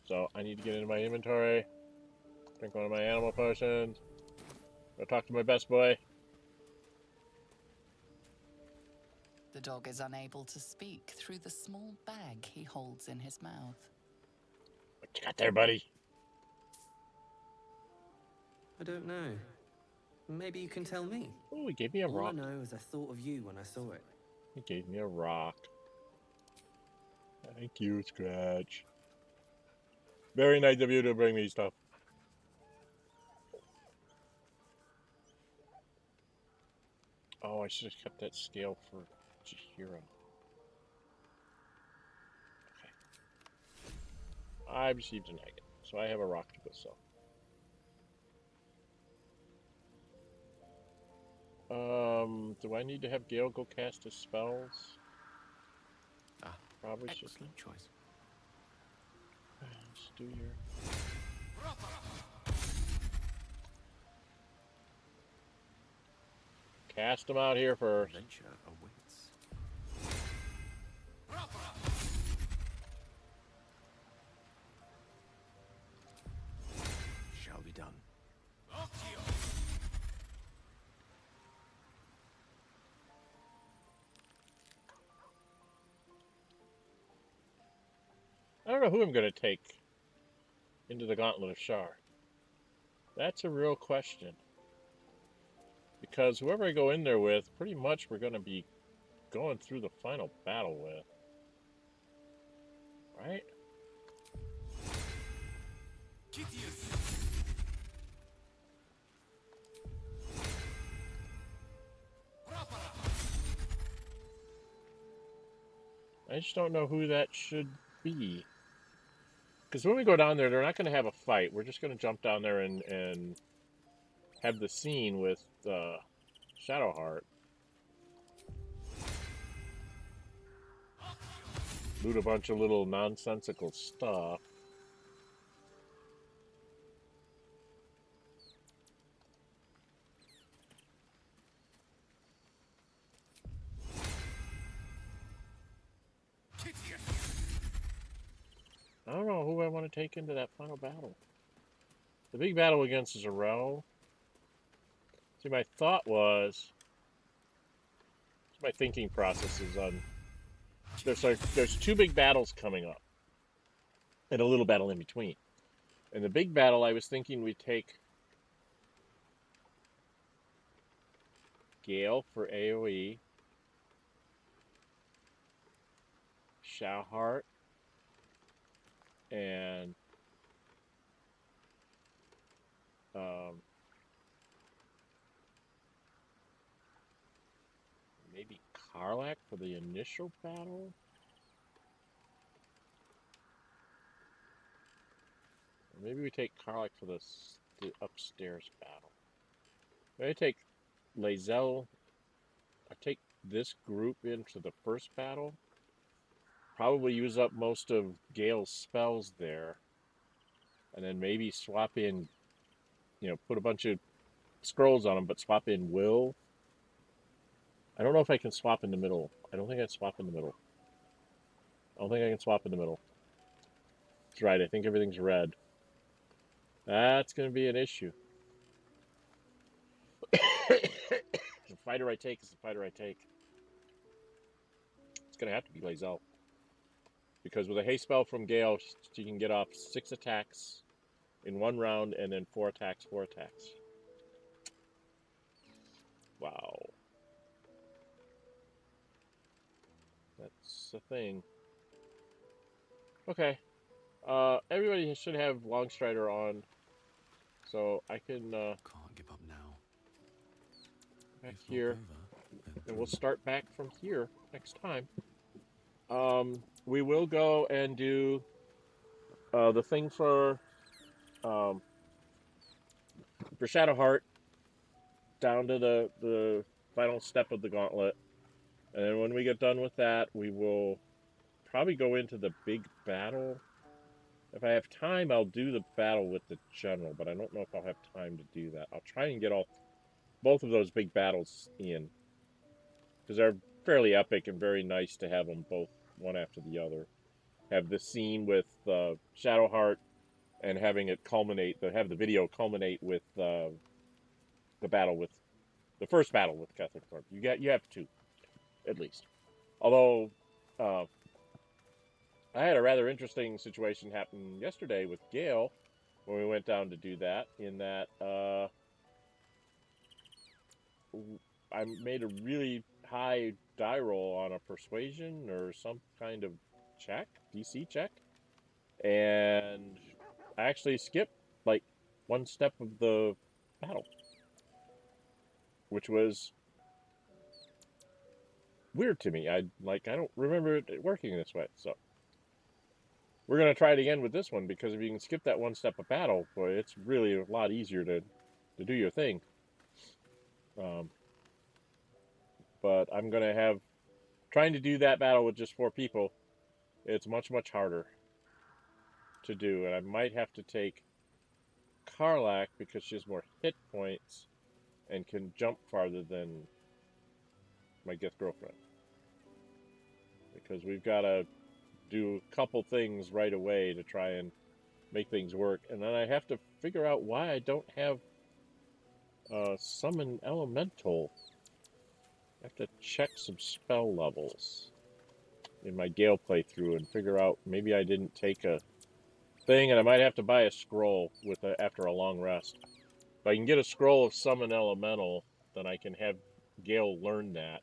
So I need to get into my inventory, drink one of my animal potions, go talk to my best boy. The dog is unable to speak through the small bag he holds in his mouth. What you got there, buddy? I don't know. Maybe you can tell me. Oh, he gave me a rock. All I know is I thought of you when I saw it. He gave me a rock. Thank you, Scratch. Very nice of you to bring me stuff. Oh, I should have kept that scale for Chihiro. Okay. I received a negative, so I have a rock to go sell. Do I need to have Gale go cast his spells? Probably should. Excellent choice. Let's do your... Cast them out here first. Adventure awaits. Shall be done. I don't know who I'm going to take into the Gauntlet of Shar. That's a real question. Because whoever I go in there with, pretty much we're going to be going through the final battle with. Right? I just don't know who that should be. Because when we go down there, they're not going to have a fight. We're just going to jump down there and have the scene with Shadowheart. Loot a bunch of little nonsensical stuff. I don't know who I want to take into that final battle. The big battle against Zero. See, my thought was... my thinking process is on... There's two big battles coming up. And a little battle in between. And the big battle, I was thinking we'd take... Gale for AoE. Shadowheart. And maybe Karlach for the initial battle. Maybe we take Karlach for the upstairs battle. Maybe take Lae'zel, or take this group into the first battle. Probably use up most of Gale's spells there. And then maybe swap in, you know, put a bunch of scrolls on them, but swap in Will. I don't know if I can swap in the middle. I don't think I can swap in the middle. I don't think I can swap in the middle. That's right, I think everything's red. That's going to be an issue. The fighter I take is the fighter I take. It's going to have to be Lae'zel. Because with a haste spell from Gale, she can get off 6 attacks in 1 round and then 4 attacks, 4 attacks. Wow. That's the thing. Okay. Everybody should have Longstrider on. So I can Can't give up now. Back here. And we'll start back from here next time. We will go and do the thing for Shadowheart down to the final step of the gauntlet. And then when we get done with that, we will probably go into the big battle. If I have time, I'll do the battle with the general, but I don't know if I'll have time to do that. I'll try and get both of those big battles in, because they're fairly epic and very nice to have them both one after the other. Have the scene with Shadowheart and having it culminate, have the video culminate with the battle with the first battle with Catholic Thorpe. You have 2, at least. Although I had a rather interesting situation happen yesterday with Gale when we went down to do that, in that I made a really high die roll on a persuasion or some kind of check, DC check, and I actually skipped like 1 step of the battle, which was weird to me. I don't remember it working this way, so we're going to try it again with this one, because if you can skip that 1 step of battle, boy, it's really a lot easier to do your thing. But I'm going to trying to do that battle with just 4 people, it's much, much harder to do. And I might have to take Karlach because she has more hit points and can jump farther than my Gith girlfriend. Because we've got to do a couple things right away to try and make things work. And then I have to figure out why I don't have Summon Elemental. I have to check some spell levels in my Gale playthrough and figure out, maybe I didn't take a thing, and I might have to buy a scroll after a long rest. If I can get a scroll of Summon Elemental, then I can have Gale learn that,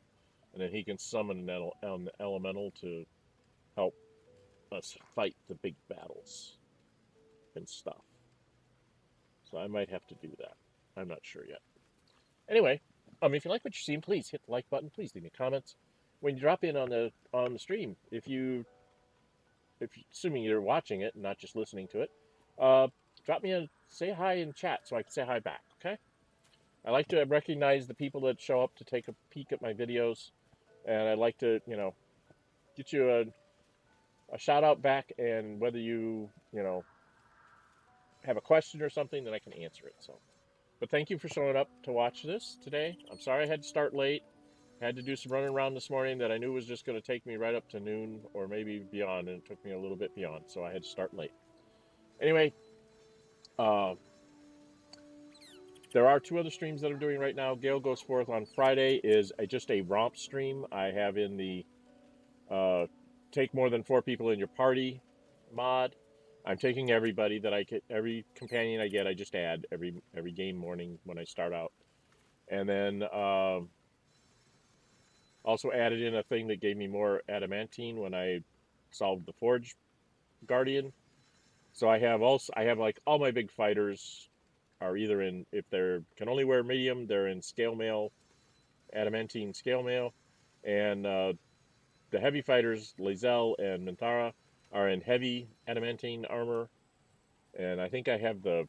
and then he can summon an elemental to help us fight the big battles and stuff. So I might have to do that. I'm not sure yet. Anyway, if you like what you're seeing, please hit the like button. Please leave me comments when you drop in on the stream. If assuming you're watching it and not just listening to it, drop me say hi in chat so I can say hi back. Okay. I like to recognize the people that show up to take a peek at my videos, and I'd like to get you a shout out back, and whether you have a question or something, then I can answer it. So. But thank you for showing up to watch this today. I'm sorry I had to start late. I had to do some running around this morning that I knew was just going to take me right up to noon or maybe beyond, and it took me a little bit beyond, so I had to start late. Anyway, there are 2 other streams that I'm doing right now. Gale Goes Forth on Friday is just a romp stream. I have in the take more than 4 people in your party mod. I'm taking everybody that I get, every companion I get, I just add every game morning when I start out. And then also added in a thing that gave me more adamantine when I solved the Forge Guardian. So I have like all my big fighters are either in, if they're can only wear medium, they're in scale mail, adamantine scale mail, and the heavy fighters, Lae'zel and Minthara, are in heavy adamantine armor, And I think I have the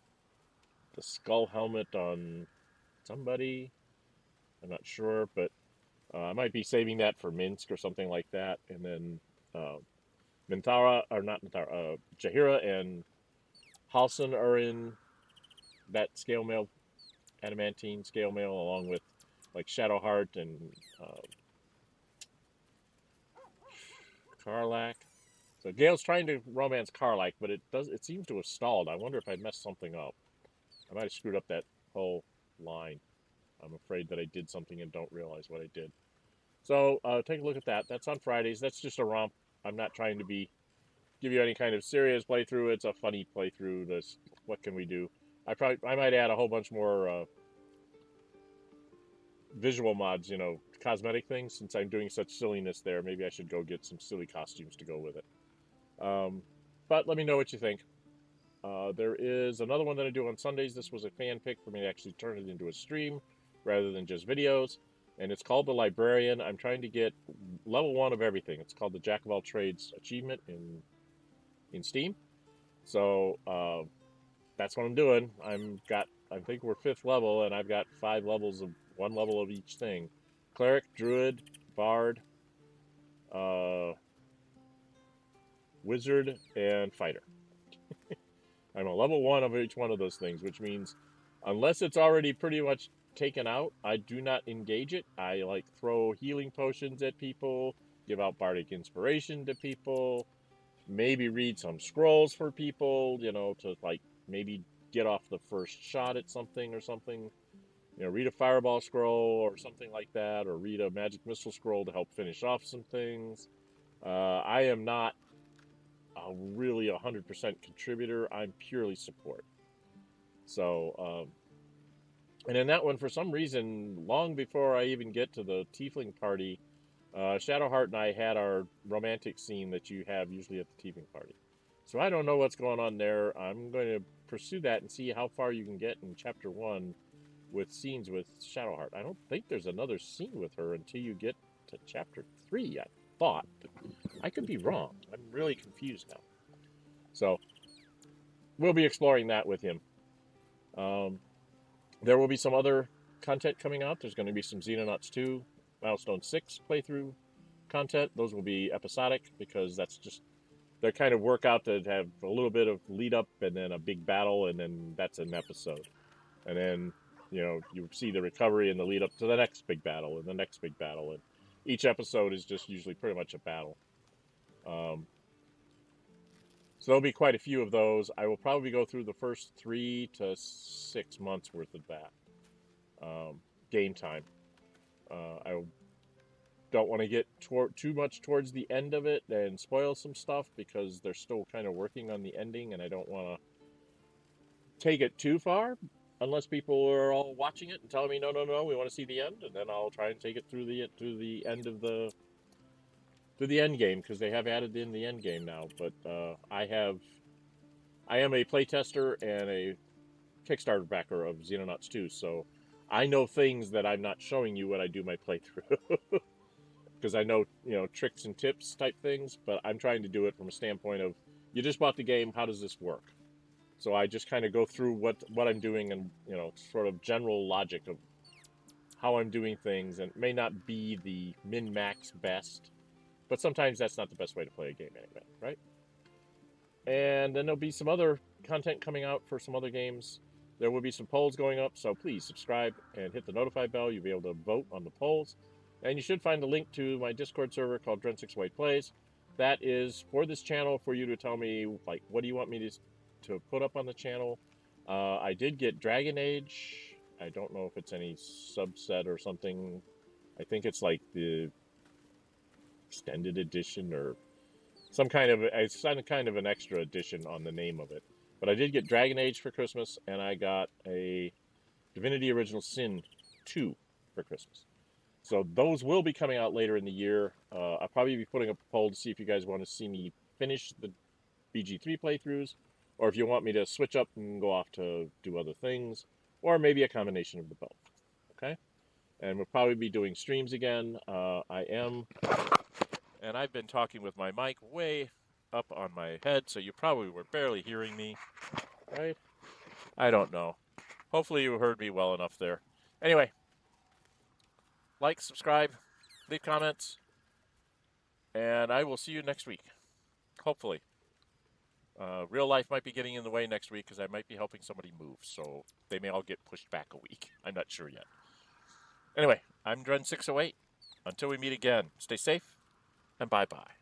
skull helmet on somebody. I'm not sure, but I might be saving that for Minsk or something like that. And then Minthara, or not Minthara, Jaheira and Halsin are in that scale mail, adamantine scale mail, along with like Shadowheart and Karlach. So Gale's trying to romance Karlach, but it seems to have stalled. I wonder if I messed something up. I might have screwed up that whole line. I'm afraid that I did something and don't realize what I did. So take a look at that. That's on Fridays. That's just a romp. I'm not trying to give you any kind of serious playthrough. It's a funny playthrough. This, what can we do? I might add a whole bunch more visual mods, you know, cosmetic things. Since I'm doing such silliness there, maybe I should go get some silly costumes to go with it. But let me know what you think. There is another one that I do on Sundays. This was a fan pick for me to actually turn it into a stream rather than just videos. And it's called The Librarian. I'm trying to get level 1 of everything. It's called the Jack of All Trades achievement in Steam. So that's what I'm doing. I think we're 5th level, and I've got 5 levels of 1 level of each thing. Cleric, Druid, Bard, Wizard, and Fighter. I'm a level 1 of each one of those things, which means unless it's already pretty much taken out, I do not engage it. I like throw healing potions at people, give out bardic inspiration to people, maybe read some scrolls for people, you know, to like maybe get off the first shot at something or something. You know, read a fireball scroll or something like that, or read a magic missile scroll to help finish off some things. I am not really 100% contributor. I'm purely support. So, and in that one, for some reason, long before I even get to the Tiefling party, Shadowheart and I had our romantic scene that you have usually at the Tiefling party. So I don't know what's going on there. I'm going to pursue that and see how far you can get in Chapter 1 with scenes with Shadowheart. I don't think there's another scene with her until you get to Chapter 3, I thought. I could be wrong. I'm really confused now. So we'll be exploring that with him. There will be some other content coming out. There's going to be some Xenonauts 2 Milestone 6 playthrough content. Those will be episodic because that's just, they're kind of work out to have a little bit of lead up and then a big battle, and then that's an episode. And then, you know, you see the recovery and the lead up to the next big battle and the next big battle. And each episode is just usually pretty much a battle. So there'll be quite a few of those. I will probably go through the first 3 to 6 months worth of that game time. I don't want to get too much towards the end of it and spoil some stuff because they're still kind of working on the ending, and I don't want to take it too far unless people are all watching it and telling me no, we want to see the end, and then I'll try and take it through the end of the end game, because they have added in the end game now. But I am a playtester and a Kickstarter backer of Xenonauts 2, so I know things that I'm not showing you when I do my playthrough. Because I know, you know, tricks and tips type things, but I'm trying to do it from a standpoint of, you just bought the game, how does this work? So I just kind of go through what I'm doing and, you know, sort of general logic of how I'm doing things, and it may not be the min-max best, but sometimes that's not the best way to play a game anyway, right? And then there'll be some other content coming out for some other games. There will be some polls going up, so please subscribe and hit the notify bell. You'll be able to vote on the polls. And you should find a link to my Discord server called Dren608 Plays. That is for this channel, for you to tell me, like, what do you want me to put up on the channel. I did get Dragon Age. I don't know if it's any subset or something. I think it's like the extended edition or some kind of an extra edition on the name of it. But I did get Dragon Age for Christmas, and I got a Divinity Original Sin 2 for Christmas. So those will be coming out later in the year. I'll probably be putting up a poll to see if you guys want to see me finish the BG3 playthroughs, or if you want me to switch up and go off to do other things, or maybe a combination of the both. Okay? And we'll probably be doing streams again. And I've been talking with my mic way up on my head, so you probably were barely hearing me. right? I don't know. Hopefully you heard me well enough there. Anyway, like, subscribe, leave comments, and I will see you next week. Hopefully. Real life might be getting in the way next week because I might be helping somebody move, so they may all get pushed back a week. I'm not sure yet. Anyway, I'm Dren608. Until we meet again, stay safe, and bye-bye.